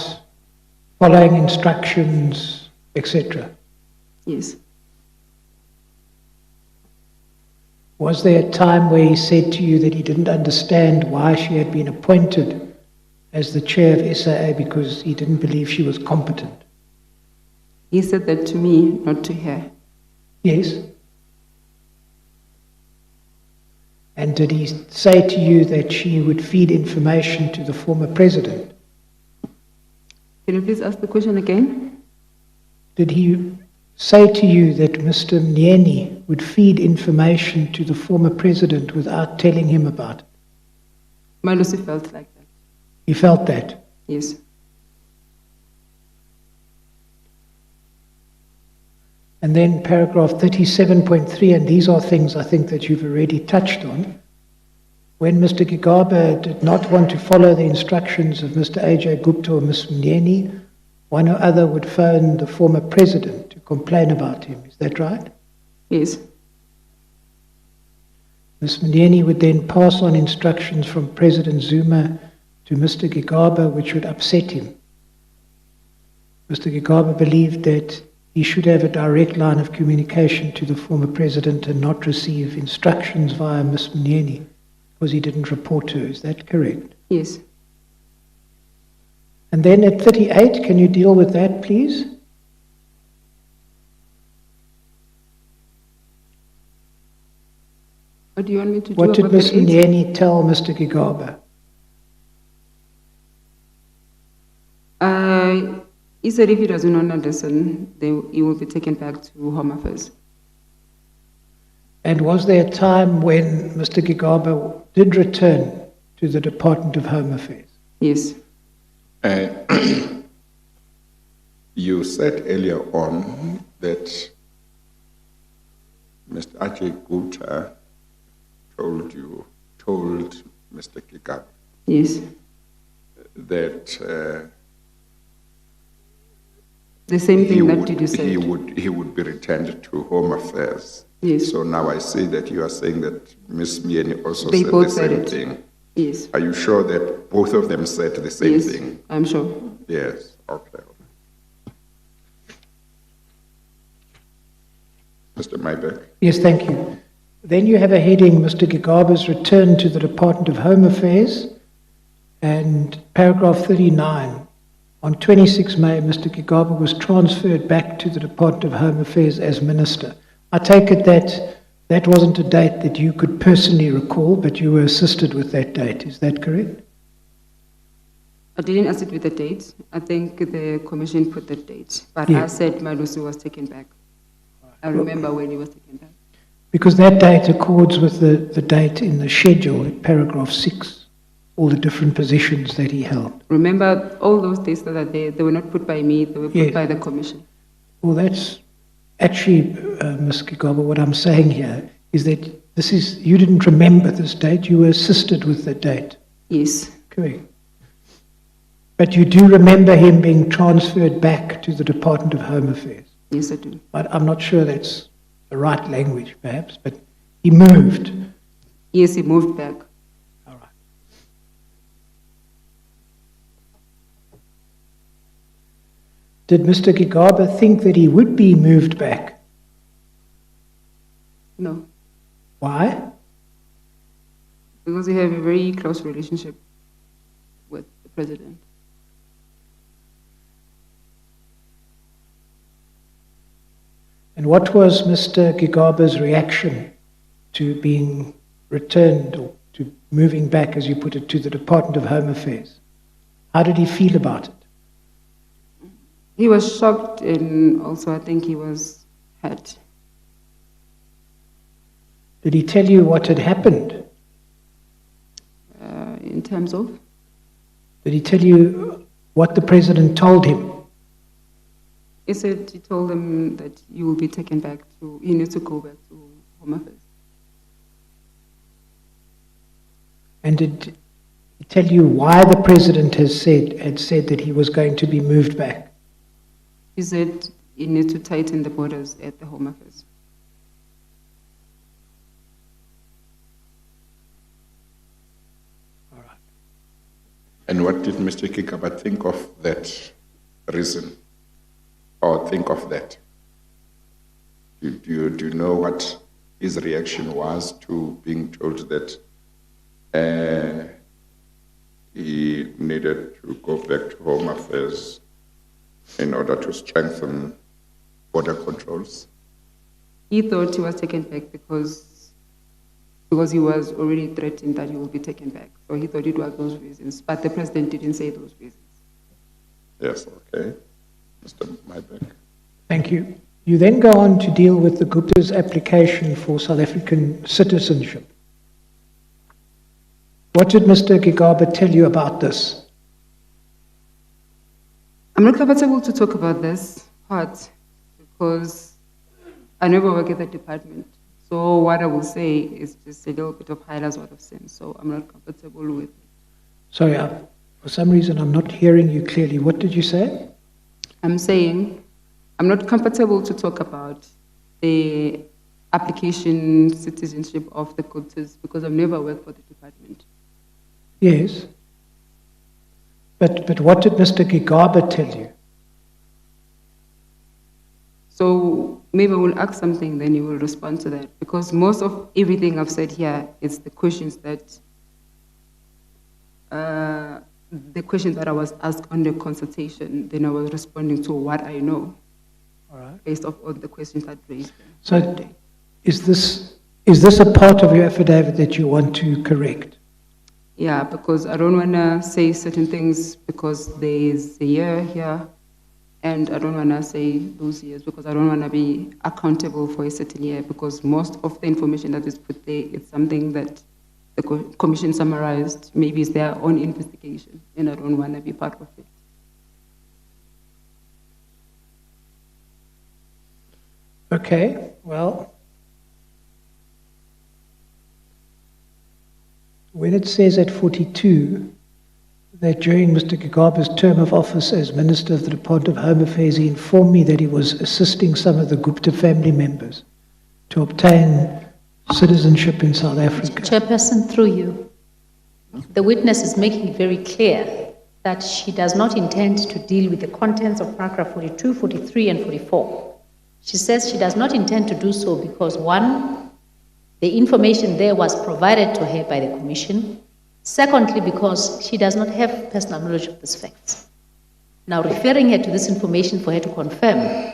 following instructions, etc. Yes. Was there a time where he said to you that he didn't understand why she had been appointed as the chair of SAA because he didn't believe she was competent? He said that to me, not to her. Yes. And did he say to you that she would feed information to the former president? Can you please ask the question again? Did he say to you that Mr. Mnyeni would feed information to the former president without telling him about it? Malusi felt like that. He felt that? Yes. And then paragraph 37.3, and these are things I think that you've already touched on. When Mr. Gigaba did not want to follow the instructions of Mr. A.J. Gupta or Ms. Mnyeni, one or other would phone the former president to complain about him. Is that right? Yes. Ms. Mnyeni would then pass on instructions from President Zuma to Mr. Gigaba, which would upset him. Mr. Gigaba believed that he should have a direct line of communication to the former president and not receive instructions via Ms. Mnyeni because he didn't report to her. Is that correct? Yes. And then at 38, can you deal with that, please? What do you want me to do? What did about Ms. the AIDS? Mnyeni tell Mr. Gigaba? He said if he does not understand, then he will be taken back to Home Affairs. And was there a time when Mr. Gigaba did return to the Department of Home Affairs? Yes. You said earlier on that Mr. Ajay Gupta told Mr. Gigaba Yes. that the same thing that you said. He would be returned to Home Affairs. Yes. So now I see that you are saying that Ms. Mnyeni also They said both the said same it. thing. Yes. Are you sure that both of them said the same Yes, thing? I'm sure. Yes. Okay. Mr. Maybeck. Yes, thank you. Then you have a heading, Mr. Gigaba's return to the Department of Home Affairs, and paragraph 39. On 26 May, Mr. Gigaba was transferred back to the Department of Home Affairs as Minister. I take it that that wasn't a date that you could personally recall, but you were assisted with that date. Is that correct? I didn't assist with the date. I think the commission put the date. But Yeah. I said Malusi was taken back. I remember when he was taken back. Because that date accords with the date in the schedule at paragraph 6, all the different positions that he held. Remember, all those dates that are there, they were not put by me, they were put Yes. by the commission. Well, that's actually, Ms. Gigaba, what I'm saying here is that you didn't remember this date, you were assisted with the date. Yes. Correct. But you do remember him being transferred back to the Department of Home Affairs. Yes, I do. But I'm not sure that's the right language, perhaps, but he moved. Yes, he moved back. All right. Did Mr. Gigaba think that he would be moved back? No, Why? because we have a very close relationship with the president. And what was Mr. Gigaba's reaction to being returned, or to moving back, as you put it, to the Department of Home Affairs? How did he feel about it? He was shocked, and also I think he was hurt. Did he tell you what had happened? In terms of? Did he tell you what the president told him? He said he told him that you will be taken back to, he needs to go back to Home Affairs. And did he tell you why the president had said that he was going to be moved back? He said you need to tighten the borders at the Home Affairs. All right. And what did Mr. Gigaba think of that reason, or think of that? Do you know what his reaction was to being told that he needed to go back to Home Affairs in order to strengthen border controls? He thought he was taken back because he was already threatened that he will be taken back. So he thought it was those reasons, but the president didn't say those reasons. Yes, okay. Mr. Mybeck. Thank you. You then go on to deal with the Gupta's application for South African citizenship. What did Mr. Gigaba tell you about this? I'm not comfortable to talk about this part because I never work at the department. So what I will say is just a little bit of highlights out of sense. So I'm not comfortable with it. Sorry, for some reason I'm not hearing you clearly. What did you say? I'm saying I'm not comfortable to talk about the application citizenship of the Guptas because I've never worked for the department. Yes. But what did Mr. Gigaba tell you? So maybe we'll ask something, then you will respond to that. Because most of everything I've said here is the questions that I was asked on the consultation. Then I was responding to what I know, All right. based off all the questions that raised. So is this a part of your affidavit that you want to correct? Yeah, because I don't want to say certain things because there's a year here, and I don't want to say those years because I don't want to be accountable for a certain year because most of the information that is put there is something that the commission summarized, maybe it's their own investigation, and I don't want to be part of it. Okay, well, when it says at 42 that during Mr. Gigaba's term of office as Minister of the Department of Home Affairs, he informed me that he was assisting some of the Gupta family members to obtain citizenship in South Africa. Chairperson, through you, the witness is making it very clear that she does not intend to deal with the contents of paragraph 42, 43, and 44. She says she does not intend to do so because, one, the information there was provided to her by the Commission. Secondly, because she does not have personal knowledge of these facts. Now, referring her to this information for her to confirm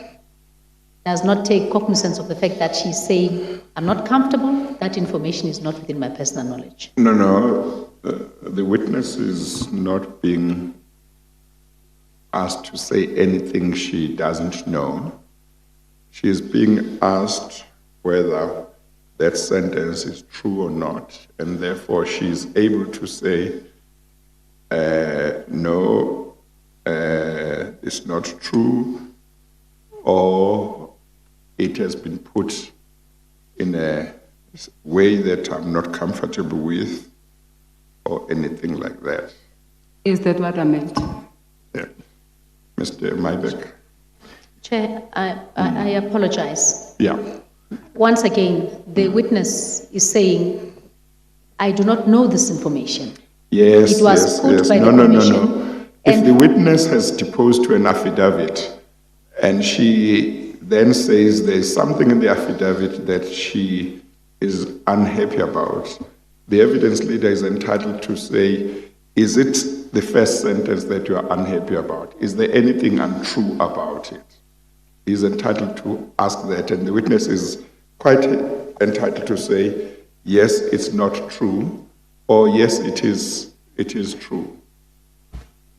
does not take cognizance of the fact that she's saying, I'm not comfortable, that information is not within my personal knowledge. No, the witness is not being asked to say anything she doesn't know. She is being asked whether that sentence is true or not, and therefore she is able to say, no, it's not true, or it has been put in a way that I'm not comfortable with, or anything like that. Is that what I meant? Yeah. Mr. Mybeck. Chair, I apologize. Yeah. Once again, the witness is saying, I do not know this information. Yes, It was yes, put yes. by No, the no, no, commission. no. If And the witness has deposed to an affidavit and she then says there's something in the affidavit that she is unhappy about, the evidence leader is entitled to say, is it the first sentence that you are unhappy about? Is there anything untrue about it? He's entitled to ask that, and the witness is quite entitled to say, yes, it's not true, or yes, it is true.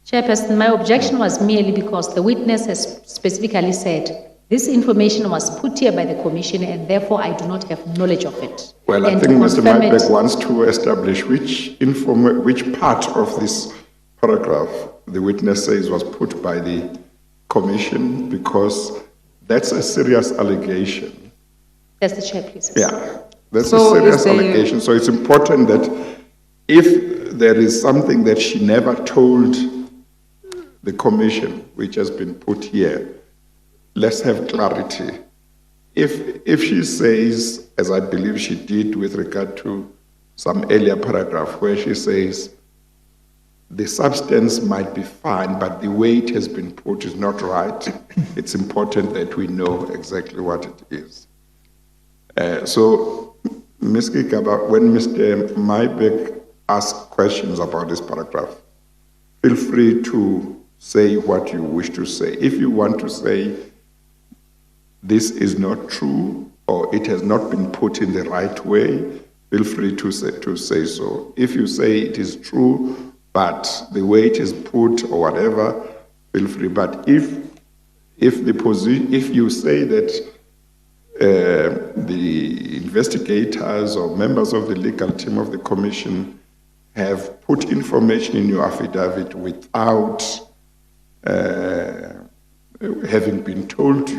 Chairperson, my objection was merely because the witness has specifically said, this information was put here by the commission and therefore I do not have knowledge of it. Well, I And think to Mr. confirm it- Mybeck wants to establish which part of this paragraph the witness says was put by the commission, because that's a serious allegation. That's the chair, please. Yeah, that's So a serious is there- allegation. So it's important that if there is something that she never told the commission, which has been put here, let's have clarity. If she says, as I believe she did with regard to some earlier paragraph where she says, the substance might be fine, but the way it has been put is not right, it's important that we know exactly what it is. So, Ms. Gigaba, when Mr. Mybeck asks questions about this paragraph, feel free to say what you wish to say. If you want to say, this is not true, or it has not been put in the right way, feel free to say so. If you say it is true, but the way it is put or whatever, feel free. But if you say that the investigators or members of the legal team of the commission have put information in your affidavit without having been told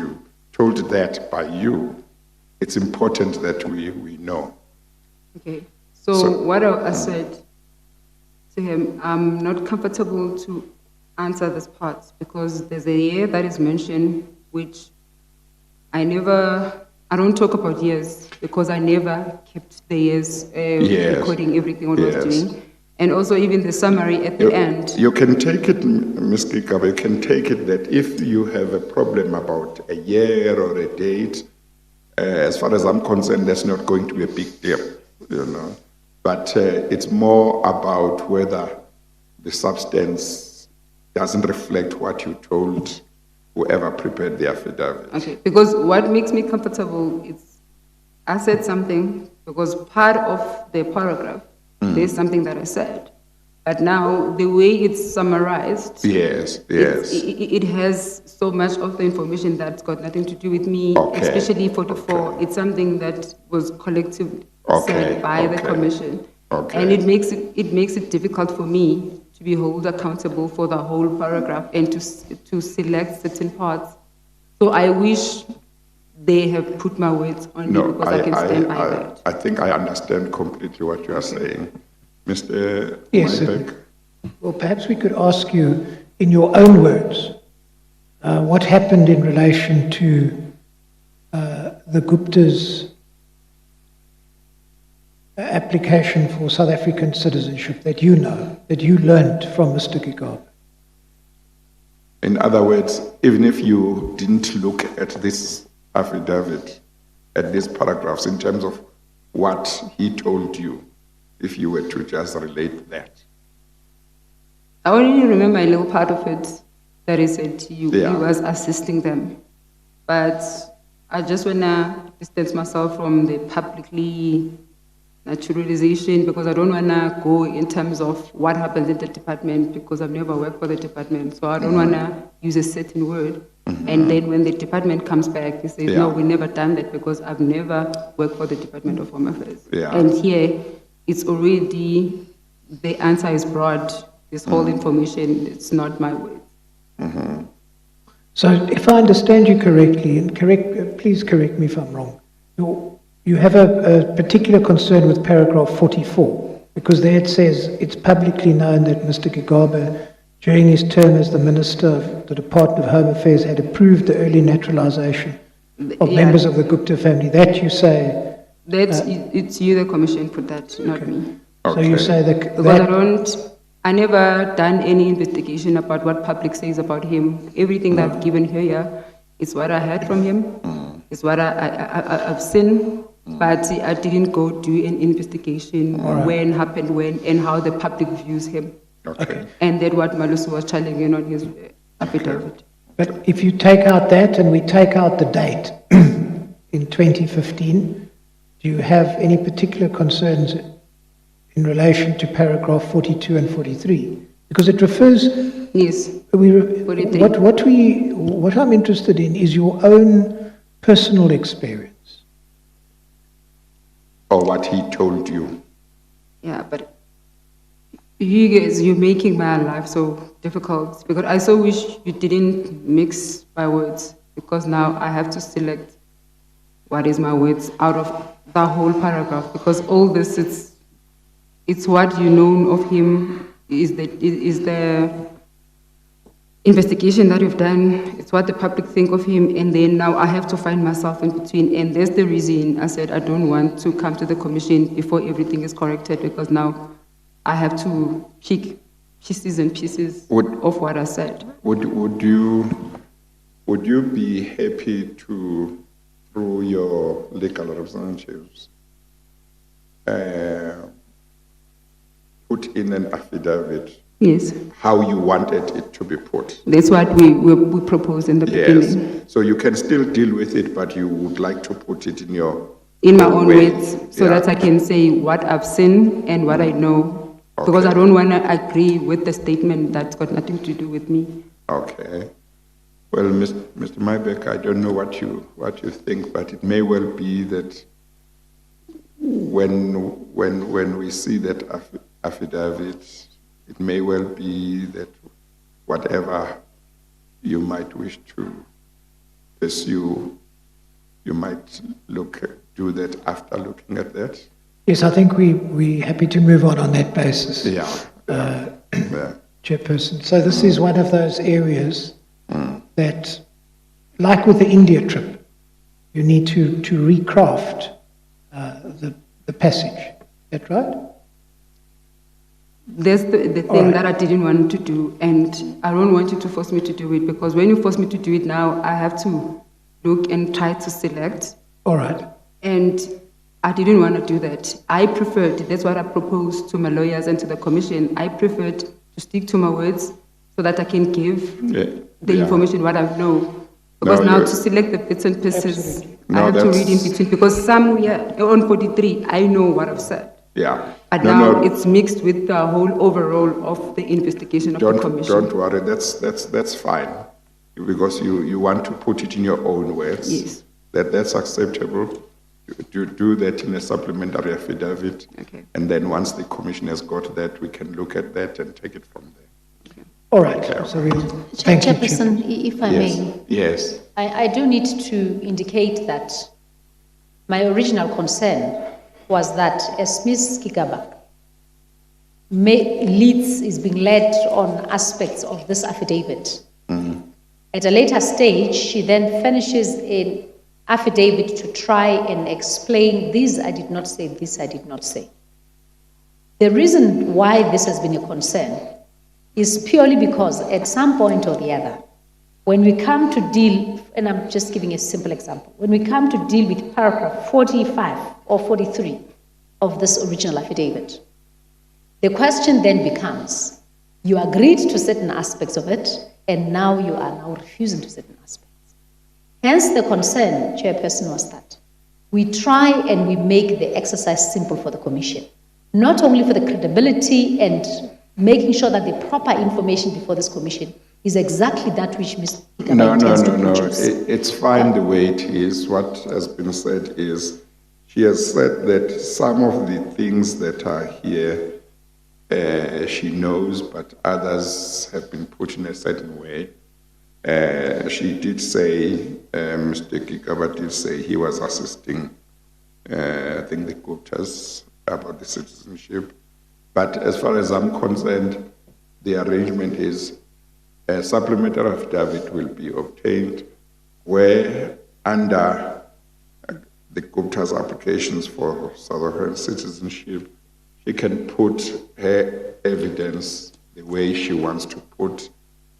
that by you, it's important that we know. Okay, so what I said to him, I'm not comfortable to answer this part because there's a year that is mentioned which I don't talk about years because I never kept the years recording everything what I was doing. And also even the summary at the end. You can take it, Ms. Gigaba, you can take it that if you have a problem about a year or a date, as far as I'm concerned, that's not going to be a big deal, you know. But it's more about whether the substance doesn't reflect what you told whoever prepared the affidavit. Okay, because what makes me comfortable is I said something because part of the paragraph, there's something that I said. But now the way it's summarized, it has so much of the information that's got nothing to do with me, especially 44. It's something that was collectively said by the commission. And it makes it difficult for me to be held accountable for the whole paragraph and to select certain parts. So I wish they have put my words on me because I can stand by that. I think I understand completely what you are saying. Mr. Yes, Mybeck? Well, perhaps we could ask you, in your own words, what happened in relation to the Gupta's application for South African citizenship that you know, that you learned from Mr. Gigaba? In other words, even if you didn't look at this affidavit, at these paragraphs, in terms of what he told you, if you were to just relate that. I only remember a little part of it that he said to you. He was assisting them. But I just want to distance myself from the publicly naturalization because I don't want to go in terms of what happens in the department because I've never worked for the department. So I don't want to use a certain word. And then when the department comes back, they say, no, we never done that because I've never worked for the Department of Home Affairs. And here, it's already, the answer is broad. This whole information, it's not my word. So if I understand you correctly, and please correct me if I'm wrong, you have a particular concern with paragraph 44, because there it says it's publicly known that Mr. Gigaba during his term as the Minister of the Department of Home Affairs, had approved the early naturalization of members of the Gupta family. That you say... It's you, the Commission, put that, not me. Okay. So you say that... Because I never done any investigation about what public says about him. Everything that I've given here is what I heard from him, is what I've seen, but I didn't go do an investigation when happened when and how the public views him. Okay. And that's what Malusi was challenging on his affidavit. But if you take out that and we take out the date in 2015, do you have any particular concerns in relation to paragraph 42 and 43? Because it refers... Yes, 43. What I'm interested in is your own personal experience. Or what he told you. Yeah, but you guys, you're making my life so difficult, because I so wish you didn't mix my words, because now I have to select what is my words out of the whole paragraph, because all this, it's what you know of him, is the investigation that you've done, it's what the public think of him, and then now I have to find myself in between, and that's the reason I said I don't want to come to the Commission before everything is corrected, because now I have to pick pieces and pieces of what I said. Would you be happy to, through your legal representatives, put in an affidavit? Yes. How you wanted it to be put? That's what we proposed in the beginning. Yes. So you can still deal with it, but you would like to put it in your... In my own words, so that I can say what I've seen and what I know. Okay. Because I don't want to agree with the statement that's got nothing to do with me. Okay. Well, Mr. Mybeck, I don't know what you think, but it may well be that when we see that affidavit, it may well be that whatever you might wish to pursue, you might do that after looking at that. Yes, I think we're happy to move on that basis. Yeah. Chairperson. So this is one of those areas that, like with the India trip, you need to recraft the passage. Is that right? That's the thing that I didn't want to do, and I don't want you to force me to do it, because when you force me to do it now, I have to look and try to select. All right. And I didn't want to do that. I preferred, that's what I proposed to my lawyers and to the Commission, I preferred to stick to my words so that I can give the information what I know. Because now to select the bits and pieces, I have to read in between, because somewhere on 43, I know what I've said. Yeah. But now it's mixed with the whole overall of the investigation of the Commission. Don't worry, that's fine. Because you want to put it in your own words. Yes. That's acceptable. To do that in a supplementary affidavit. Okay. And then once the Commission has got that, we can look at that and take it from there. Okay. All right. Okay. So thank you, Chairperson, if I may. Yes. I do need to indicate that my original concern was that as Ms. Gigaba is being led on aspects of this affidavit. At a later stage, she then finishes an affidavit to try and explain this I did not say, this I did not say. The reason why this has been a concern is purely because at some point or the other, when we come to deal, and I'm just giving a simple example, when we come to deal with paragraph 45 or 43 of this original affidavit, the question then becomes, you agreed to certain aspects of it, and now you are now refusing to certain aspects. Hence the concern, Chairperson, was that we try and we make the exercise simple for the Commission, not only for the credibility and making sure that the proper information before this Commission is exactly that which Ms. Gigaba intends to produce. It's fine the way it is. What has been said is, she has said that some of the things that are here, she knows, but others have been put in a certain way. She did say, Mr. Gigaba did say he was assisting, I think, the Guptas about the citizenship. But as far as I'm concerned, the arrangement is a supplementary affidavit will be obtained where under the Gupta's applications for South African citizenship, she can put her evidence the way she wants to put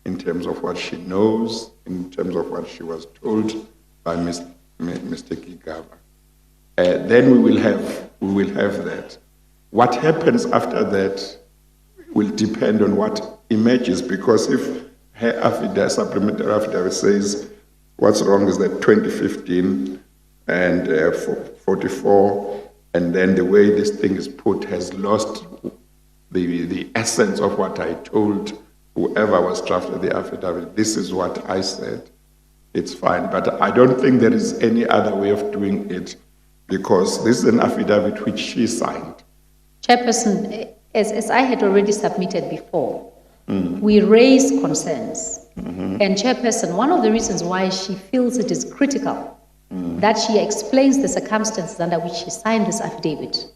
in terms of what she knows, in terms of what she was told by Mr. Gigaba. Then we will have that. What happens after that will depend on what emerges, because if her affidavit, supplementary affidavit says what's wrong is that 2015 and 44, and then the way this thing is put has lost the essence of what I told whoever was drafted the affidavit. This is what I said. It's fine, but I don't think there is any other way of doing it, because this is an affidavit which she signed. Chairperson, as I had already submitted before, we raised concerns. And Chairperson, one of the reasons why she feels it is critical that she explains the circumstances under which she signed this affidavit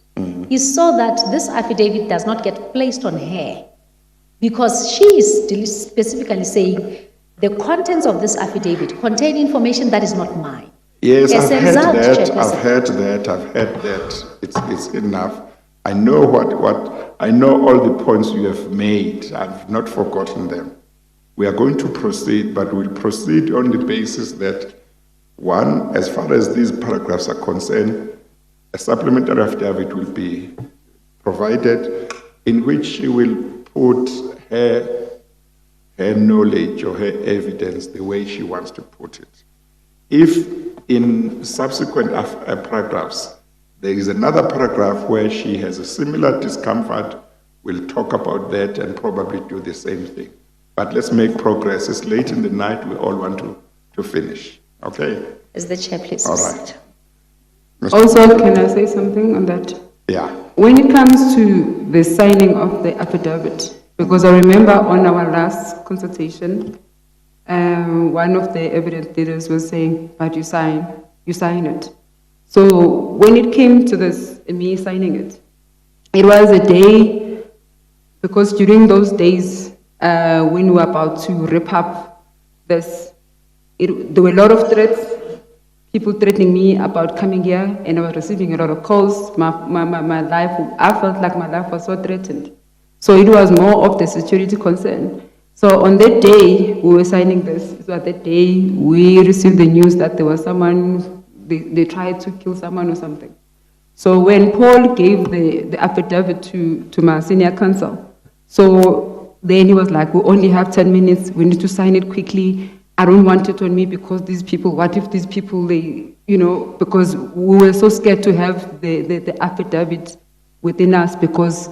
is so that this affidavit does not get placed on her, because she is specifically saying the contents of this affidavit contain information that is not mine. Yes, I've heard that. It's enough. I know I know all the points you have made. I've not forgotten them. We are going to proceed, but we'll proceed on the basis that, one, as far as these paragraphs are concerned, a supplementary affidavit will be provided in which she will put her knowledge or her evidence the way she wants to put it. If in subsequent paragraphs there is another paragraph where she has a similar discomfort, we'll talk about that and probably do the same thing. But let's make progress. It's late in the night. We all want to finish. Okay? As the chair, please. All right. Also, can I say something on that? Yeah. When it comes to the signing of the affidavit, because I remember on our last consultation, one of the evidence leaders was saying, but you sign it. So when it came to this, me signing it, it was a day, because during those days, when we were about to wrap up this, there were a lot of threats, people threatening me about coming here, and I was receiving a lot of calls. My life, I felt like my life was so threatened. So it was more of the security concern. So on that day, we were signing this. So at that day, we received the news that there was someone, they tried to kill someone or something. So when Paul gave the affidavit to my senior counsel, so then he was like, we only have 10 minutes, we need to sign it quickly. I don't want it on me because these people, what if these people, because we were so scared to have the affidavit within us, because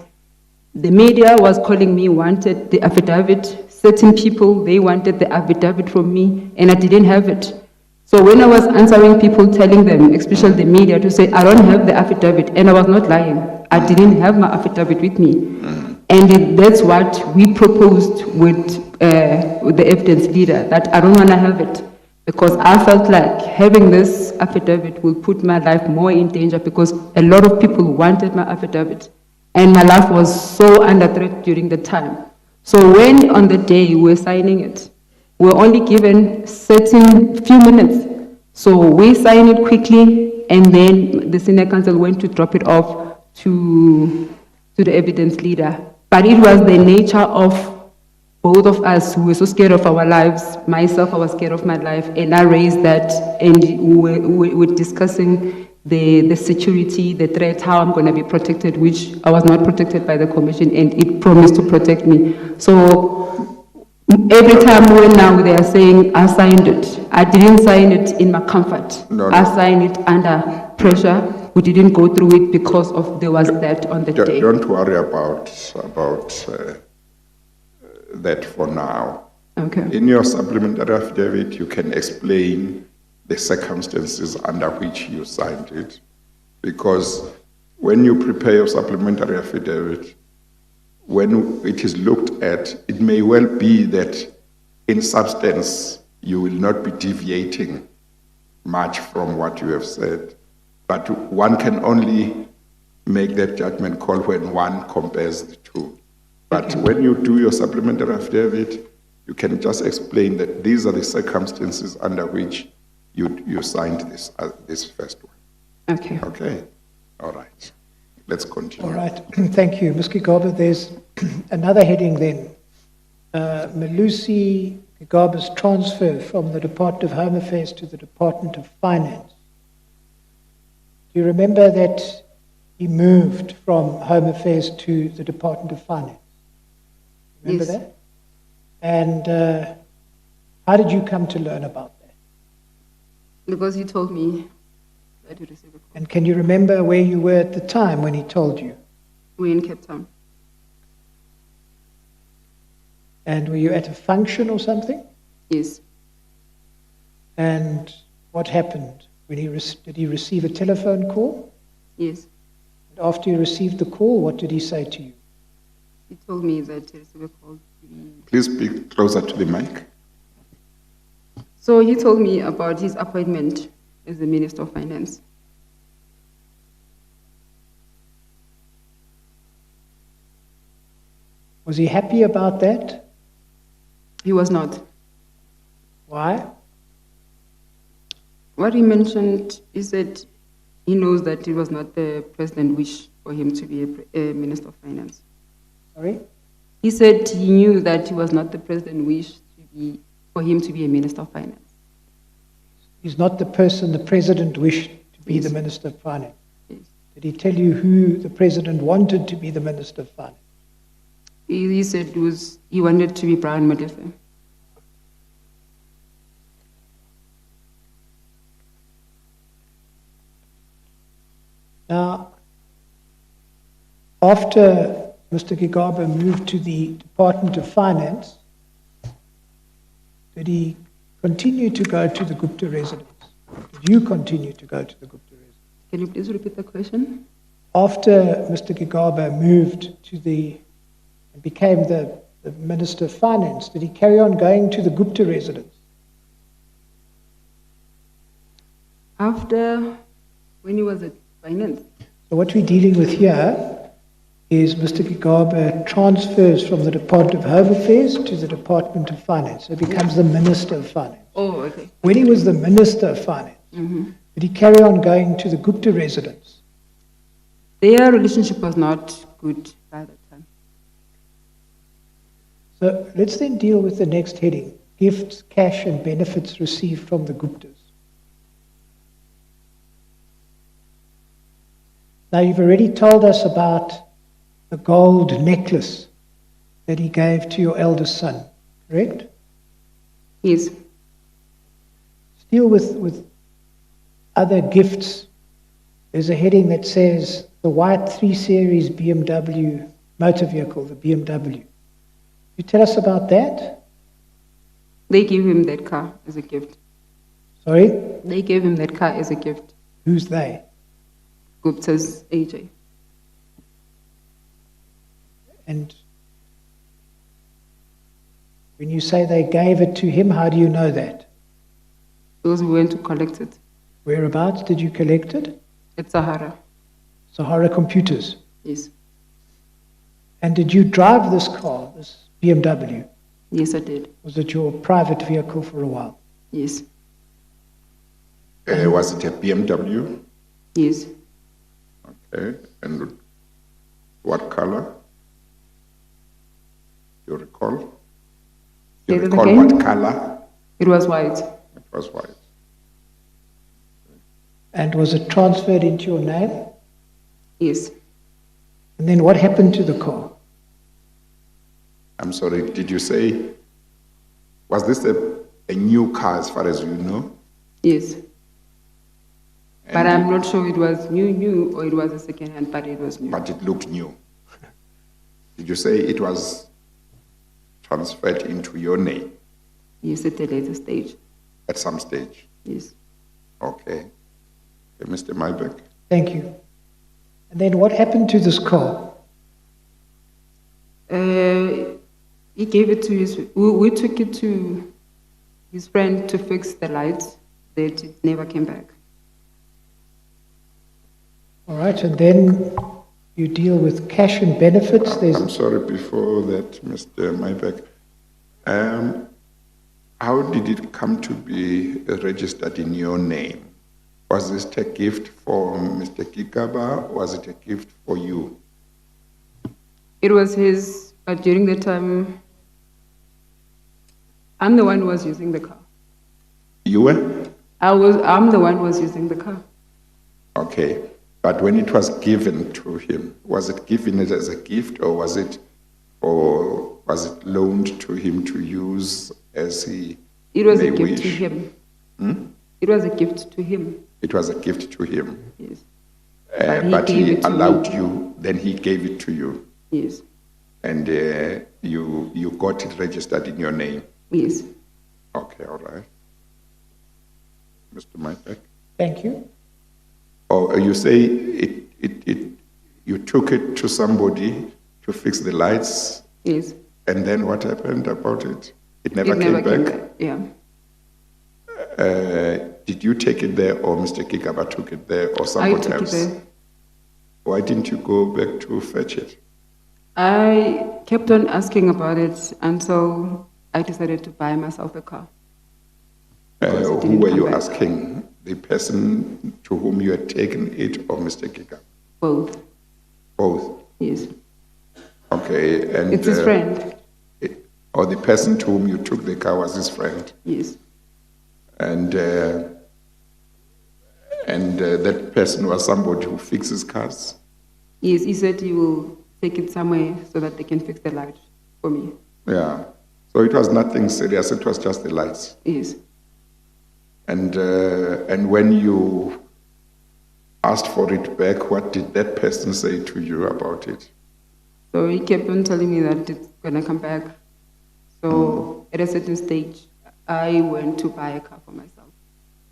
the media was calling me, wanted the affidavit. Certain people, they wanted the affidavit from me, and I didn't have it. So when I was answering people, telling them, especially the media, to say, I don't have the affidavit, and I was not lying. I didn't have my affidavit with me. And that's what we proposed with the evidence leader, that I don't want to have it, because I felt like having this affidavit will put my life more in danger, because a lot of people wanted my affidavit, and my life was so under threat during the time. So when on the day we were signing it, we were only given certain few minutes. So we signed it quickly, and then the senior counsel went to drop it off to the evidence leader. But it was the nature of both of us who were so scared of our lives. Myself, I was scared of my life, and I raised that, and we were discussing the security, the threat, how I'm going to be protected, which I was not protected by the commission, and it promised to protect me. So every time now they are saying, I signed it. I didn't sign it in my comfort. No. I signed it under pressure. We didn't go through it because there was that on the day. Don't worry about that for now. Okay. In your supplementary affidavit, you can explain the circumstances under which you signed it, because when you prepare your supplementary affidavit, when it is looked at, it may well be that in substance you will not be deviating much from what you have said, but one can only make that judgment call when one compares the two. But when you do your supplementary affidavit, you can just explain that these are the circumstances under which you signed this first one. Okay. Okay. All right. Let's continue. All right. Thank you. Ms. Gigaba, there's another heading then. Nomachule Gigaba's transfer from the Department of Home Affairs to the Department of Finance. Do you remember that he moved from Home Affairs to the Department of Finance? Remember Yes. that? And how did you come to learn about that? Because he told me that he received a call. And can you remember where you were at the time when he told you? We're in Cape Town. And were you at a function or something? Yes. And what happened? When did he receive a telephone call? Yes. And after you received the call, what did he say to you? He told me that he received a call to be... Please speak closer to the mic. So he told me about his appointment as the Minister of Finance. Was he happy about that? He was not. Why? What he mentioned is that he knows that it was not the president's wish for him to be a Minister of Finance. Sorry? He said he knew that it was not the president's wish for him to be a Minister of Finance. He's not the person the president wished to be the Minister of Finance. Yes. Did he tell you who the president wanted to be the Minister of Finance? He said he wanted to be Brian Molefe. Now, after Mr. Gigaba moved to the Department of Finance, did he continue to go to the Gupta residence? Did you continue to go to the Gupta residence? Can you please repeat the question? After Mr. Gigaba moved to and became the Minister of Finance, did he carry on going to the Gupta residence? After, when he was at Finance. So what we're dealing with here is Mr. Gigaba transfers from the Department of Home Affairs to the Department of Finance. So he becomes the Minister of Finance. Oh, okay. When he was the Minister of Finance, did he carry on going to the Gupta residence? Their relationship was not good by that time. So let's then deal with the next heading, gifts, cash and benefits received from the Guptas. Now you've already told us about the gold necklace that he gave to your eldest son, correct? Yes. Still with other gifts, there's a heading that says the white 3 Series BMW motor vehicle, the BMW. You tell us about that? They gave him that car as a gift. Sorry? They gave him that car as a gift. Who's they? Gupta's AJ. And when you say they gave it to him, how do you know that? Those who went to collect it. Whereabouts did you collect it? At Sahara. Sahara Computers. Yes. And did you drive this car, this BMW? Yes, I did. Was it your private vehicle for a while? Yes. Was it a BMW? Yes. Okay. And what color? You recall? Say You that recall again? what color? It was white. It was white. And was it transferred into your name? Yes. And then what happened to the car? I'm sorry, did you say, was this a new car as far as you know? Yes. But And I'm not sure it was new or it was a second hand, but it was new. But it looked new. Did you say it was transferred into your name Yes, at a later stage. at some stage? Yes. Okay. Mr. Mybeck? Thank you. And then what happened to this car? He gave it to we took it to his friend to fix the lights, that it never came back. All right, and then You deal with cash and benefits. I'm sorry, before that, Mr. Mybeck. How did it come to be registered in your name? Was this a gift for Mr. Gigaba? Was it a gift for you? It was his, but during the time, I'm the one who was using the car. You were? I'm the one who was using the car. Okay. But when it was given to him, was it given as a gift or was it loaned to him to use as he It was may a gift wish? to him. Hmm? It was a gift to him. It was a gift to him. Yes. But he gave it to allowed me. you, then he gave it to you. Yes. And you got it registered in your name. Yes. Okay, all right. Mr. Mybeck? Thank you. Or you say you took it to somebody to fix the lights, Yes. and then what happened about it? It It never never came back? Yeah. Did you take it there, or Mr. Gigaba took it there, or I somebody took else? it there. Why didn't you go back to fetch it? I kept on asking about it until I decided to buy myself a car. Because it Who didn't were come you back. asking? The person to whom you had taken it, or Mr. Gigaba? Both. Both. Yes. Okay, and It's his friend. Or the person to whom you took the car was his friend, Yes. and that person was somebody who fixes cars. Yes, he said he will take it somewhere so that they can fix the light for me. Yeah. So it was nothing serious. It was just the lights. Yes. And when you asked for it back, what did that person say to you about it? So he kept on telling me that it's gonna come back. So at a certain stage, I went to buy a car for myself.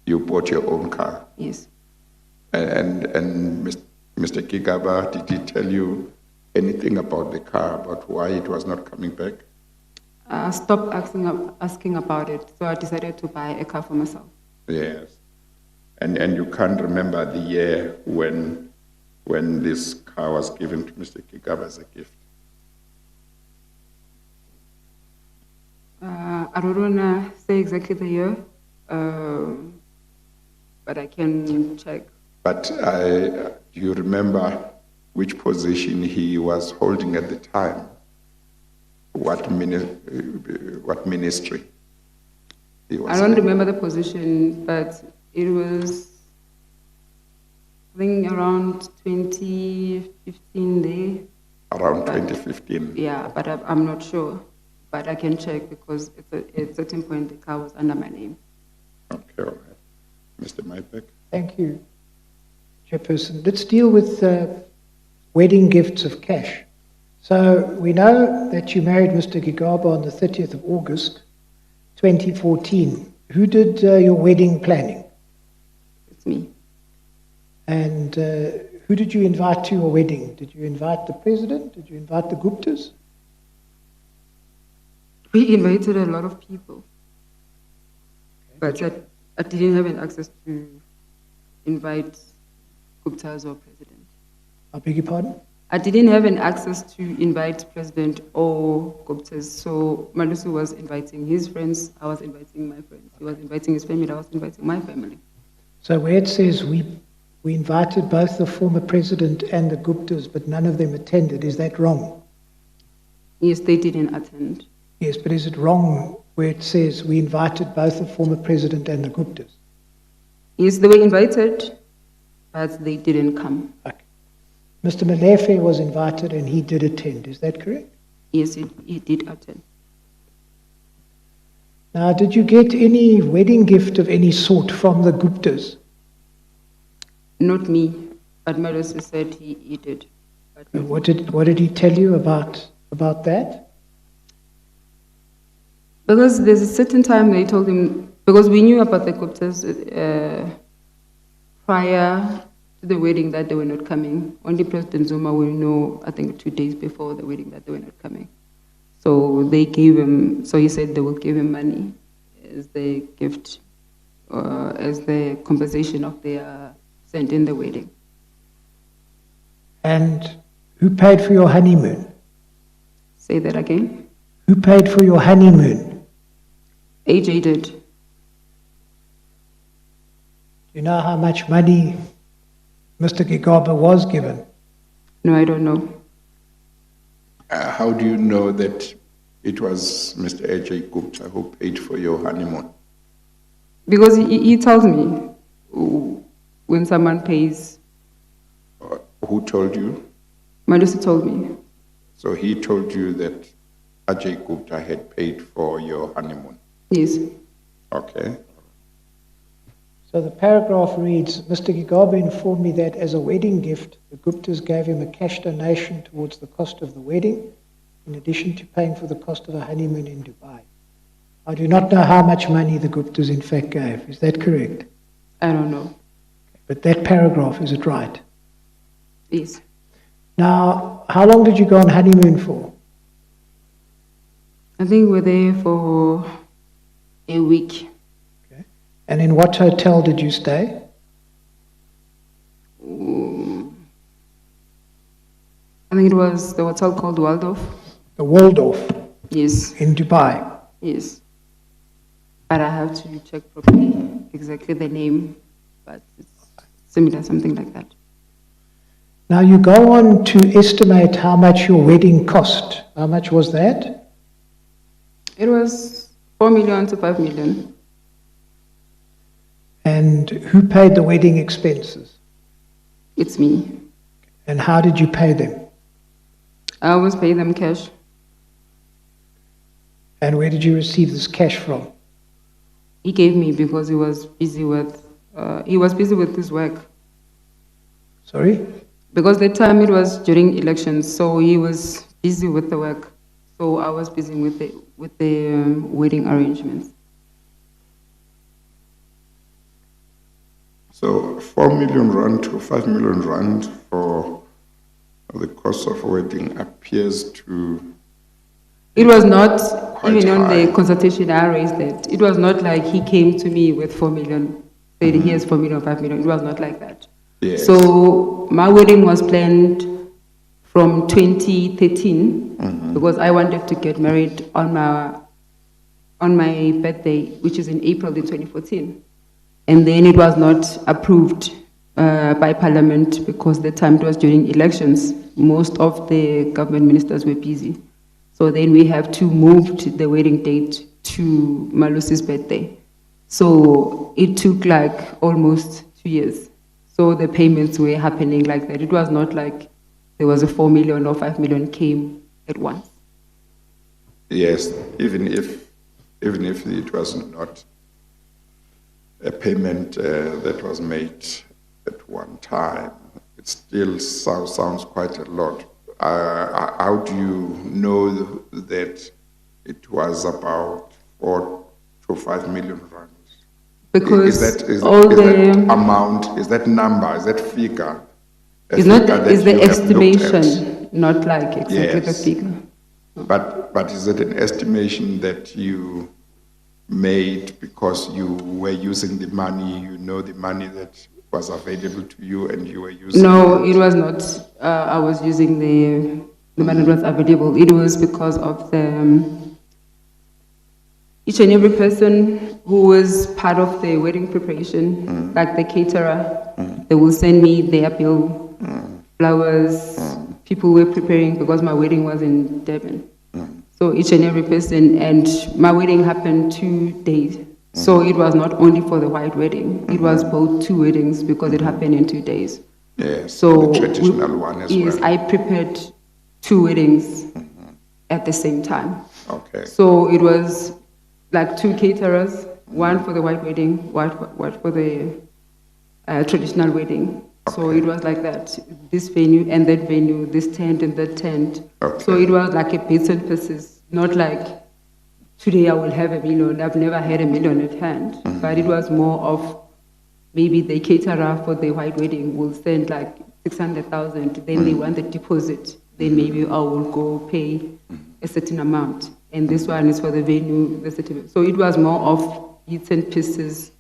You bought your own car. Yes. And Mr. Gigaba, did he tell you anything about the car, about why it was not coming back? I stopped asking about it, so I decided to buy a car for myself. Yes. And you can't remember the year when this car was given to Mr. Gigaba as a gift? I don't want to say exactly the year, but I can check. But do you remember which position he was holding at the time? What ministry he was I don't in? remember the position, but it was, I think, around 2015 there. Around 2015. Yeah, but I'm not sure. But I can check because at a certain point the car was under my name. Okay, all right. Mr. Mybeck? Thank you, Chairperson. Let's deal with wedding gifts of cash. So we know that you married Mr. Gigaba on the 30th of August, 2014. Who did your wedding planning? It's me. And who did you invite to your wedding? Did you invite the president? Did you invite the Guptas? We invited a lot of people, but I didn't have an access to invite Guptas or president. I beg your pardon? I didn't have an access to invite president or Guptas, so Malusi was inviting his friends, I was inviting my friends. He was inviting his family, I was inviting my family. So where it says we invited both the former president and the Guptas, but none of them attended, is that wrong? Yes, they didn't attend. Yes, but is it wrong where it says we invited both the former president and the Guptas? Yes, they were invited, but they didn't come. Okay. Mr. Malefe was invited and he did attend, is that correct? Yes, he did attend. Now, did you get any wedding gift of any sort from the Guptas? Not me, but Malusi said he did. But What did he tell you about that? because there's a certain time they told him, because we knew about the Guptas prior to the wedding that they were not coming. Only President Zuma will know, I think 2 days before the wedding that they were not coming. So they gave him, so he said they will give him money as the gift, as the compensation of their sent in the wedding. And Who paid for your honeymoon? Say that again. Who paid for your honeymoon? AJ did. Do you know how much money Mr. Gigaba was given? No, I don't know. How do you know that it was Mr. AJ Gupta who paid for your honeymoon? Because he tells me when someone pays. Who told you? Malusi told me. So he told you that Ajay Gupta had paid for your honeymoon? Yes. Okay. So the paragraph reads, Mr. Gigaba informed me that as a wedding gift, the Guptas gave him a cash donation towards the cost of the wedding, in addition to paying for the cost of a honeymoon in Dubai. I do not know how much money the Guptas in fact gave. Is that correct? I don't know. But that paragraph, is it right? Yes. Now, how long did you go on honeymoon for? I think we're there for a week. Okay. And in what hotel did you stay? I think it was the hotel called Waldorf. The Waldorf? Yes. In Dubai? Yes. But I have to check properly exactly the name, but it's similar, something like that. Now you go on to estimate how much your wedding cost. How much was that? It was 4 million to 5 million. And who paid the wedding expenses? It's me. And how did you pay them? I always pay them cash. And where did you receive this cash from? He gave me because he was busy with his work. Sorry? Because that time it was during elections, so he was busy with the work. So I was busy with the wedding arrangements. So 4 million rand to 5 million rand for the cost of a wedding appears to... It was not, even high. on the consultation I raised that, it was not like he came to me with 4 million, said here's 4 million, 5 million, it was not like that. Yes. So my wedding was planned from 2013 because I wanted to get married on my birthday, which is in April in 2014. And then it was not approved by Parliament because the time it was during elections. Most of the government ministers were busy. So then we have to move the wedding date to Malusi's birthday. So it took like almost 2 years. So the payments were happening like that. It was not like there was a 4 million or 5 million came at once. Yes, even if it was not a payment that was made at one time, it still sounds quite a lot. How do you know that it was about 4 to 5 million rand? Because that amount, is that number, is that figure? It's the estimation, not like exactly the figure. But is it an estimation that you made because you were using the money, you know the money that was available to you and you were using No, it was not. I was using the money that was available. It was because of each and every person who was part of the wedding preparation, like the caterer, they will send me their bill, flowers, people were preparing because my wedding was in Durban. So each and every person, and my wedding happened 2 days. So it was not only for the white wedding, it was both 2 weddings because it happened in 2 days. Yes, so the traditional one as well. Yes, I prepared 2 weddings at the same time. Okay. So it was like 2 caterers, one for the white wedding, one for the traditional wedding. Okay. So it was like that, this venue and that venue, this tent and that tent. Okay. So it was like a bits and pieces, not like today I will have $1 million. I've never had $1 million at hand, but it was more of maybe the caterer for the white wedding will send like 600,000, then they want the deposit, then maybe I will go pay a certain amount. And this one is for the venue, the certificate. So it was more of bits and pieces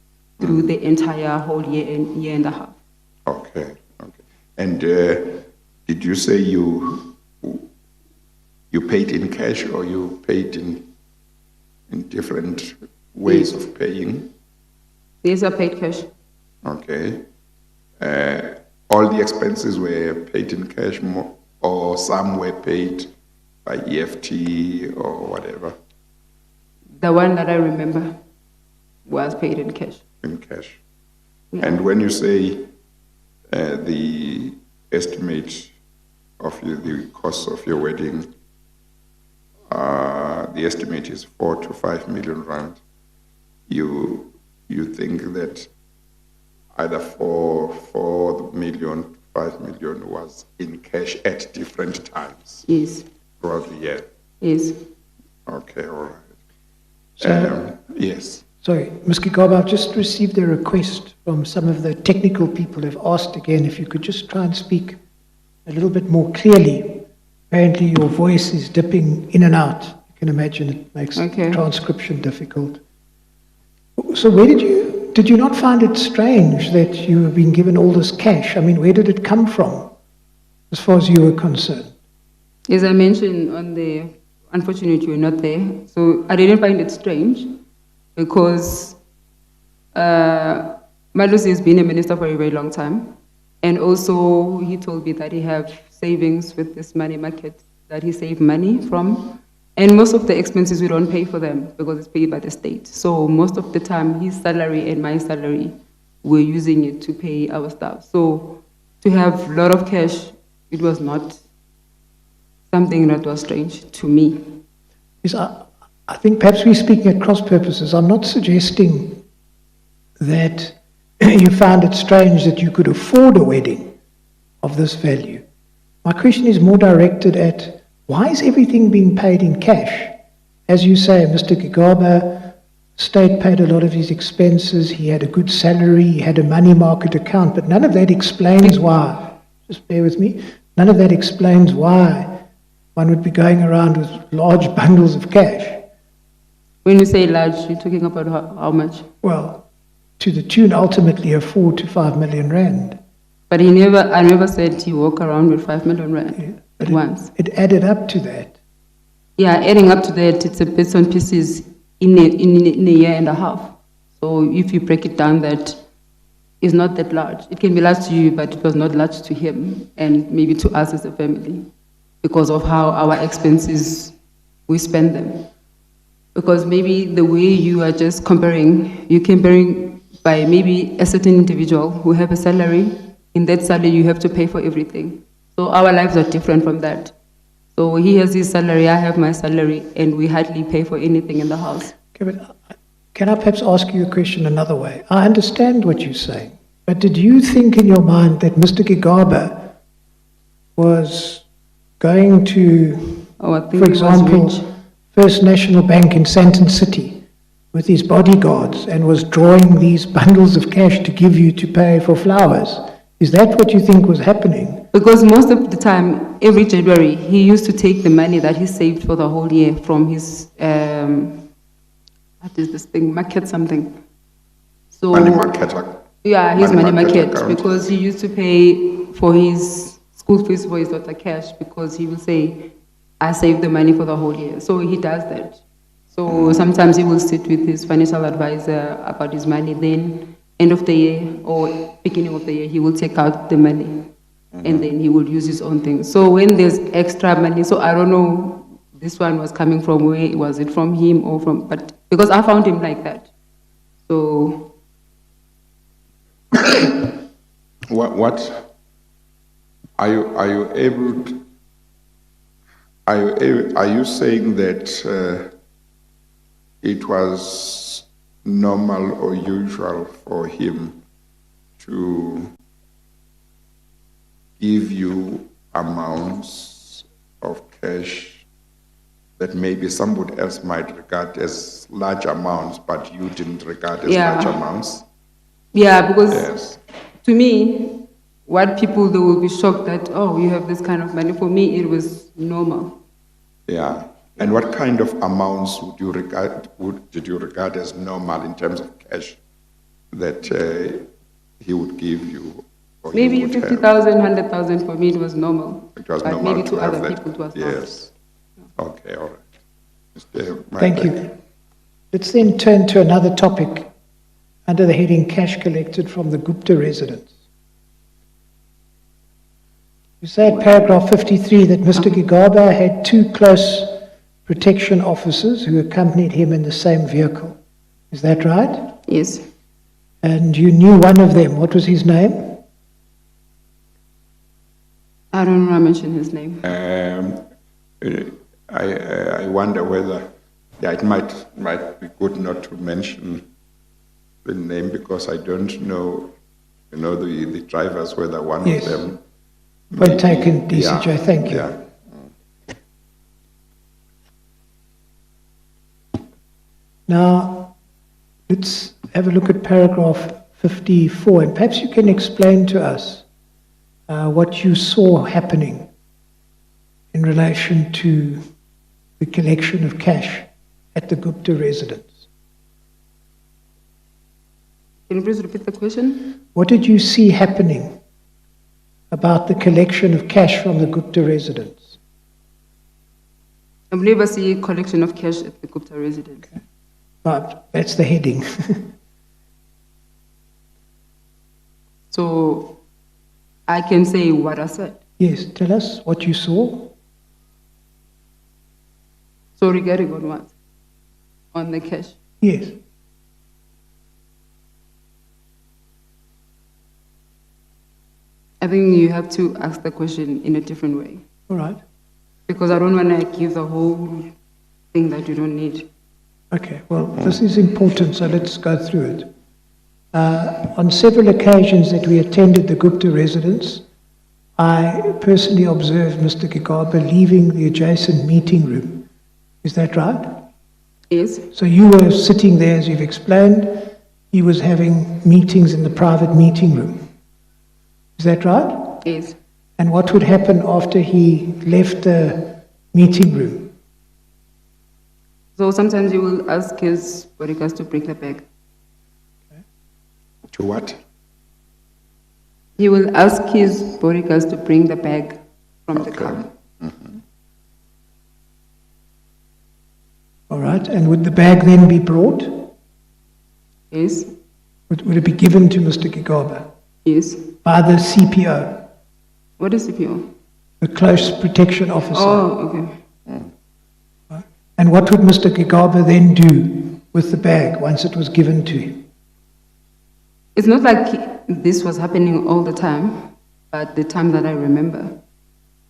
through the entire whole year and a half. Okay, okay. And Did you say you paid in cash or you paid in different ways of paying? Yes, I paid cash. Okay. All the expenses were paid in cash, or some were paid by EFT or whatever? The one that I remember was paid in cash. In cash. Yeah. And when you say the estimate of the cost of your wedding, the estimate is 4 to 5 million rand, you think that either 4 million, 5 million was in cash at different times? Yes. Throughout the year? Yes. Okay, all right. So, yes. Sorry, Ms. Gigaba, I've just received a request from some of the technical people who have asked again if you could just try and speak a little bit more clearly. Apparently your voice is dipping in and out. You can imagine it makes transcription difficult. So did you not find it strange that you have been given all this cash? I mean, where did it come from, as far as you were concerned? As I mentioned on the, unfortunately you were not there, so I didn't find it strange because Malusi has been a minister for a very long time, and also he told me that he have savings with this money market that he saved money from, and most of the expenses we don't pay for them because it's paid by the state. So most of the time his salary and my salary, we're using it to pay our staff. So to have a lot of cash, it was not something that was strange to me. Yes, I think perhaps we're speaking at cross purposes. I'm not suggesting that you found it strange that you could afford a wedding of this value. My question is more directed at why is everything being paid in cash? As you say, Mr. Gigaba, state paid a lot of his expenses, he had a good salary, he had a money market account, but none of that explains why, just bear with me, none of that explains why one would be going around with large bundles of cash. When you say large, you're talking about how much? Well, to the tune ultimately of 4 to 5 million rand. But I never said he walk around with 5 million rand at once. It added up to that. Yeah, adding up to that, it's a bits and pieces in a year and a half. So if you break it down, that is not that large. It can be large to you, but it was not large to him and maybe to us as a family because of how our expenses, we spend them. Because maybe the way you are just comparing, you're comparing by maybe a certain individual who have a salary. In that salary, you have to pay for everything. So our lives are different from that. So he has his salary, I have my salary, and we hardly pay for anything in the house. Okay, but can I perhaps ask you a question another way? I understand what you're saying, but did you think in your mind that Mr. Gigaba was going to, for example, First National Bank in Sandton City with his bodyguards and was drawing these bundles of cash to give you to pay for flowers? Is that what you think was happening? Because most of the time, every January, he used to take the money that he saved for the whole year from his, what is this thing, market something. So, money market. Yeah, his money market, account. because he used to pay for his school fees for his daughter cash, because he will say, I saved the money for the whole year. So he does that. So sometimes he will sit with his financial advisor about his money, then end of the year or beginning of the year, he will take out the money and then he will use his own things. So when there's extra money, so I don't know, this one was coming from where, was it from him or from, but because I found him like that. So. What are you able to, are you saying that it was normal or usual for him to give you amounts of cash that maybe somebody else might regard as large amounts, but you didn't regard as large amounts? Yeah, because to me, what people, they will be shocked that, oh, you have this kind of money. For me, it was normal. Yeah. And what kind of amounts did you regard as normal in terms of cash that he would give you Or Maybe you would have? 50,000, 100,000 for me it was normal. It was but normal maybe to to have other that. people it was Yes. Okay, all right. Mr. Thank Mike. you. Let's then turn to another topic under the heading cash collected from the Gupta residence. You say at paragraph 53 that Mr. Gigaba had 2 close protection officers who accompanied him in the same vehicle. Is that right? Yes. And you knew one of them. What was his name? I don't want to mention his name. I wonder whether, it might be good not to mention the name because I don't know, the drivers, whether one Yes. of them. Point taken, DCJ. Thank you. Yeah. Now, let's have a look at paragraph 54, and perhaps you can explain to us what you saw happening in relation to the collection of cash at the Gupta residence. Can you please repeat the question? What did you see happening about the collection of cash from the Gupta residence? I believe I see a collection of cash at the Gupta residence. Okay. Right, that's the heading. So I can say what I said. Yes, tell us what you saw. So regarding on what? On the cash. Yes. I think you have to ask the question in a different way. All right. Because I don't want to give the whole thing that you don't need. Okay, well, this is important, so let's go through it. On several occasions that we attended the Gupta residence, I personally observed Mr. Gigaba leaving the adjacent meeting room. Is that right? Yes. So you were sitting there, as you've explained. He was having meetings in the private meeting room. Is that right? Yes. And what would happen after he left the meeting room? So sometimes you will ask his bodyguards to bring the bag. To what? He will ask his bodyguards to bring the bag from the car. Mm-hmm. All right, and would the bag then be brought? Yes. Would it be given to Mr. Gigaba Yes. by the CPO, What is CPO? the Close Protection Officer? Oh, okay. And what would Mr. Gigaba then do with the bag once it was given to him? It's not like this was happening all the time, but the time that I remember.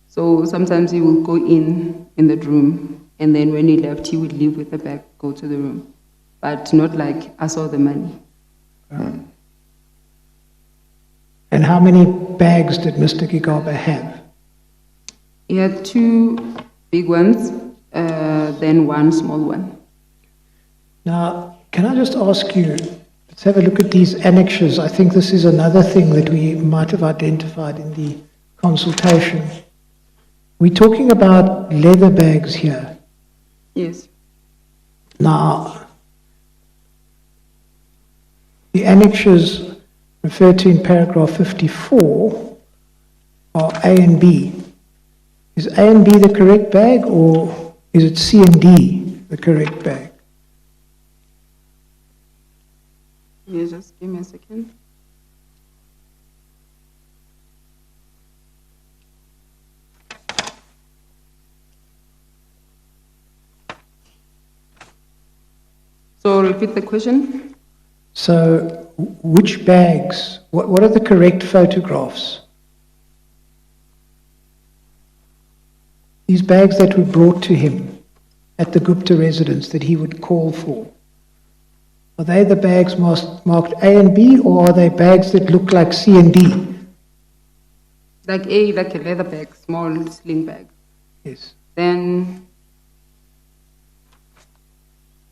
So sometimes he will go in the room, and then when he left, he would leave with the bag, go to the room. But not like I saw the money. And how many bags did Mr. Gigaba have? He had 2 big ones, then 1 small one. Now, can I just ask you, let's have a look at these annexures. I think this is another thing that we might have identified in the consultation. We're talking about leather bags here. Yes. Now, the annexures referred to in paragraph 54 are A and B. Is A and B the correct bag, or is it C and D the correct bag? Yeah, just give me a second. So repeat the question. So, which bags, what are the correct photographs? These bags that were brought to him at the Gupta residence that he would call for, are they the bags marked A and B, or are they bags that look like C and D? Like A, like a leather bag, small sling bag. Yes. Then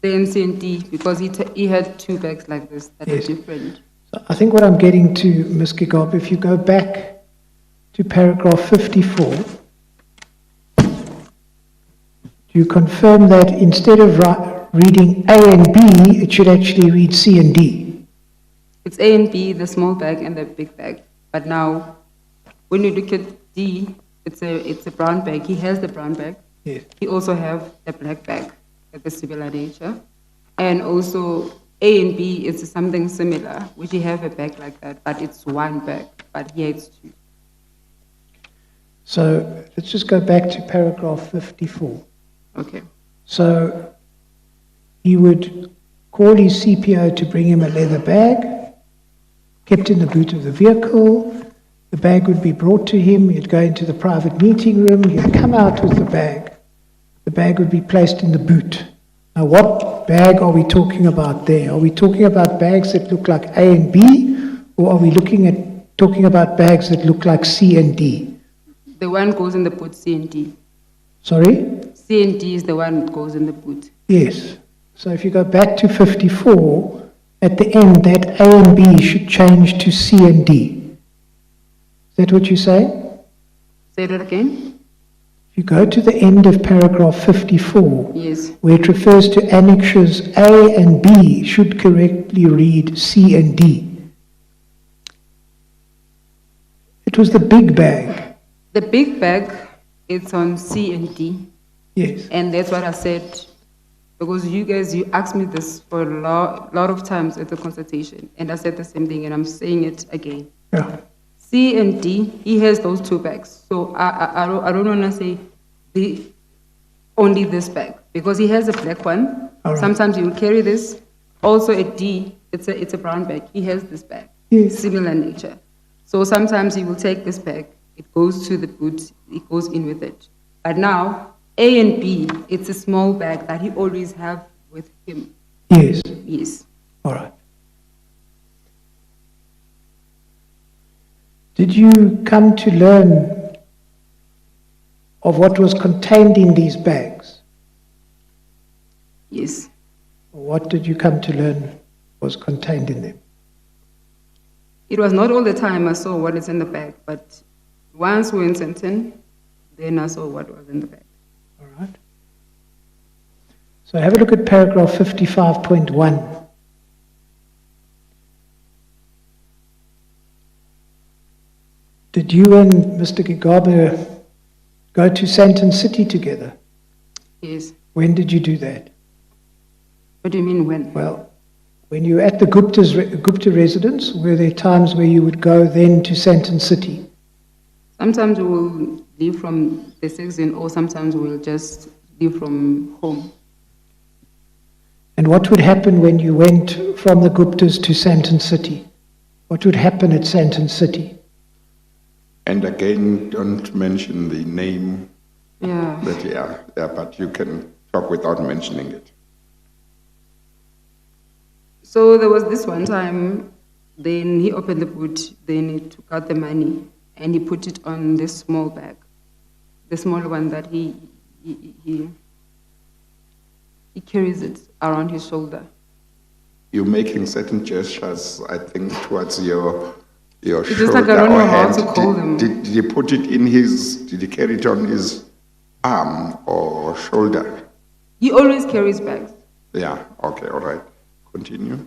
C and D, because he had 2 bags like this that Yes. are different. So I think what I'm getting to, Ms. Gigaba, if you go back to paragraph 54, do you confirm that instead of reading A and B, it should actually read C and D? It's A and B, the small bag and the big bag. But now, when you look at D, it's a brown bag. He has the brown bag. Yes. He also have a black bag at the similar nature. And also A and B is something similar, which he have a bag like that, but it's one bag, but here it's two. So let's just go back to paragraph 54. Okay. So he would call his CPO to bring him a leather bag, kept in the boot of the vehicle. The bag would be brought to him. He'd go into the private meeting room. He'd come out with the bag. The bag would be placed in the boot. Now, what bag are we talking about there? Are we talking about bags that look like A and B, or are we talking about bags that look like C and D? The one goes in the boot, C and D. Sorry? C and D is the one that goes in the boot. Yes. So if you go back to 54, at the end, that A and B should change to C and D. Is that what you're saying? Say that again? If you go to the end of paragraph 54, Yes. where it refers to annexures A and B, should correctly read C and D. It was the big bag. The big bag, it's on C and D. Yes. And that's what I said, because you asked me this for a lot of times at the consultation, and I said the same thing, and I'm saying it again. Yeah. C and D, he has those two bags. So I don't want to say only this bag, because he has a black one. All right. Sometimes he will carry this. Also at D, it's a brown bag. He has this bag, Yes. similar nature. So sometimes he will take this bag. It goes to the boot. It goes in with it. But now A and B, it's a small bag that he always have with him. Yes. Yes. All right. Did you come to learn of what was contained in these bags? Yes. What did you come to learn was contained in them? It was not all the time I saw what is in the bag, but once we were in Sandton, then I saw what was in the bag. All right. So have a look at paragraph 55.1. Did you and Mr. Gigaba go to Sandton City together? Yes. When did you do that? What do you mean when? Well, when you were at the Gupta residence, were there times where you would go then to Sandton City? Sometimes we will leave from the section, or sometimes we'll just leave from home. And what would happen when you went from the Guptas to Sandton City? What would happen at Sandton City? And again, don't mention the name. Yeah. But you can talk without mentioning it. So there was this one time, then he opened the boot, then he took out the money, and he put it on this small bag, the small one that he carries it around his shoulder. You're making certain gestures, I think, towards your It's shoulder just like I don't know or how hand. to call them. Did he put it in did he carry it on his arm or shoulder? He always carries bags. Yeah, okay, all right. Continue.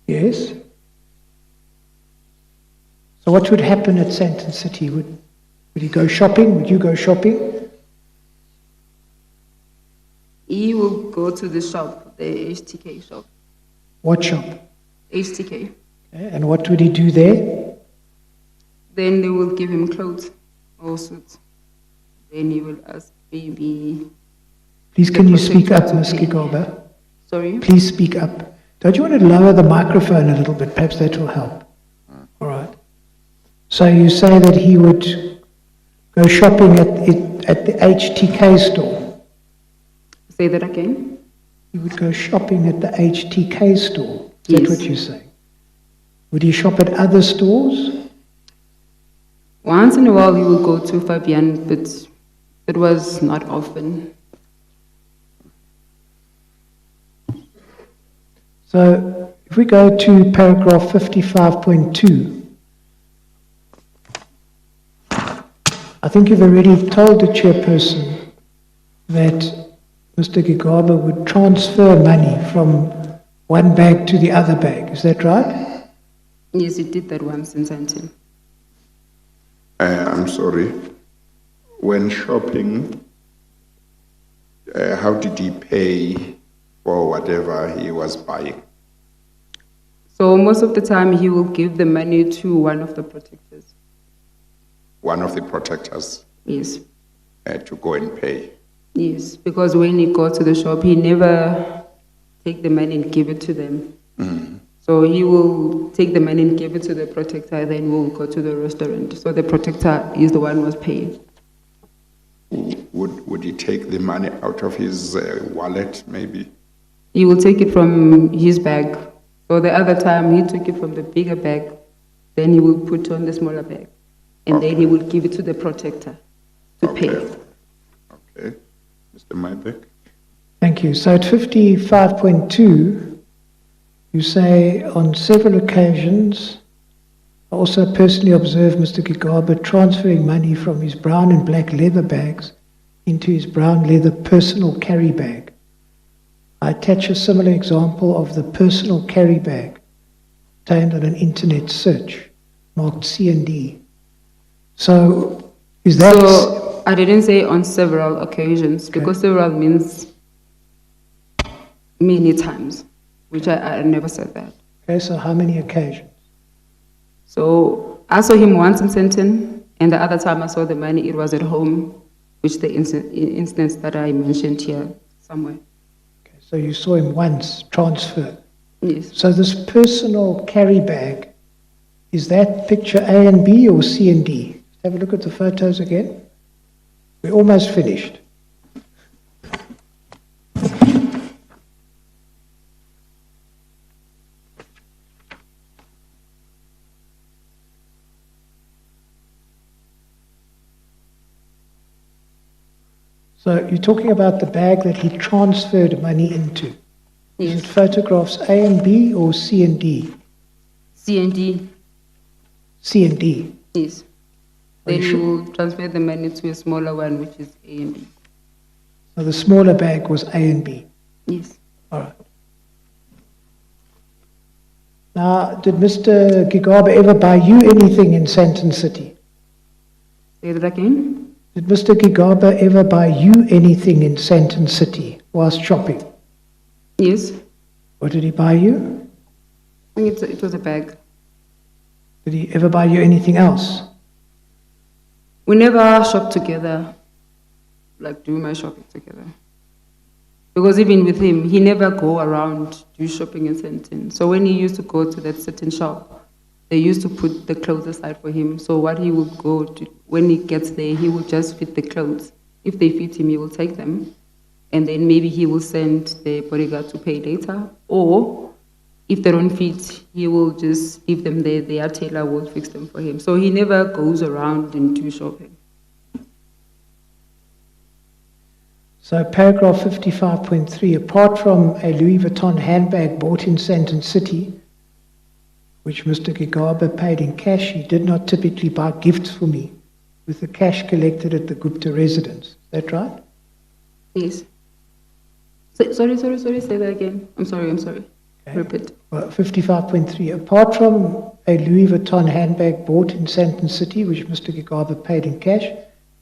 Yes. So what would happen at Sandton City? Would he go shopping? Would you go shopping? He will go to the shop, the HTK shop. What shop? HTK. Okay. And what would he do there? Then they will give him clothes or suits. Then he will ask maybe. Please, can you speak up, Ms. Gigaba? Sorry? Please speak up. Don't you want to lower the microphone a little bit? Perhaps that will help. All right. So you say that he would go shopping at the HTK store? Say that again? He would go shopping at the HTK store. Is that Yes. what you're saying? Would he shop at other stores? Once in a while he will go to Fabian, but it was not often. So if we go to paragraph 55.2, I think you've already told the chairperson that Mr. Gigaba would transfer money from one bag to the other bag. Is that right? Yes, he did that once in Sandton. I'm sorry. When shopping, how did he pay for whatever he was buying? So most of the time he will give the money to one of the protectors. One of the protectors? Yes. To go and pay? Yes, because when he goes to the shop, he never take the money and give it to them. Mm-hmm. So he will take the money and give it to the protector, then we'll go to the restaurant. So the protector is the one who was paying. Would he take the money out of his wallet, maybe? He will take it from his bag. So the other time he took it from the bigger bag, then he will put on the smaller bag. And then he will give it to the protector to pay. Okay. Mr. Maibek? Thank you. So at 55.2, you say, on several occasions, I also personally observed Mr. Gigaba transferring money from his brown and black leather bags into his brown leather personal carry bag. I attach a similar example of the personal carry bag obtained on an internet search marked C&D. So, is that... So, I didn't say on several occasions, because several means many times, which I never said that. Okay, so how many occasions? So I saw him once in Sandton, and the other time I saw the money, it was at home, which the instance that I mentioned here somewhere. Okay, so you saw him once transfer. Yes. So this personal carry bag, is that picture A and B or C and D? Have a look at the photos again. We're almost finished. So you're talking about the bag that he transferred money into. Yes. Is it photographs A and B or C and D? C and D. C and D. Yes. Then you will transfer the money to a smaller one, which is A and B. So the smaller bag was A and B. Yes. All right. Now, did Mr. Gigaba ever buy you anything in Sandton City? Say that again? Did Mr. Gigaba ever buy you anything in Sandton City whilst shopping? Yes. What did he buy you? I think it was a bag. Did he ever buy you anything else? We never shop together, like do my shopping together. Because even with him, he never go around do shopping in Sandton. So when he used to go to that certain shop, they used to put the clothes aside for him. So what he would go to, when he gets there, he will just fit the clothes. If they fit him, he will take them. And then maybe he will send the bodyguard to pay later. Or if they don't fit, he will just leave them there. Their tailor will fix them for him. So he never goes around and do shopping. So paragraph 55.3, apart from a Louis Vuitton handbag bought in Sandton City, which Mr. Gigaba paid in cash, he did not typically buy gifts for me with the cash collected at the Gupta residence. Is that right? Yes. Sorry, say that again. I'm sorry. Okay. Repeat. Well, 55.3, apart from a Louis Vuitton handbag bought in Sandton City, which Mr. Gigaba paid in cash,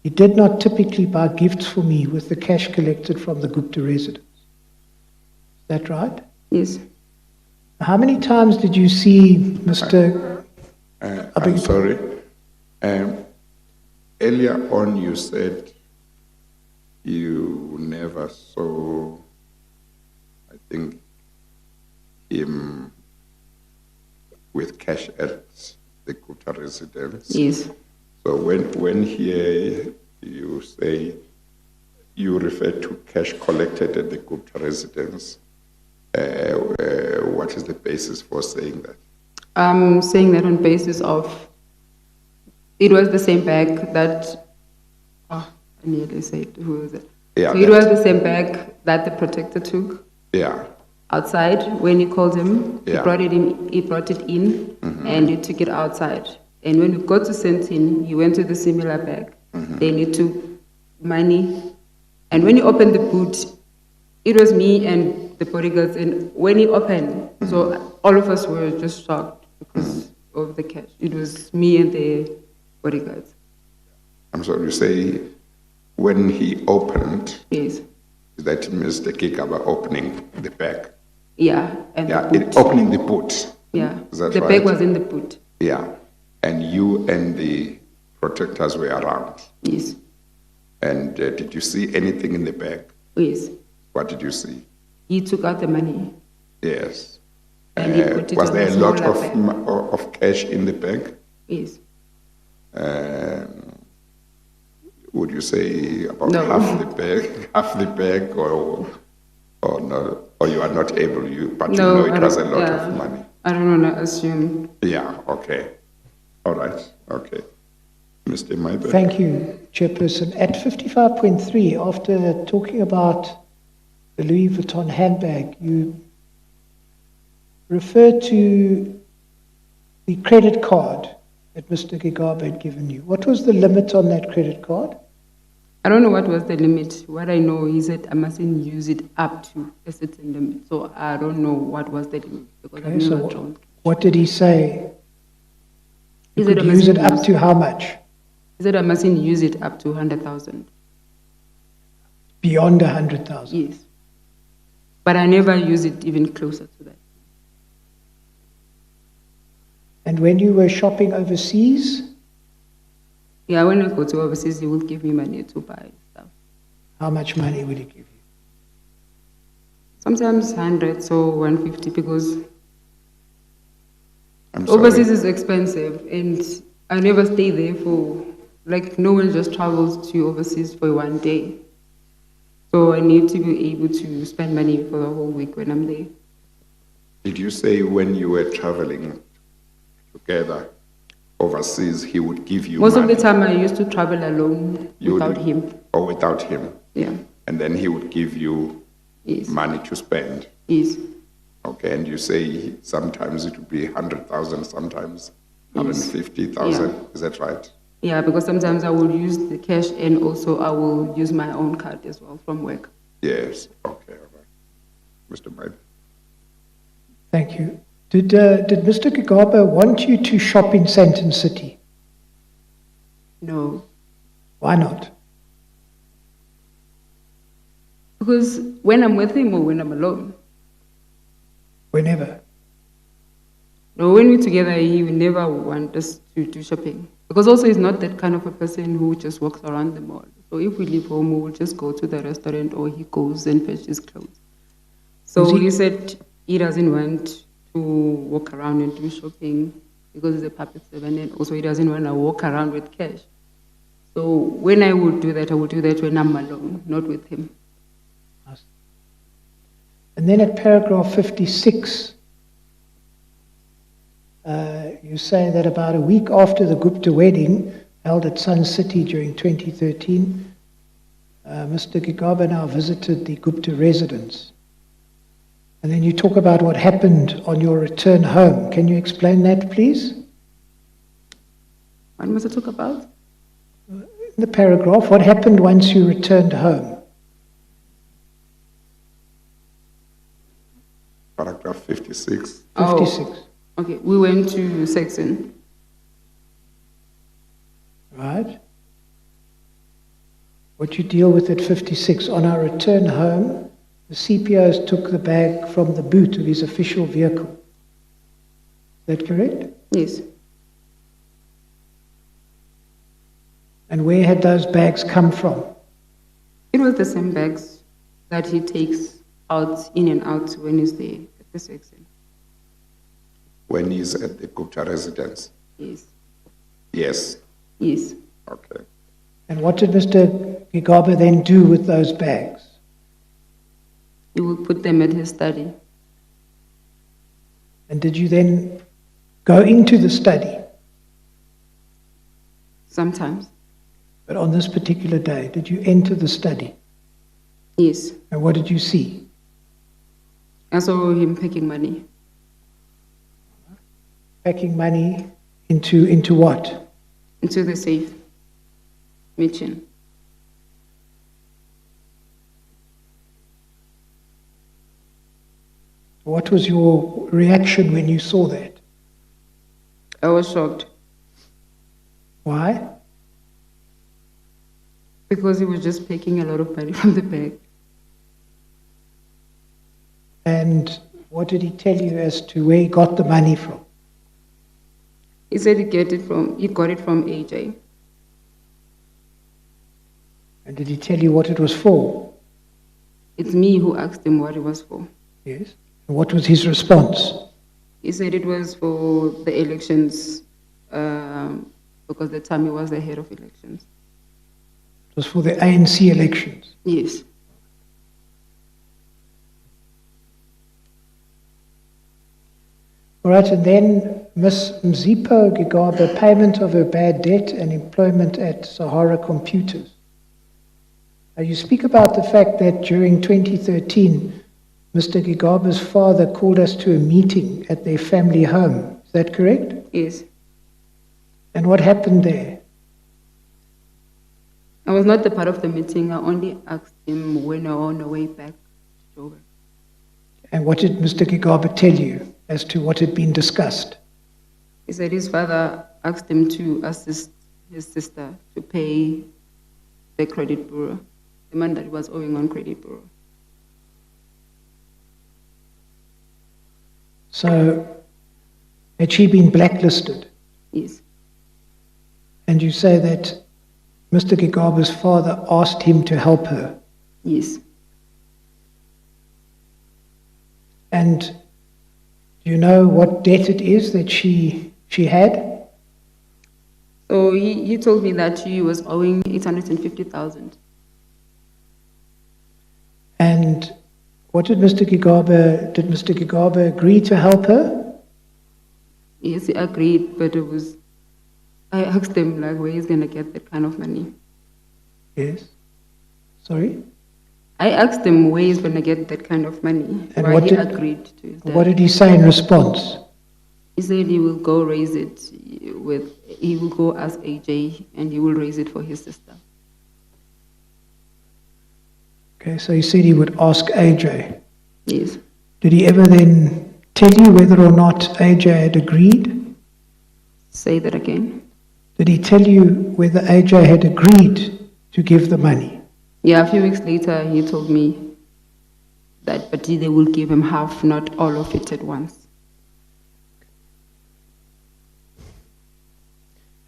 he did not typically buy gifts for me with the cash collected from the Gupta residence. Is that right? Yes. How many times did you see Mr. I'm sorry. Earlier on you said you never saw, I think, him with cash at the Gupta residence. Yes. So when here you say you refer to cash collected at the Gupta residence, what is the basis for saying that? I'm saying that on basis of, it was the same bag that, I nearly said, who was it? Yeah, so it was the same bag that the protector took. Yeah. Outside, when he called him, Yeah. he brought it in, and he took it outside. And when we got to Sandton, he went to the similar bag. Then he took money. And when he opened the boot, it was me and the bodyguards, and when he opened, so all of us were just shocked because of the cash. It was me and the bodyguards. I'm sorry, you say when he opened, Yes. is that Mr. Gigaba opening the bag? Yeah, and Yeah, the boot. opening the boot. Yeah, Is that the right? bag was in the boot. Yeah, and you and the protectors were around. Yes. And did you see anything in the bag? Yes. What did you see? He took out the money. Yes. And he put it Was on there a a lot smaller of cash in the bag? Yes. Would you say about No. half the bag, or no, or you are not able? But No, you know it was a lot of money. I don't want to assume. Yeah. Okay. All right. Okay. Mr. Maybe. Thank you, Chairperson. At 55.3, after talking about the Louis Vuitton handbag, you referred to the credit card that Mr. Gigaba had given you. What was the limit on that credit card? I don't know what was the limit. What I know is that I mustn't use it up to a certain limit. So I don't know what was the limit because I've never drawn. What did he say? You He said could I use it mustn't up to how much? He said I mustn't use it up to 100,000. Beyond 100,000? Yes. But I never use it even closer to that. And when you were shopping overseas, Yeah, when I go to overseas, he will give me money to buy stuff. how much money would he give you? Sometimes 100, so 150, because I'm sorry. overseas is expensive, and I never stay there for, like, no one just travels to overseas for one day. So I need to be able to spend money for the whole week when I'm there. Did you say when you were traveling together overseas, he would give you Most money? of the time I used to travel alone without him. Or without him? Yeah. And then he would give you Yes. money to spend? Yes. Okay, and you say sometimes it would be 100,000, sometimes 150,000, Yeah. is that right? Yeah, because sometimes I will use the cash and also I will use my own card as well from work. Yes, okay, all right. Mr. Maid. Thank you. Did Mr. Gigaba want you to shop in Sandton City? No. Why not? Because when I'm with him or when I'm alone. Whenever. No, when we're together, he will never want us to do shopping. Because also he's not that kind of a person who just walks around the mall. So if we leave home, we will just go to the restaurant or he goes and fetches clothes. So he said he doesn't want to walk around and do shopping because he's a puppet servant, and also he doesn't want to walk around with cash. So when I would do that, I would do that when I'm alone, not with him. And then at paragraph 56, you say that about a week after the Gupta wedding held at Sun City during 2013, Mr. Gigaba now visited the Gupta residence. And then you talk about what happened on your return home. Can you explain that, please? What must I talk about? In the paragraph, what happened once you returned home? Paragraph 56. 56. Oh, okay, we went to Saxon. Right. What you deal with at 56. On our return home, the CPOs took the bag from the boot of his official vehicle. Is that correct? Yes. And where had those bags come from? It was the same bags that he takes out, in and out when he's there at the Saxon. When he's at the Gupta residence? Yes. Yes. Yes. Okay. And what did Mr. Gigaba then do with those bags? He would put them at his study. And did you then go into the study? Sometimes. But on this particular day, did you enter the study? Yes. And what did you see? I saw him packing money. Packing money into what? Into the safe machine. What was your reaction when you saw that? I was shocked Why? because he was just taking a lot of money from the bank. And what did he tell you as to where he got the money from? He said he got it from AJ. And did he tell you what it was for? It's me who asked him what it was for. Yes. And what was his response? He said it was for the elections, because the time he was the head of elections. It was for the ANC elections. Yes. All right, and then Ms. Nomachule Gigaba, payment of her bad debt and employment at Sahara Computers. You speak about the fact that during 2013, Mr. Gigaba's father called us to a meeting at their family home. Is that correct? Yes. And what happened there? I was not a part of the meeting. I only asked him when I was on the way back to Throwback. And what did Mr. Gigaba tell you as to what had been discussed? He said his father asked him to assist his sister to pay the credit bureau, the man that was owing on credit bureau. So, had she been blacklisted? Yes. And you say that Mr. Gigaba's father asked him to help her? Yes. And do you know what debt it is that she had? So he told me that she was owing 850,000. And what did Mr. Gigaba agree to help her? Yes, he agreed, but I asked him like where he's gonna get that kind of money. Yes. Sorry? I asked him where he's gonna get that kind of money. And why what he did- agreed to that. What did he say in response? He said he will go raise it he will go ask AJ and he will raise it for his sister. Okay, so he said he would ask AJ. Yes. Did he ever then tell you whether or not AJ had agreed? Say that again. Did he tell you whether AJ had agreed to give the money? Yeah, a few weeks later he told me that, but they will give him half, not all of it at once.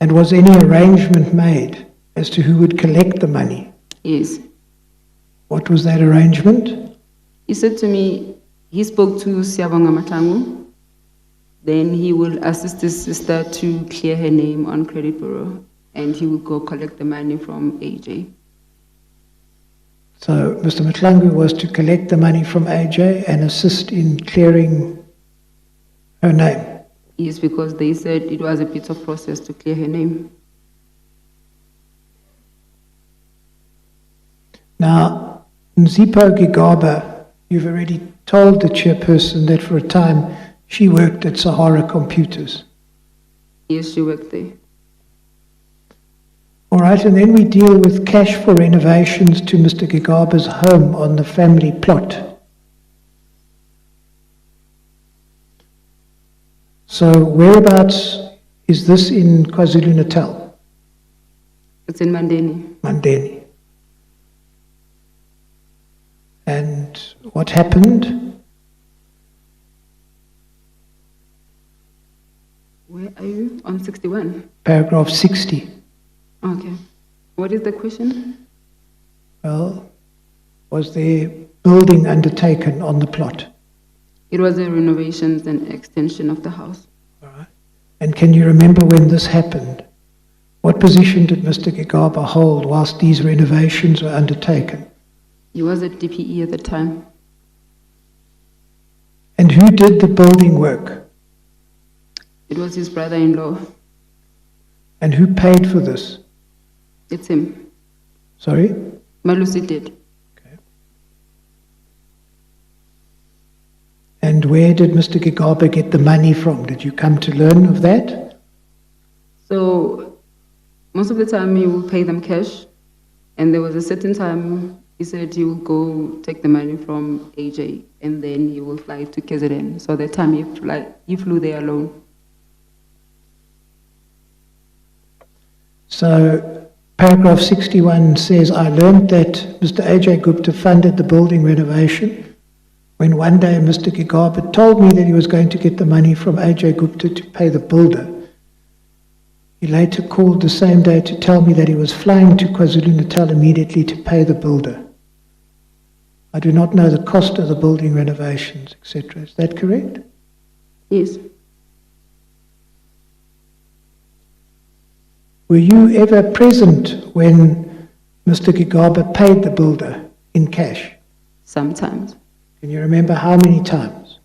And was any arrangement made as to who would collect the money? Yes. What was that arrangement? He said to me, he spoke to Siyabonga Matlangu, then he will assist his sister to clear her name on credit bureau, and he will go collect the money from AJ. So Mr. Matlangu was to collect the money from AJ and assist in clearing her name. Yes, because they said it was a bit of process to clear her name. Now, Nomachule Gigaba, you've already told the chairperson that for a time she worked at Sahara Computers. Yes, she worked there. All right, and then we deal with cash for renovations to Mr. Gigaba's home on the family plot. So whereabouts is this in KwaZulu-Natal? It's in Mandeni. Mandeni. And what happened? Where are you? On 61. Paragraph 60. Okay. What is the question? Well, was there building undertaken on the plot? It was a renovations and extension of the house. All right. And can you remember when this happened? What position did Mr. Gigaba hold whilst these renovations were undertaken? He was at DPE at the time. And who did the building work? It was his brother-in-law. And who paid for this? It's him. Sorry? Malusi did. Okay. And where did Mr. Gigaba get the money from? Did you come to learn of that? So most of the time he will pay them cash, and there was a certain time He said he will go take the money from AJ and then he will fly to KZN. So that time he flew there alone. So paragraph 61 says, I learned that Mr. AJ Gupta funded the building renovation when one day Mr. Gigaba told me that he was going to get the money from AJ Gupta to pay the builder. He later called the same day to tell me that he was flying to KwaZulu-Natal immediately to pay the builder. I do not know the cost of the building renovations, etc. Is that correct? Yes. Were you ever present when Mr. Gigaba paid the builder in cash? Sometimes. Can you remember how many times?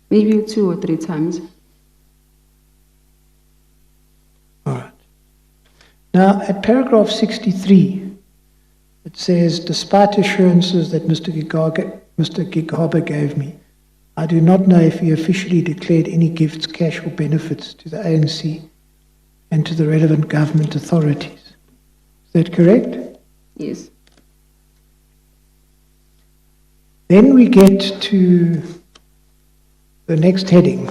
Maybe 2 or 3 times. All right. Now, at paragraph 63, it says, despite assurances that Mr. Gigaba gave me, I do not know if he officially declared any gifts, cash or benefits to the ANC and to the relevant government authorities. Is that correct? Yes. Then we get to the next heading.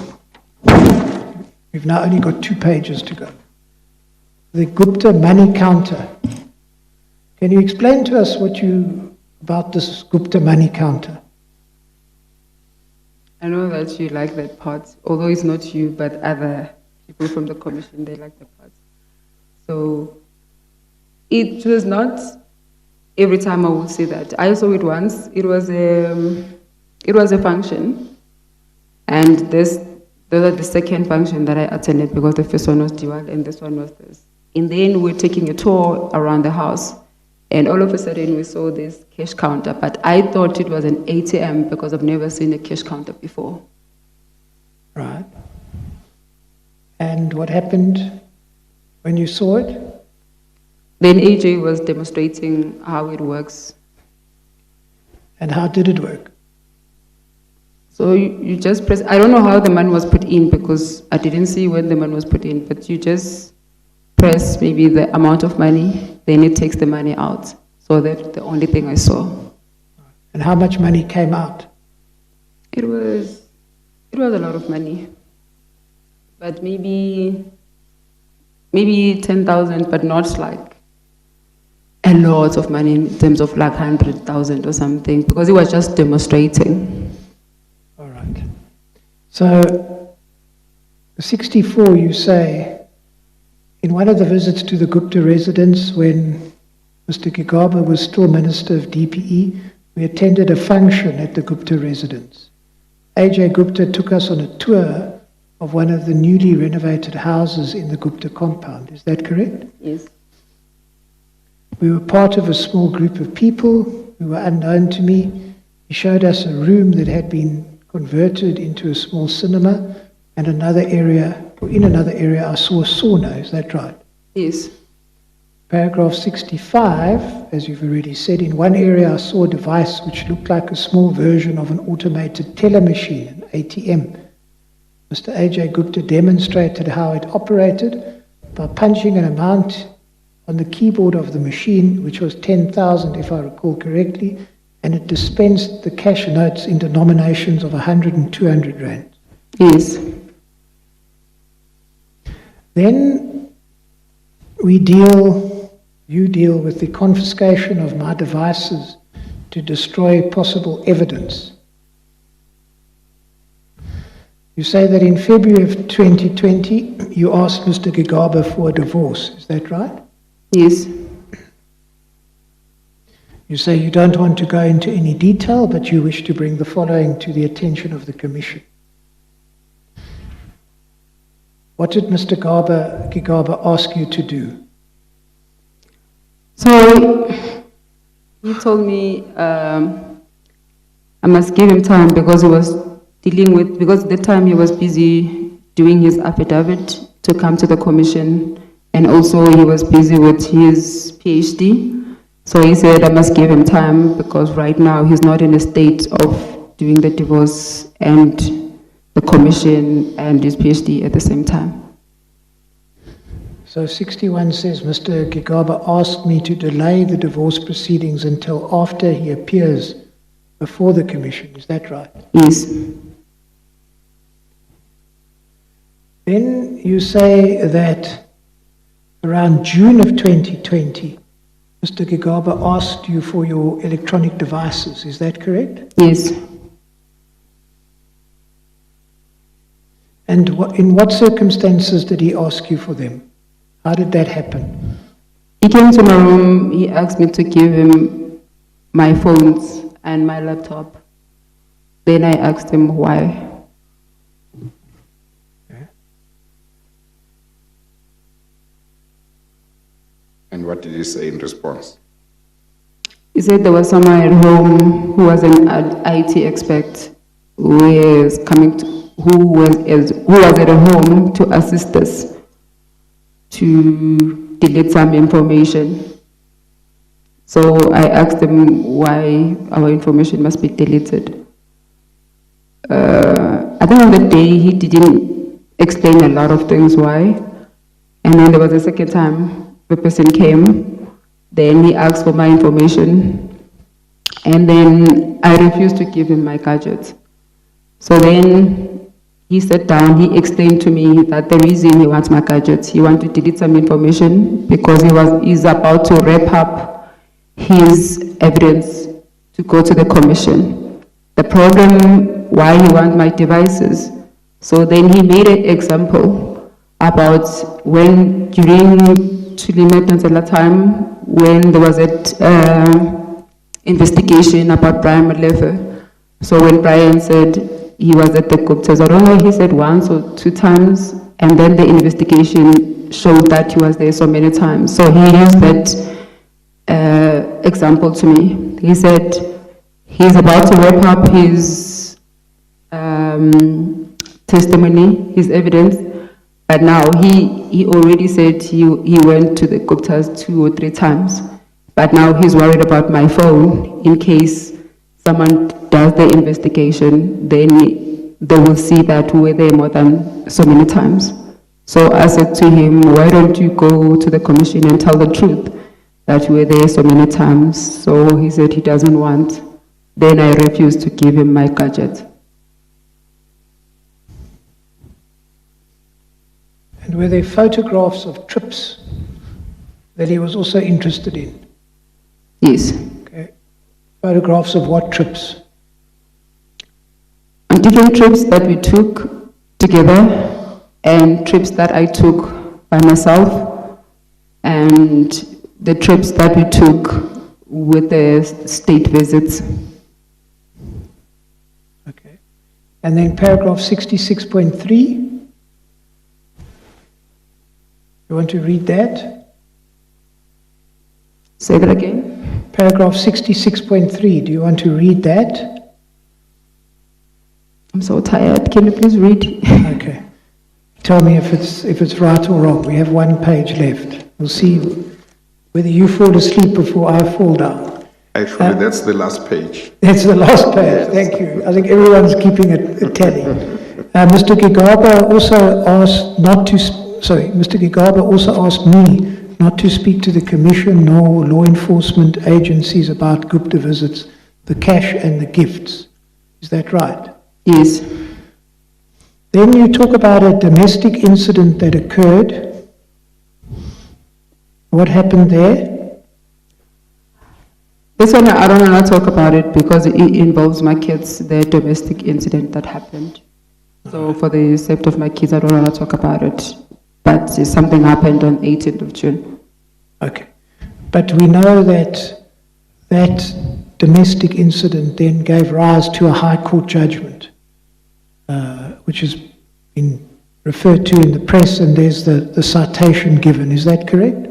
We've now only got 2 pages to go. The Gupta money counter. Can you explain to us about this Gupta money counter? I know that you like that part, although it's not you, but other people from the commission, they like that part. So it was not every time I would say that. I saw it once. It was a function, and those are the second function that I attended because the first one was Diwali and this one was this. And then we're taking a tour around the house. And all of a sudden, we saw this cash counter, but I thought it was an ATM because I've never seen a cash counter before. Right. And what happened when you saw it? Then AJ was demonstrating how it works. And how did it work? So you just press, I don't know how the money was put in because I didn't see when the money was put in, but you just press maybe the amount of money, then it takes the money out. So that's the only thing I saw. And how much money came out? It was a lot of money. But maybe 10,000, but not like a lot of money in terms of like 100,000 or something, because it was just demonstrating. All right. So 64, you say, in one of the visits to the Gupta residence when Mr. Gigaba was still Minister of DPE, we attended a function at the Gupta residence. AJ Gupta took us on a tour of one of the newly renovated houses in the Gupta compound. Is that correct? Yes. We were part of a small group of people who were unknown to me. He showed us a room that had been converted into a small cinema, and in another area I saw a sauna. Is that right? Yes. Paragraph 65, as you've already said, in one area I saw a device which looked like a small version of an automated teller machine, an ATM. Mr. AJ Gupta demonstrated how it operated by punching an amount on the keyboard of the machine, which was 10,000 if I recall correctly, and it dispensed the cash notes in denominations of 100 and 200 rand. Yes. Then you deal with the confiscation of my devices to destroy possible evidence. You say that in February of 2020, you asked Mr. Gigaba for a divorce. Is that right? Yes. You say you don't want to go into any detail, but you wish to bring the following to the attention of the Commission. What did Mr. Gigaba ask you to do? So he told me I must give him time because he was because at the time he was busy doing his affidavit to come to the Commission, and also he was busy with his PhD. So he said I must give him time because right now he's not in a state of doing the divorce and the Commission and his PhD at the same time. So 61 says, Mr. Gigaba asked me to delay the divorce proceedings until after he appears before the commission. Is that right? Yes. Then you say that around June of 2020, Mr. Gigaba asked you for your electronic devices. Is that correct? Yes. And in what circumstances did he ask you for them? How did that happen? He came to my room, he asked me to give him my phones and my laptop. Then I asked him why. And what did he say in response? He said there was someone at home who was an IT expert who was at home to assist us to delete some information. So I asked him why our information must be deleted. I think on the day he didn't explain a lot of things why. And then there was a second time the person came, then he asked for my information, and then I refused to give him my gadgets. So then he sat down, he explained to me that the reason he wants my gadgets, he wants to delete some information because he's about to wrap up his evidence to go to the commission. The problem, why he wants my devices. So then he made an example about when during Chilimet and time when there was an investigation about Brian Malefe. So when Brian said he was at the Guptas, I don't know, he said once or two times, and then the investigation showed that he was there so many times. So he used that example to me. He said he's about to wrap up his testimony, his evidence, but now he already said he went to the Guptas 2 or 3 times. But now he's worried about my phone in case someone does the investigation, then they will see that we were there more than so many times. So I said to him, why don't you go to the commission and tell the truth that you were there so many times? So he said he doesn't want. Then I refused to give him my gadget. And were there photographs of trips that he was also interested in? Yes. Okay. Photographs of what trips? On different trips that we took together and trips that I took by myself and the trips that we took with the state visits. Okay. And then paragraph 66.3. You want to read that? Say that again. Paragraph 66.3. Do you want to read that? I'm so tired. Can you please read? Okay. Tell me if it's right or wrong. We have 1 page left. We'll see whether you fall asleep before I fall down. Actually, that's the last page. That's the last page. Yes. Thank you. I think everyone's keeping a tally. Mr. Gigaba also asked not to. Mr. Gigaba also asked me not to speak to the commission nor law enforcement agencies about Gupta visits, the cash and the gifts. Is that right? Yes. Then you talk about a domestic incident that occurred. What happened there? This one, I don't want to talk about it because it involves my kids, the domestic incident that happened. So for the sake of my kids, I don't want to talk about it. But something happened on 18th of June. Okay. But we know that that domestic incident then gave rise to a High Court judgment, which has been referred to in the press, and there's the citation given. Is that correct?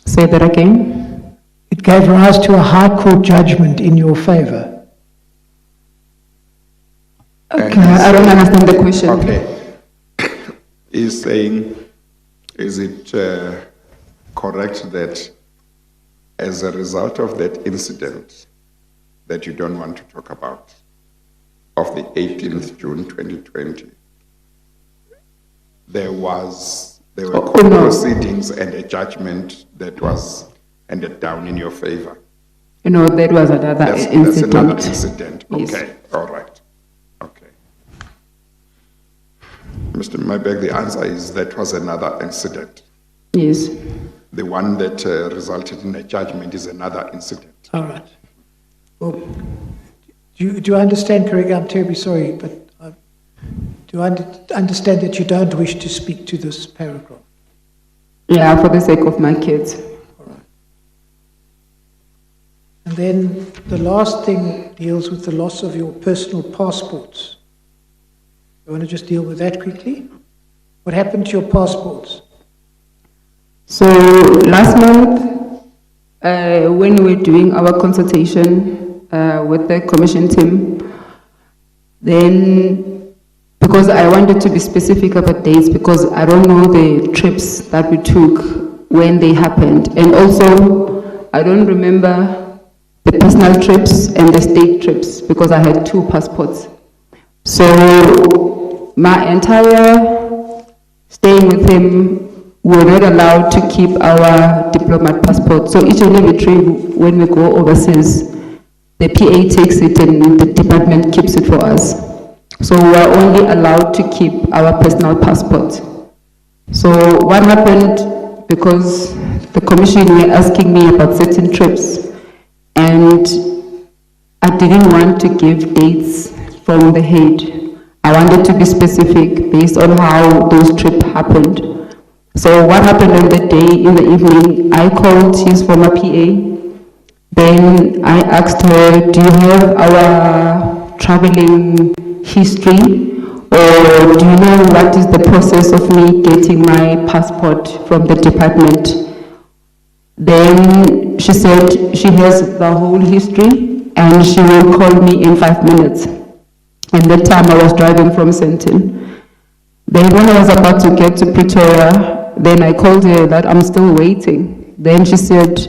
Say that again. It gave rise to a High Court judgment in your favor. Okay, I don't understand the question. Okay. He's saying, is it correct that as a result of that incident that you don't want to talk about, of the 18th June 2020, there There were court proceedings and a judgment that was handed down in your favor. No, that was another incident. That's another incident. Yes. Okay, all right. Okay. Mr. Mayberg, the answer is that was another incident. Yes. The one that resulted in a judgment is another incident. All right. Well, do I understand correctly? I'm terribly sorry, but do I understand that you don't wish to speak to this paragraph? Yeah, for the sake of my kids. All right. And then the last thing deals with the loss of your personal passports. You want to just deal with that quickly? What happened to your passports? So last month, when we were doing our consultation with the commission team, then because I wanted to be specific about dates because I don't know the trips that we took when they happened. And also, I don't remember the personal trips and the state trips because I had 2 passports. So my entire staying with him, we were not allowed to keep our diplomat passport. So each and every trip, when we go overseas, the PA takes it and the department keeps it for us. So we are only allowed to keep our personal passport. So what happened, because the commission were asking me about certain trips, and I didn't want to give dates from the head. I wanted to be specific based on how those trips happened. So what happened on the day in the evening, I called his former PA. Then I asked her, do you have our traveling history? Or do you know what is the process of me getting my passport from the department? Then she said she has the whole history and she will call me in 5 minutes. And that time I was driving from Sentin. Then when I was about to get to Pretoria, then I called her that I'm still waiting. Then she said,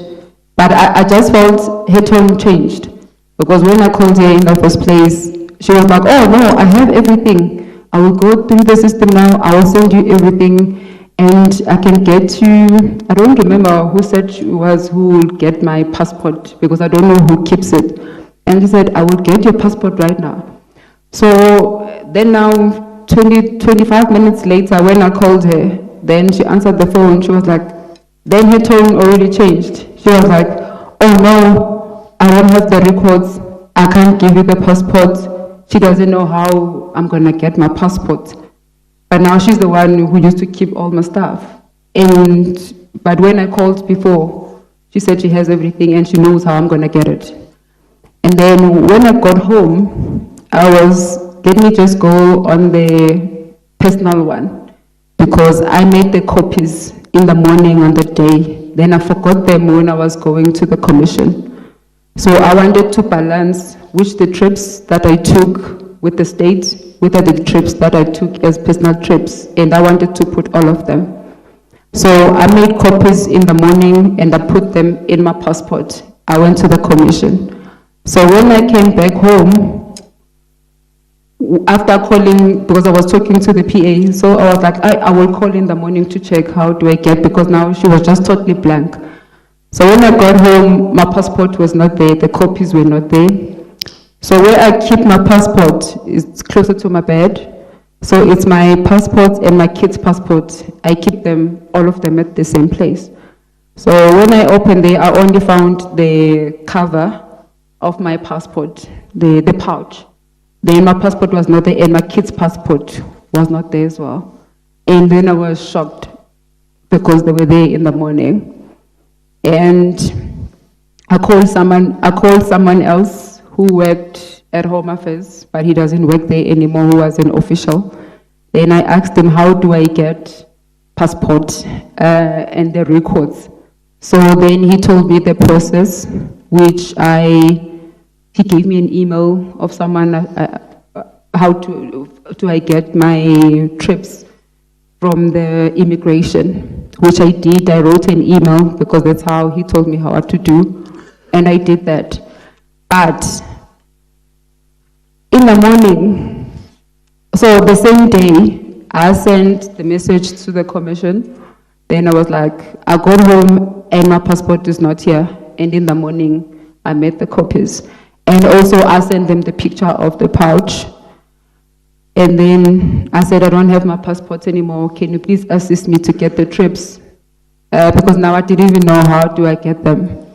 but I just felt her tone changed. Because when I called her in the first place, she was like, oh no, I have everything. I will go through the system now, I will send you everything, and I can get you, I don't remember who said she was who will get my passport, because I don't know who keeps it. And she said, I will get your passport right now. So then now, 25 minutes later, when I called her, then she answered the phone. She was like, then her tone already changed. She was like, oh no, I don't have the records. I can't give you the passport. She doesn't know how I'm going to get my passport. But now she's the one who used to keep all my stuff. But when I called before, she said she has everything and she knows how I'm going to get it. And then when I got home, let me just go on the personal one, because I made the copies in the morning on the day. Then I forgot them when I was going to the commission. So I wanted to balance which the trips that I took with the state, which are the trips that I took as personal trips, and I wanted to put all of them. So I made copies in the morning and I put them in my passport. I went to the commission. So when I came back home, after calling, because I was talking to the PA, so I was like, I will call in the morning to check how do I get, because now she was just totally blank. So when I got home, my passport was not there, the copies were not there. So where I keep my passport is closer to my bed. So it's my passport and my kid's passport. I keep them, all of them at the same place. So when I opened there, I only found the cover of my passport, the pouch. Then my passport was not there and my kid's passport was not there as well. And then I was shocked because they were there in the morning. And I called someone else who worked at Home Affairs, but he doesn't work there anymore, who was an official. Then I asked him, how do I get passport and the records? So then he told me the process, which he gave me an email of someone, how do I get my trips from the immigration, which I did. I wrote an email because that's how he told me how to do, and I did that. But in the morning, so the same day, I sent the message to the commission Then I was like, I got home and my passport is not here. And in the morning, I made the copies. And also I sent them the picture of the pouch. And then I said, I don't have my passport anymore. Can you please assist me to get the trips? Because now I didn't even know how do I get them.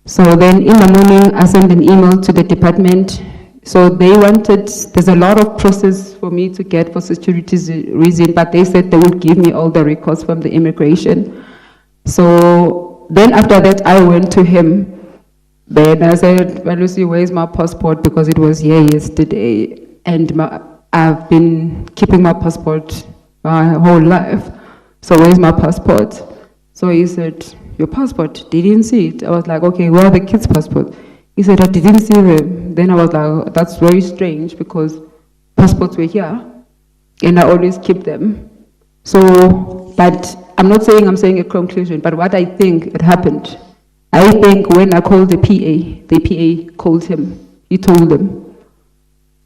So then in the morning, I sent an email to the department. So they wanted, there's a lot of process for me to get for security reason, but they said they would give me all the records from the immigration. So then after that, I went to him. Then I said, Lucy, where's my passport? Because it was here yesterday. And I've been keeping my passport my whole life. So where's my passport? So he said, your passport, didn't see it. I was like, okay, where are the kids' passport? He said, I didn't see them. Then I was like, that's very strange because passports were here and I always keep them. So, but I'm not saying I'm saying a conclusion, but what I think it happened, I think when I called the PA called him, he told them.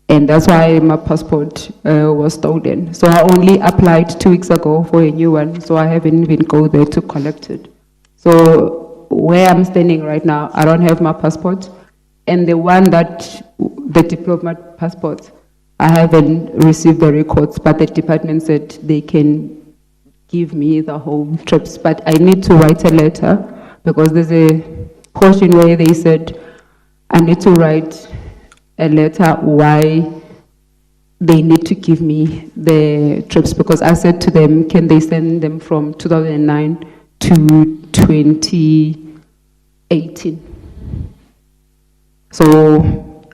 And that's why my passport was stolen. So I only applied 2 weeks ago for a new one, so I haven't even go there to collect it. So where I'm standing right now, I don't have my passport. And the one that, the diplomat passport, I haven't received the records, but the department said they can give me the whole trips. But I need to write a letter because there's a portion where they said I need to write a letter why they need to give me the trips, because I said to them, can they send them from 2009 to 2018? So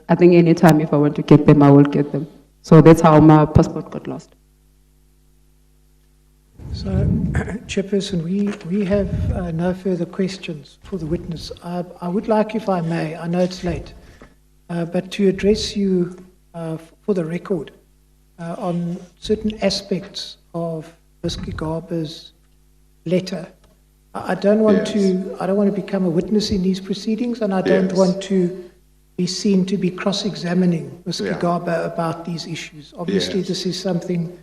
I think anytime if I want to get them, I will get them. So that's how my passport got lost. So, Chairperson, we have no further questions for the witness. I would like, if I may, I know it's late, but to address you for the record on certain aspects of Ms. Gigaba's letter. I don't want to become a witness in these proceedings, and I don't want to be seen to be cross-examining Ms. Gigaba about these issues. Obviously, this is something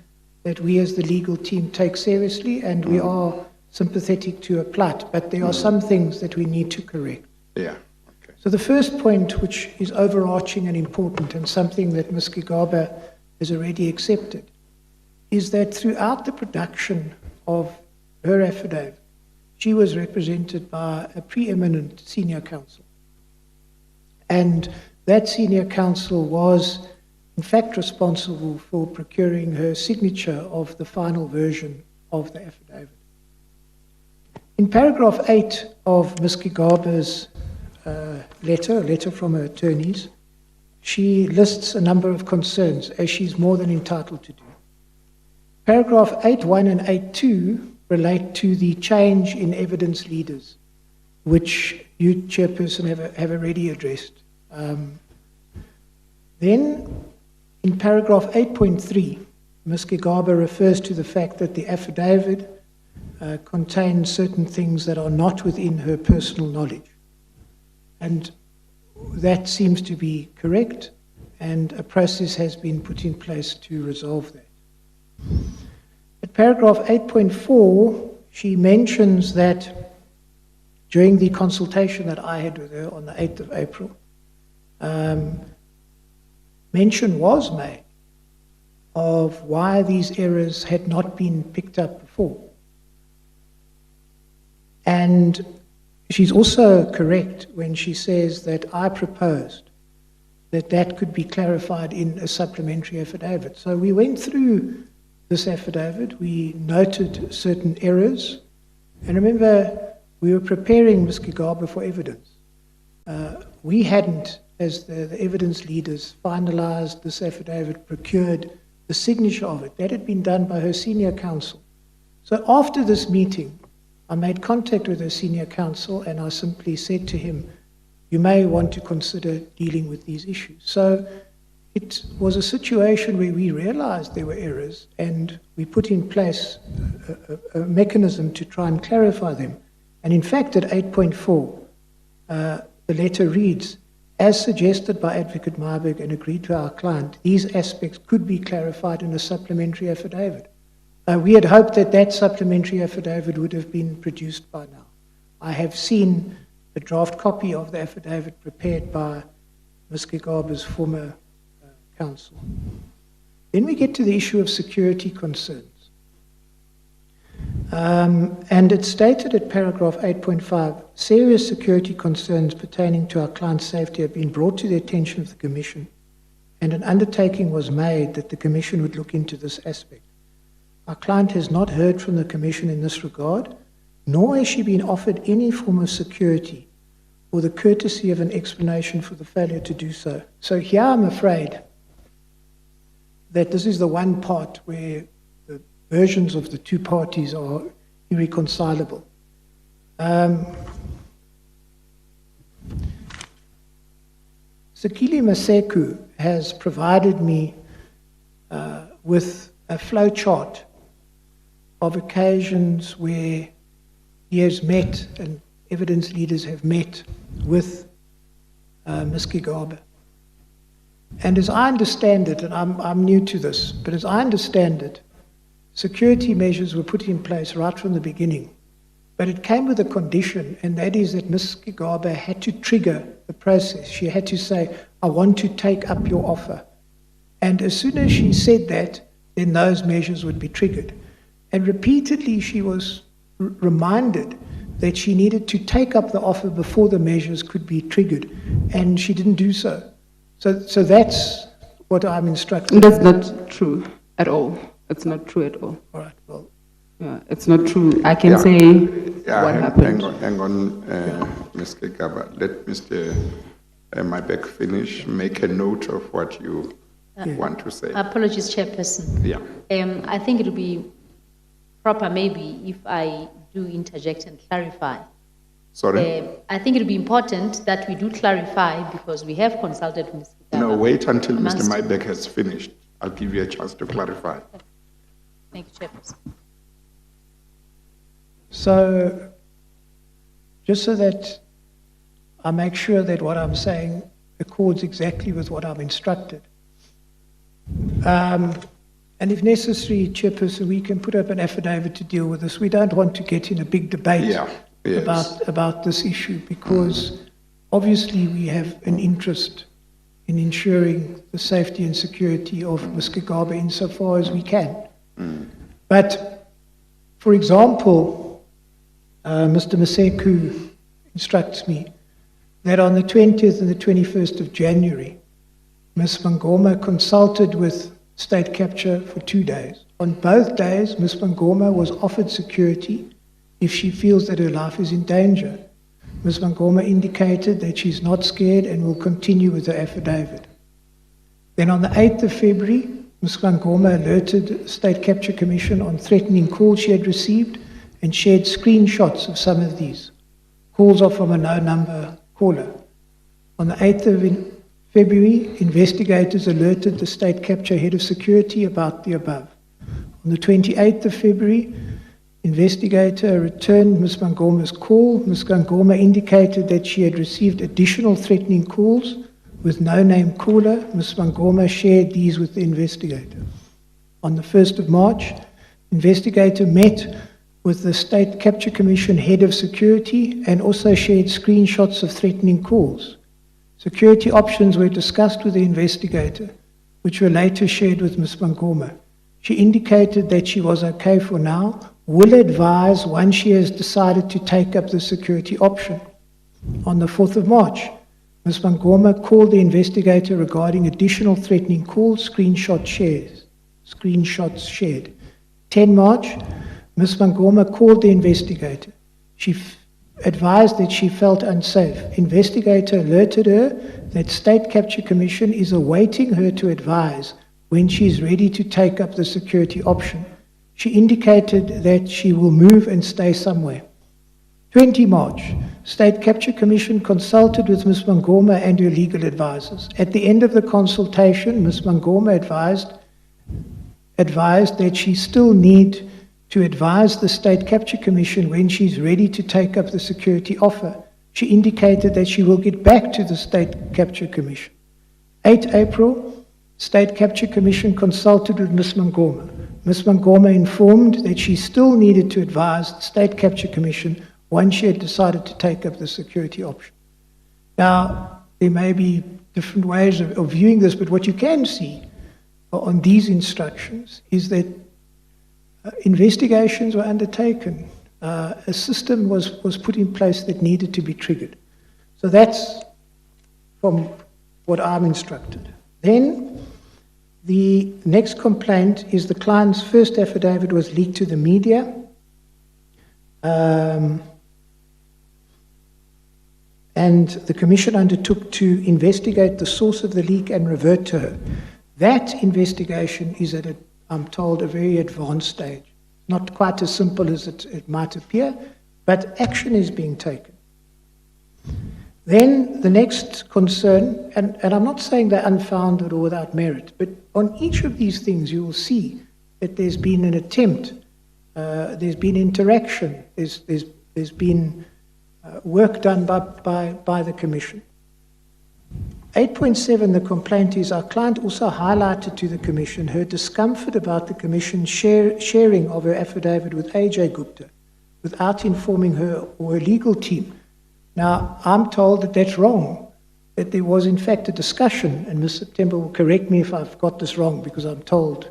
that we as the legal team take seriously, and we are sympathetic to her plight, but there are some things that we need to correct. So the first point, which is overarching and important, and something that Ms. Gigaba has already accepted, is that throughout the production of her affidavit, she was represented by a preeminent senior counsel. And that senior counsel was, in fact, responsible for procuring her signature of the final version of the affidavit. In paragraph 8 of Ms. Gigaba's letter from her attorneys, she lists a number of concerns, as she's more than entitled to do. Paragraph 8.1 and 8.2 relate to the change in evidence leaders, which you, Chairperson, have already addressed. Then, in paragraph 8.3, Ms. Gigaba refers to the fact that the affidavit contains certain things that are not within her personal knowledge. And that seems to be correct, and a process has been put in place to resolve that. At paragraph 8.4, she mentions that during the consultation that I had with her on the 8th of April, mention was made of why these errors had not been picked up before. And she's also correct when she says that I proposed that could be clarified in a supplementary affidavit. So we went through this affidavit, we noted certain errors, and remember, we were preparing Ms. Gigaba for evidence. We hadn't, as the evidence leaders, finalized this affidavit, procured the signature of it. That had been done by her senior counsel. So after this meeting, I made contact with her senior counsel, and I simply said to him, you may want to consider dealing with these issues. So it was a situation where we realized there were errors, and we put in place a mechanism to try and clarify them. And in fact, at 8.4, the letter reads, as suggested by Advocate Marburg and agreed to our client, these aspects could be clarified in a supplementary affidavit. We had hoped that that supplementary affidavit would have been produced by now. I have seen a draft copy of the affidavit prepared by Ms. Gigaba's former counsel. Then we get to the issue of security concerns. And it's stated at paragraph 8.5, serious security concerns pertaining to our client's safety have been brought to the attention of the Commission, and an undertaking was made that the Commission would look into this aspect. Our client has not heard from the Commission in this regard, nor has she been offered any form of security or the courtesy of an explanation for the failure to do so. So here I'm afraid that this is the one part where the versions of the two parties are irreconcilable. Sakili Maseku has provided me with a flow chart of occasions where he has met, and evidence leaders have met with Ms. Gigaba. And as I understand it, and I'm new to this, but as I understand it, security measures were put in place right from the beginning. But it came with a condition, and that is that Ms. Gigaba had to trigger the process. She had to say, I want to take up your offer. And as soon as she said that, then those measures would be triggered. And repeatedly she was reminded that she needed to take up the offer before the measures could be triggered, and she didn't do so. So that's what I'm instructed. That's not true at all. It's not true at all. All right, well. Yeah, it's not true. I can say what happened. Hang on, Ms. Gigaba. Let Mr. Mybeck finish. Make a note of what you want to say. Apologies, Chairperson. Yeah. I think it would be proper maybe if I do interject and clarify. Sorry? I think it would be important that we do clarify because we have consulted with Ms. Gigaba. No, wait until Mr. Mybeck has finished. I'll give you a chance to clarify. Thank you, Chairperson. So, just so that I make sure that what I'm saying accords exactly with what I'm instructed. And if necessary, Chairperson, we can put up an affidavit to deal with this. We don't want to get in a big debate about this issue because obviously we have an interest in ensuring the safety and security of Ms. Gigaba insofar as we can. But, for example, Mr. Maseku instructs me that on the 20th and the 21st of January, Ms. Mangoma consulted with State Capture for 2 days. On both days, Ms. Mangoma was offered security if she feels that her life is in danger. Ms. Mangoma indicated that she's not scared and will continue with her affidavit. Then on the 8th of February, Ms. Mangoma alerted State Capture Commission on threatening calls she had received and shared screenshots of some of these. Calls are from a no-number caller. On the 8th of February, investigators alerted the State Capture Head of Security about the above. On the 28th of February, investigator returned Ms. Mangoma's call. Ms. Mangoma indicated that she had received additional threatening calls with no-name caller. Ms. Mangoma shared these with the investigator. On the 1st of March, investigator met with the State Capture Commission Head of Security and also shared screenshots of threatening calls. Security options were discussed with the investigator, which were later shared with Ms. Mangoma. She indicated that she was okay for now, will advise once she has decided to take up the security option. On the 4th of March, Ms. Mangoma called the investigator regarding additional threatening calls, screenshots shared. 10 March, Ms. Mangoma called the investigator. She advised that she felt unsafe. Investigator alerted her that State Capture Commission is awaiting her to advise when she is ready to take up the security option. She indicated that she will move and stay somewhere. 20 March, State Capture Commission consulted with Ms. Mangoma and her legal advisors. At the end of the consultation, Ms. Mangoma advised that she still need to advise the State Capture Commission when she's ready to take up the security offer. She indicated that she will get back to the State Capture Commission. 8 April, State Capture Commission consulted with Ms. Mangoma. Ms. Mangoma informed that she still needed to advise the State Capture Commission once she had decided to take up the security option. Now, there may be different ways of viewing this, but what you can see on these instructions is that investigations were undertaken. A system was put in place that needed to be triggered. So that's from what I'm instructed. Then the next complaint is the client's first affidavit was leaked to the media. And the Commission undertook to investigate the source of the leak and revert to her. That investigation is at, I'm told, a very advanced stage. Not quite as simple as it might appear, but action is being taken. Then the next concern, and I'm not saying they're unfounded or without merit, but on each of these things you will see that there's been an attempt, there's been interaction, there's been work done by the Commission. 8.7, the complaint is our client also highlighted to the Commission her discomfort about the Commission sharing of her affidavit with AJ Gupta without informing her or her legal team. Now, I'm told that that's wrong, that there was in fact a discussion, and Ms. September will correct me if I've got this wrong because I'm told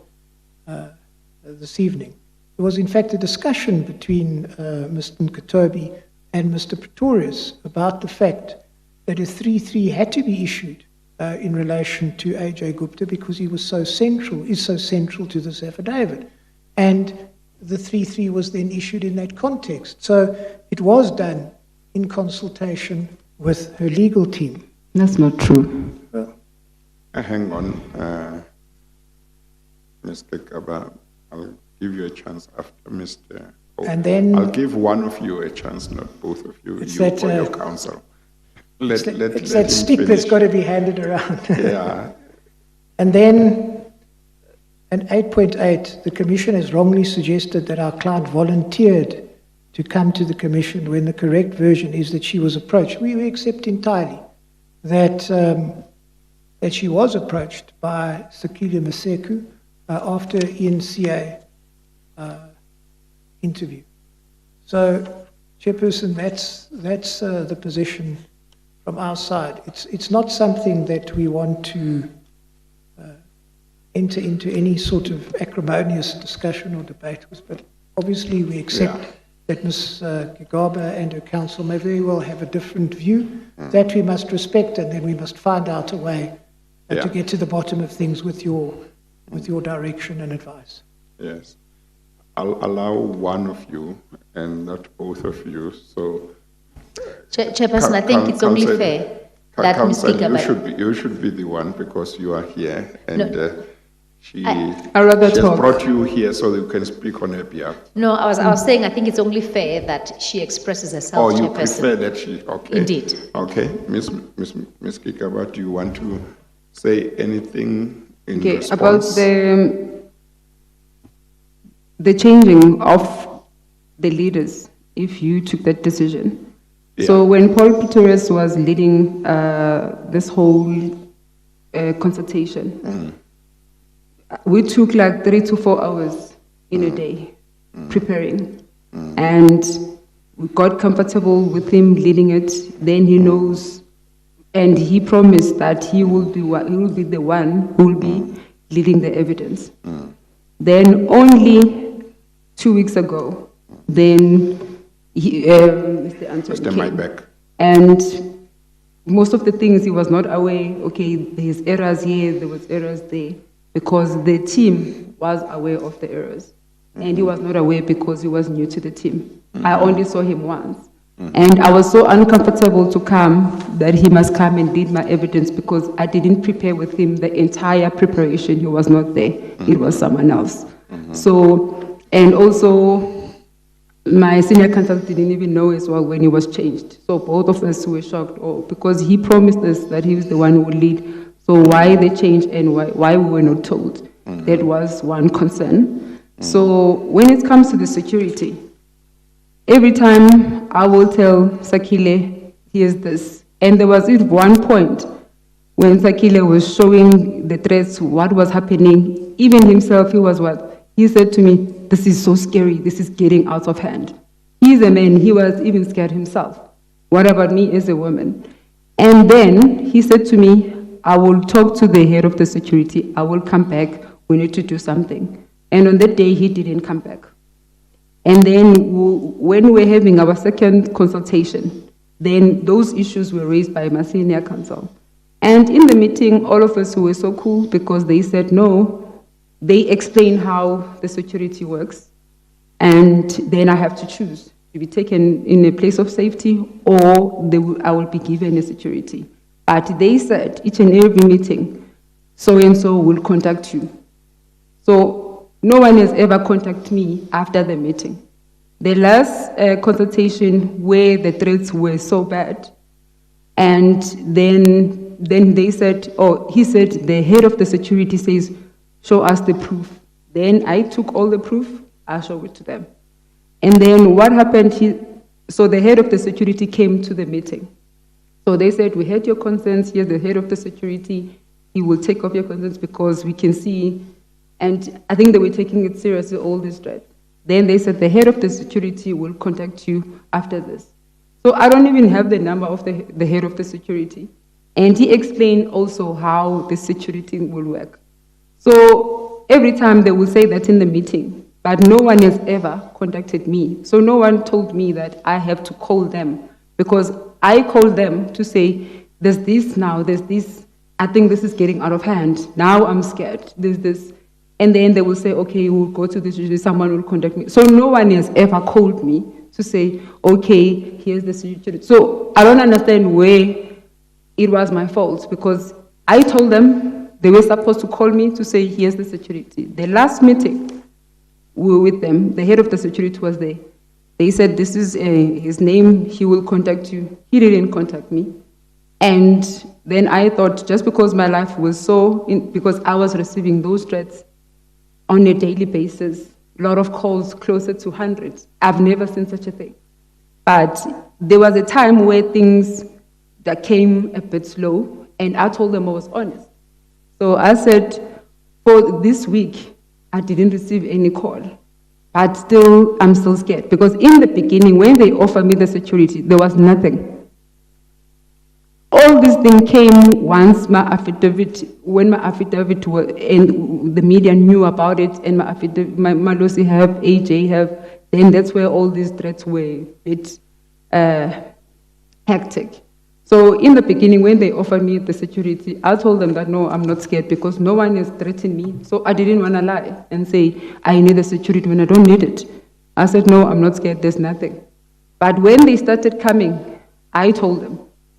this evening. There was in fact a discussion between Mr. Nkatobi and Mr. Pretorius about the fact that a 3-3 had to be issued in relation to AJ Gupta because he was so central, is so central to this affidavit. And the 3-3 was then issued in that context. So it was done in consultation with her legal team. That's not true. Well, hang on, Ms. Gigaba. I'll give you a chance after Mr. And then I'll give one of you a chance, not both of you. It's you that, or your counsel. It's that stick that's got to be handed around. Yeah. And then, at 8.8, the Commission has wrongly suggested that our client volunteered to come to the Commission when the correct version is that she was approached. We accept entirely that that she was approached by Sakile Maseku after ENCA interview. So, Chairperson, that's the position from our side. It's not something that we want to enter into any sort of acrimonious discussion or debate with, but obviously we accept that Ms. Gigaba and her counsel may very well have a different view. That we must respect, and then we must find out a way to get to the bottom of things with your direction and advice. Yes. I'll allow one of you and not both of you. So, Chairperson, I think it's only fair that Ms. Gigaba... You should be the one because you are here, and she has brought you here so that you can speak on her behalf. No, I was saying I think it's only fair that she expresses herself, Chairperson. Oh, you Chairperson. prefer that she... Okay. Indeed. Okay. Ms. Gigaba, do you want to say anything in response? About the changing of the leaders, if you took that decision. Yeah. So when Paul Pretorius was leading this whole consultation, we took like 3 to 4 hours in a day preparing, and we got comfortable with him leading it. Then he knows, and he promised that he will be the one who will be leading the evidence. Then only 2 weeks ago, then Mr. Anthony came. And most of the things he was not aware, okay, there's errors here, there was errors there, because the team was aware of the errors. And he was not aware because he was new to the team. I only saw him once. And I was so uncomfortable to come that he must come and lead my evidence because I didn't prepare with him the entire preparation. He was not there. It was someone else. So, and also my senior counsel didn't even know as well when he was changed. So both of us were shocked because he promised us that he was the one who would lead. So why they changed and why we were not told? That was one concern. So when it comes to the security, every time I will tell Sakile, here's this. And there was at one point when Sakile was showing the threats, what was happening. Even himself, he was what? he said to me, "This is so scary, this is getting out of hand." He's a man, he was even scared himself. What about me as a woman? And then he said to me, "I will talk to the head of the security, I will come back, we need to do something." And on that day, he didn't come back. And then when we were having our second consultation, then those issues were raised by my senior counsel. And in the meeting, all of us were so cool because they said no. They explained how the security works. And then I have to choose to be taken in a place of safety or I will be given a security. But they said each and every meeting, so-and-so will contact you. So no one has ever contacted me after the meeting. The last consultation where the threats were so bad, and then they said, he said, the head of the security says, "Show us the proof." Then I took all the proof, I showed it to them. And then what happened, so the head of the security came to the meeting. So they said, "We heard your concerns, here's the head of the security, he will take up your concerns because we can see," and I think they were taking it seriously, all this threat. Then they said, "The head of the security will contact you after this." So I don't even have the number of the head of the security. And he explained also how the security will work. So every time they will say that in the meeting, but no one has ever contacted me. So no one told me that I have to call them, because I called them to say, "There's this now, there's this, I think this is getting out of hand. Now I'm scared, there's this." And then they will say, "Okay, we'll go to this, someone will contact me." So no one has ever called me to say, "Okay, here's the security." So I don't understand where it was my fault, because I told them they were supposed to call me to say, "Here's the security." The last meeting, we were with them, the head of the security was there. They said, "This is his name, he will contact you." He didn't contact me. And then I thought, just because my life was because I was receiving those threats on a daily basis, a lot of calls, closer to hundreds. I've never seen such a thing. But there was a time where things that came a bit slow, and I told them I was honest. So I said, for this week, I didn't receive any call. But still, I'm still scared. Because in the beginning, when they offered me the security, there was nothing. All this thing came once when my affidavit was, and the media knew about it, and my affidavit, my Lucy have, AJ have, then that's where all these threats were a bit hectic. So in the beginning, when they offered me the security, I told them that no, I'm not scared because no one has threatened me. So I didn't want to lie and say, I need the security when I don't need it. I said, no, I'm not scared, there's nothing. But when they started coming, I told them,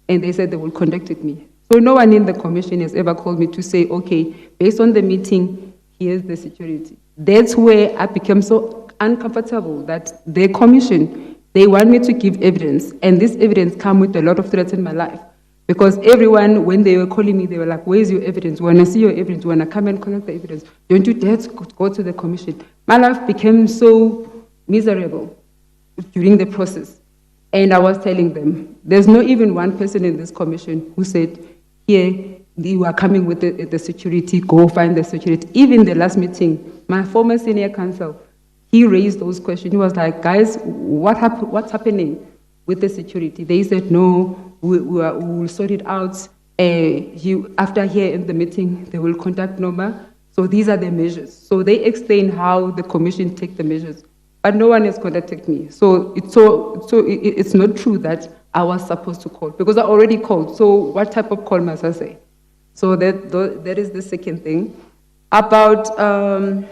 and they said they will contact me. So no one in the commission has ever called me to say, okay, based on the meeting, here's the security. That's where I became so uncomfortable that the commission, they want me to give evidence, and this evidence comes with a lot of threats in my life. Because everyone, when they were calling me, they were like, where's your evidence? When I see your evidence, when I come and collect the evidence, don't you dare to go to the commission. My life became so miserable during the process. And I was telling them, there's not even one person in this commission who said, here, you are coming with the security, go find the security. Even the last meeting, my former senior counsel, he raised those questions. He was like, guys, what's happening with the security? They said, no, we will sort it out. After here in the meeting, they will contact Noma. So these are the measures. So they explained how the commission take the measures. But no one has contacted me. So it's not true that I was supposed to call, because I already called. So what type of call must I say? So that is the second thing. About, I'm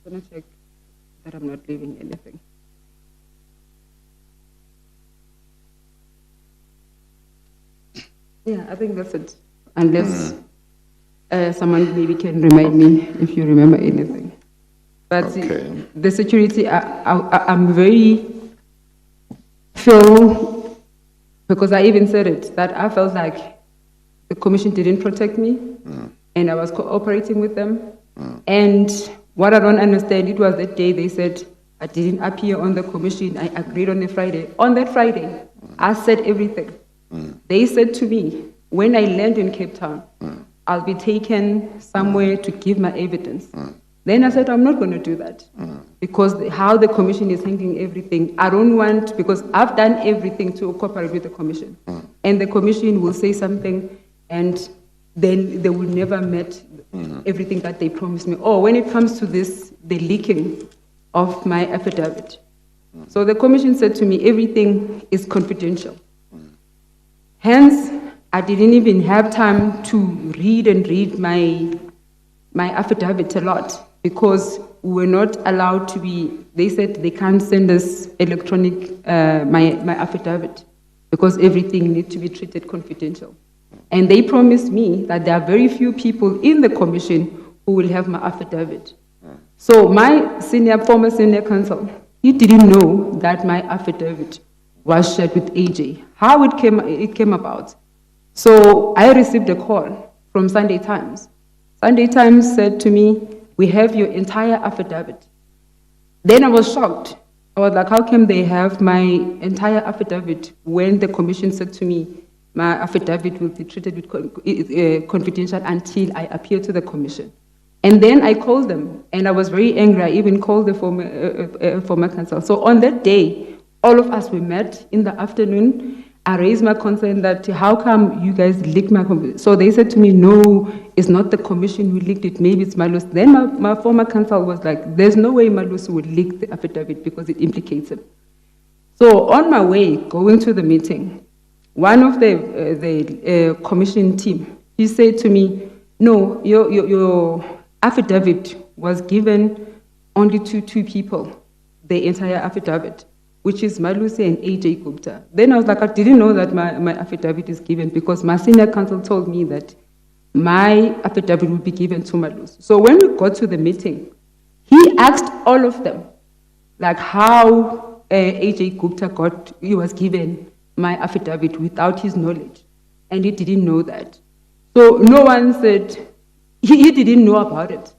going to check that I'm not leaving anything. Yeah, I think that's it. Unless someone maybe can remind me if you remember anything. But okay. The security, I'm very because I even said it, that I felt like the commission didn't protect me, and I was cooperating with them. And what I don't understand, it was that day they said, I didn't appear on the commission. I agreed on a Friday. On that Friday, I said everything. They said to me, when I land in Cape Town, I'll be taken somewhere to give my evidence. Then I said, I'm not going to do that because how the commission is handling everything, I don't want, because I've done everything to cooperate with the commission. And the commission will say something and then they will never met everything that they promised me. Or when it comes to this, the leaking of my affidavit. So the commission said to me, everything is confidential. Hence, I didn't even have time to read my affidavit a lot because we were not allowed to be, they said they can't send us electronic, my affidavit because everything needs to be treated confidential. And they promised me that there are very few people in the commission who will have my affidavit. So my former senior counsel, he didn't know that my affidavit was shared with AJ. How it came about. So I received a call from Sunday Times. Sunday Times said to me, we have your entire affidavit. Then I was shocked. I was like, how come they have my entire affidavit when the commission said to me, my affidavit will be treated with confidential until I appear to the commission. And then I called them, and I was very angry. I even called the former counsel. So on that day, all of us, we met in the afternoon. I raised my concern that how come you guys leaked my commission? So they said to me, no, it's not the commission who leaked it, maybe it's Malusi. Then my former counsel was like, there's no way Malusi would leak the affidavit because it implicates him. So on my way, going to the meeting, one of the commission team, he said to me, no, your affidavit was given only to two people, the entire affidavit, which is Malusi and AJ Gupta. Then I was like, I didn't know that my affidavit is given because my senior counsel told me that my affidavit would be given to Malusi. So when we got to the meeting, he asked all of them, like how AJ Gupta he was given my affidavit without his knowledge. And he didn't know that. So no one said, he didn't know about it.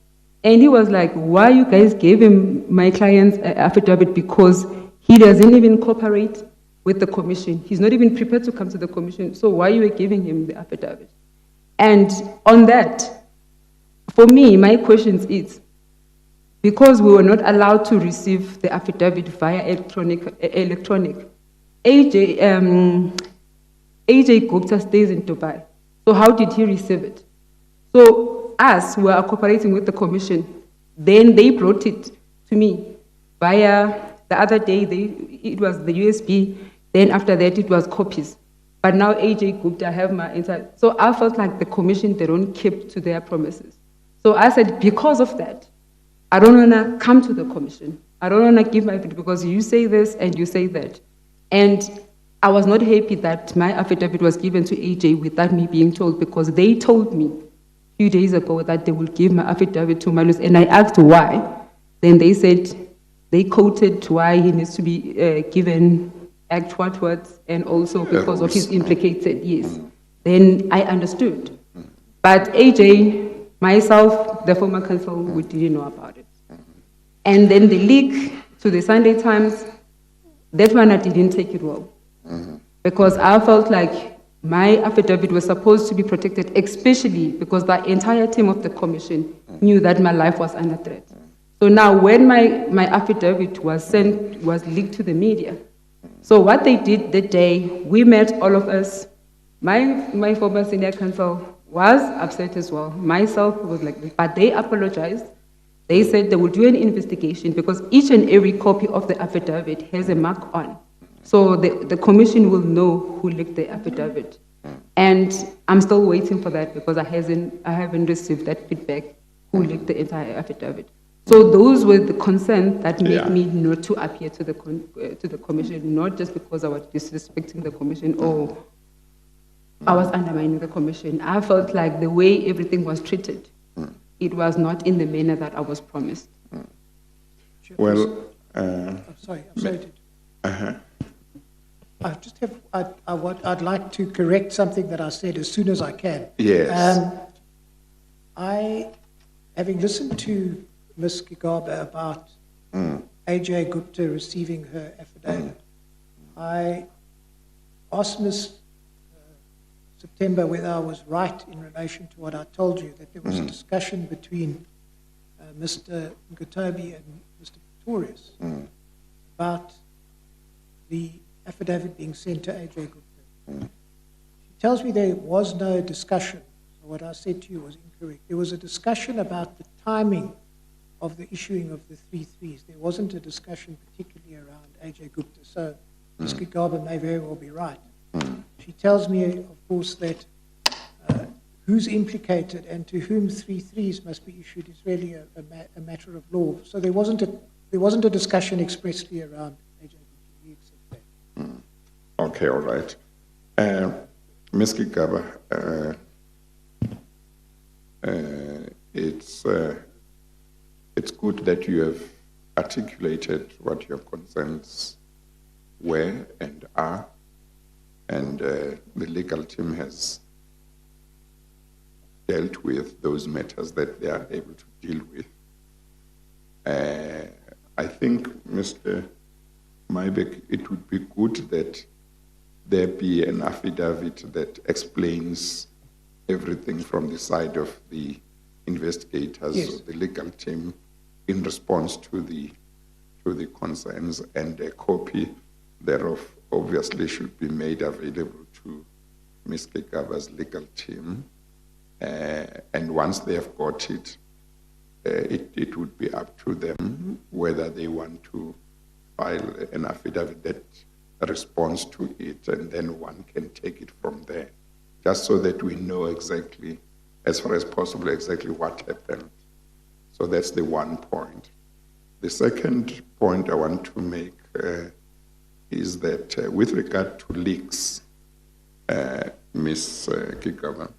And he was like, why you guys gave him my client's affidavit because he doesn't even cooperate with the commission. He's not even prepared to come to the commission. So why you were giving him the affidavit? And on that, for me, my question is, because we were not allowed to receive the affidavit via electronic, AJ Gupta stays in Dubai. So how did he receive it? So us, who are cooperating with the commission, then they brought it to me via, the other day, it was the USB, then after that it was copies. But now AJ Gupta have my inside. So I felt like the commission, they don't keep to their promises. So I said, because of that, I don't want to come to the commission. I don't want to give my affidavit because you say this and you say that. And I was not happy that my affidavit was given to AJ without me being told because they told me a few days ago that they will give my affidavit to Malusi. And I asked why. Then they said, they quoted why he needs to be given act what words and also because of his implicated, yes. Then I understood. But AJ, myself, the former counsel, we didn't know about it. And then the leak to the Sunday Times, that one I didn't take it well. Because I felt like my affidavit was supposed to be protected, especially because the entire team of the commission knew that my life was under threat. So now when my affidavit was leaked to the media, so what they did that day, we met all of us. My former senior counsel was upset as well. Myself was like, but they apologized. They said they will do an investigation because each and every copy of the affidavit has a mark on. So the commission will know who leaked the affidavit. And I'm still waiting for that because I haven't received that feedback who leaked the entire affidavit. So those were the concerns that made me not to appear to the commission, not just because I was disrespecting the commission or I was undermining the commission. I felt like the way everything was treated, it was not in the manner that I was promised. Well, I'm sorry. I'd like to correct something that I said as soon as I can. Yes. Having listened to Ms. Gigaba about AJ Gupta receiving her affidavit. I asked Ms. September whether I was right in relation to what I told you, that there was a discussion between Mr. Ngotobi and Mr. Pretorius about the affidavit being sent to AJ Gupta. She tells me there was no discussion, so what I said to you was incorrect. There was a discussion about the timing of the issuing of the 3-3s. There wasn't a discussion particularly around AJ Gupta, so Ms. Gigaba may very well be right. She tells me, of course, that who's implicated and to whom 3-3s must be issued is really a matter of law. So there wasn't a discussion expressly around AJ Gupta. We accept that. Okay, all right. Ms. Gigaba, it's good that you have articulated what your concerns were and are, and the legal team has dealt with those matters that they are able to deal with. I think, Mr. Maibek, it would be good that there be an affidavit that explains everything from the side of the investigators, yes, or the legal team, in response to the concerns, and a copy thereof obviously should be made available to Ms. Gigaba's legal team. And once they have got it, it would be up to them whether they want to file an affidavit that responds to it, and then one can take it from there, just so that we know exactly, as far as possible, exactly what happened. So that's the one point. The second point I want to make is that with regard to leaks, Ms. Gigaba,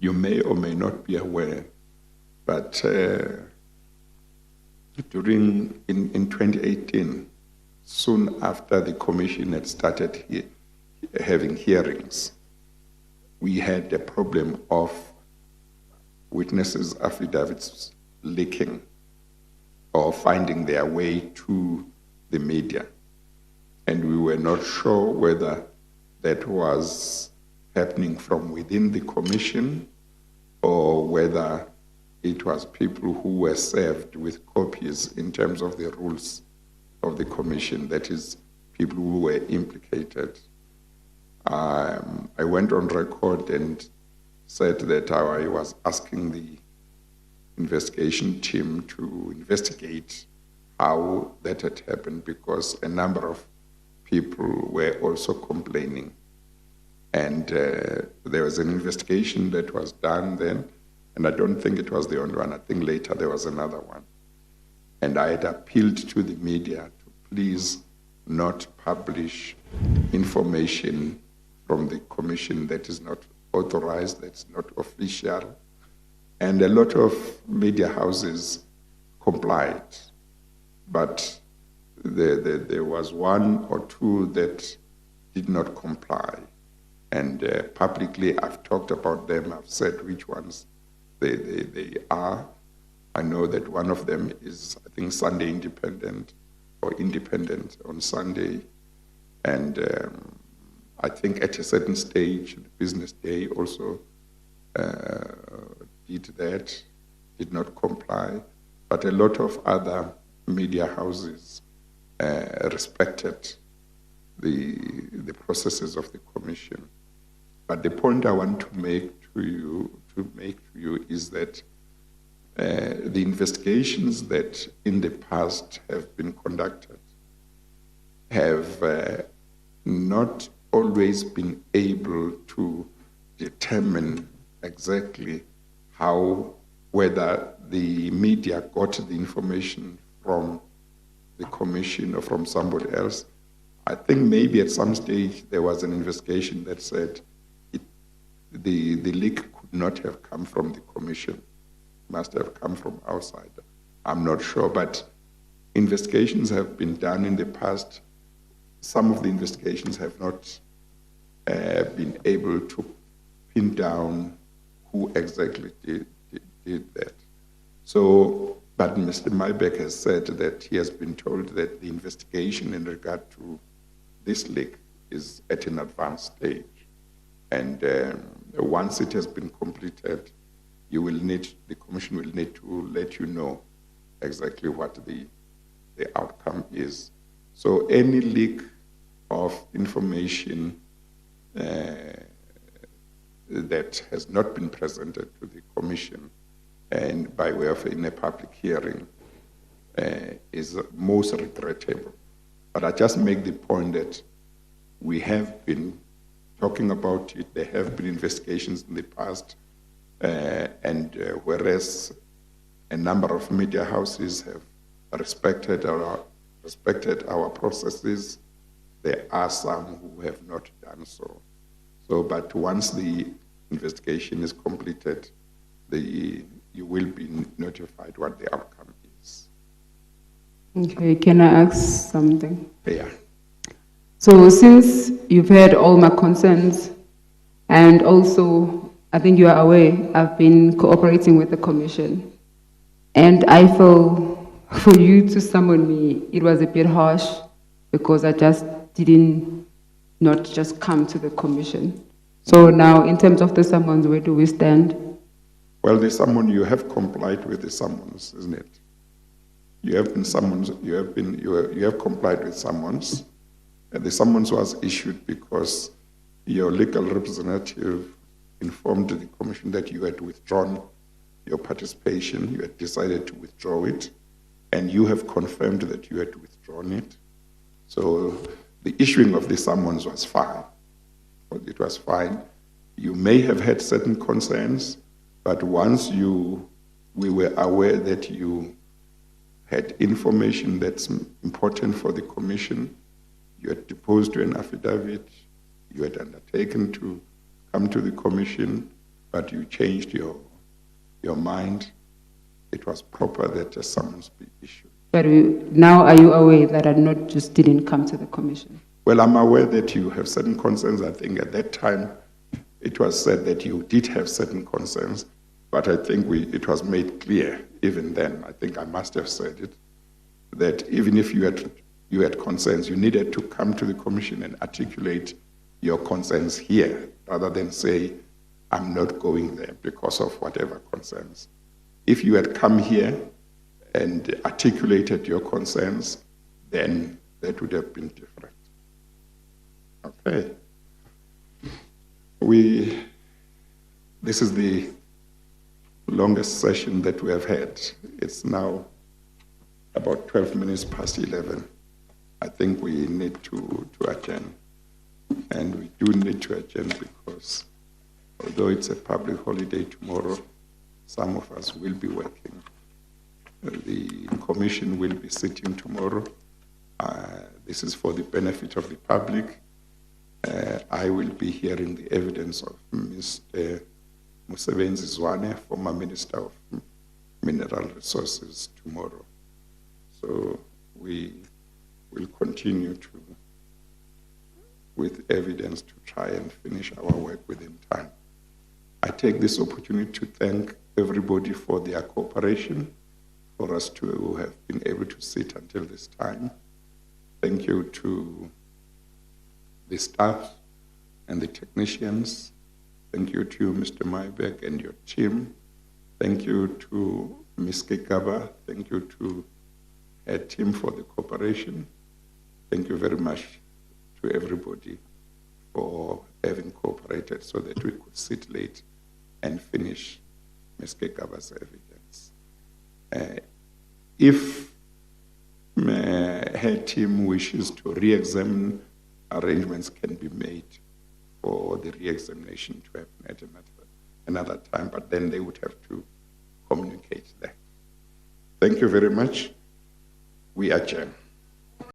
you may or may not be aware, but in 2018, soon after the commission had started having hearings, we had a problem of witnesses' affidavits leaking or finding their way to the media. And we were not sure whether that was happening from within the commission or whether it was people who were served with copies in terms of the rules of the commission, that is, people who were implicated. I went on record and said that I was asking the investigation team to investigate how that had happened, because a number of people were also complaining. And there was an investigation that was done then, and I don't think it was the only one. I think later there was another one. And I had appealed to the media to please not publish information from the commission that is not authorized, that's not official. And a lot of media houses complied, but there was one or two that did not comply. And publicly, I've talked about them. I've said which ones they are. I know that one of them is, I think, Sunday Independent, or Independent on Sunday. And I think at a certain stage, the Business Day also did that, did not comply. But a lot of other media houses respected the processes of the commission. But the point I want to make to you is that the investigations that in the past have been conducted have not always been able to determine exactly whether the media got the information from the commission or from somebody else. I think maybe at some stage there was an investigation that said the leak could not have come from the commission, must have come from outside. I'm not sure, but investigations have been done in the past. Some of the investigations have not been able to pin down who exactly did that. So But Mr. Mybeck has said that he has been told that the investigation in regard to this leak is at an advanced stage. And once it has been completed, the commission will need to let you know exactly what the outcome is. So any leak of information that has not been presented to the commission and by way of in a public hearing is most regrettable. But I just make the point that we have been talking about it. There have been investigations in the past, and whereas a number of media houses have respected our processes, there are some who have not done so. But once the investigation is completed, you will be notified what the outcome is. Okay, can I ask something? Yeah. So since you've heard all my concerns, and also I think you are aware I've been cooperating with the commission, and I feel for you to summon me, it was a bit harsh because I just didn't not just come to the commission. So now in terms of the summons, where do we stand? Well, the summons, you have complied with the summons, isn't it? You have been summoned, you have complied with summons. And the summons was issued because your legal representative informed the commission that you had withdrawn your participation, you had decided to withdraw it, and you have confirmed that you had withdrawn it. So the issuing of the summons was fine. It was fine. You may have had certain concerns, but once we were aware that you had information that's important for the commission, you had deposed to an affidavit, you had undertaken to come to the commission, but you changed your mind, it was proper that a summons be issued. But now are you aware that I not just didn't come to the commission? Well, I'm aware that you have certain concerns. I think at that time it was said that you did have certain concerns, but I think it was made clear even then, I think I must have said it, that even if you had concerns, you needed to come to the commission and articulate your concerns here, rather than say, I'm not going there because of whatever concerns. If you had come here and articulated your concerns, then that would have been different. Okay. This is the longest session that we have had. It's now about 12 minutes past 11. I think we need to adjourn. And we do need to adjourn because although it's a public holiday tomorrow, some of us will be working. The commission will be sitting tomorrow. This is for the benefit of the public. I will be hearing the evidence of Mr. Musebenzi Zwane, former Minister of Mineral Resources, tomorrow. So we will continue with evidence to try and finish our work within time. I take this opportunity to thank everybody for their cooperation, for us to have been able to sit until this time. Thank you to the staff and the technicians. Thank you to you, Mr. Mybeck, and your team. Thank you to Ms. Gigaba. Thank you to her team for the cooperation. Thank you very much to everybody for having cooperated so that we could sit late and finish Ms. Gigaba's evidence. If her team wishes to re-examine, arrangements can be made for the re-examination to happen at another time, but then they would have to communicate that. Thank you very much. We adjourn.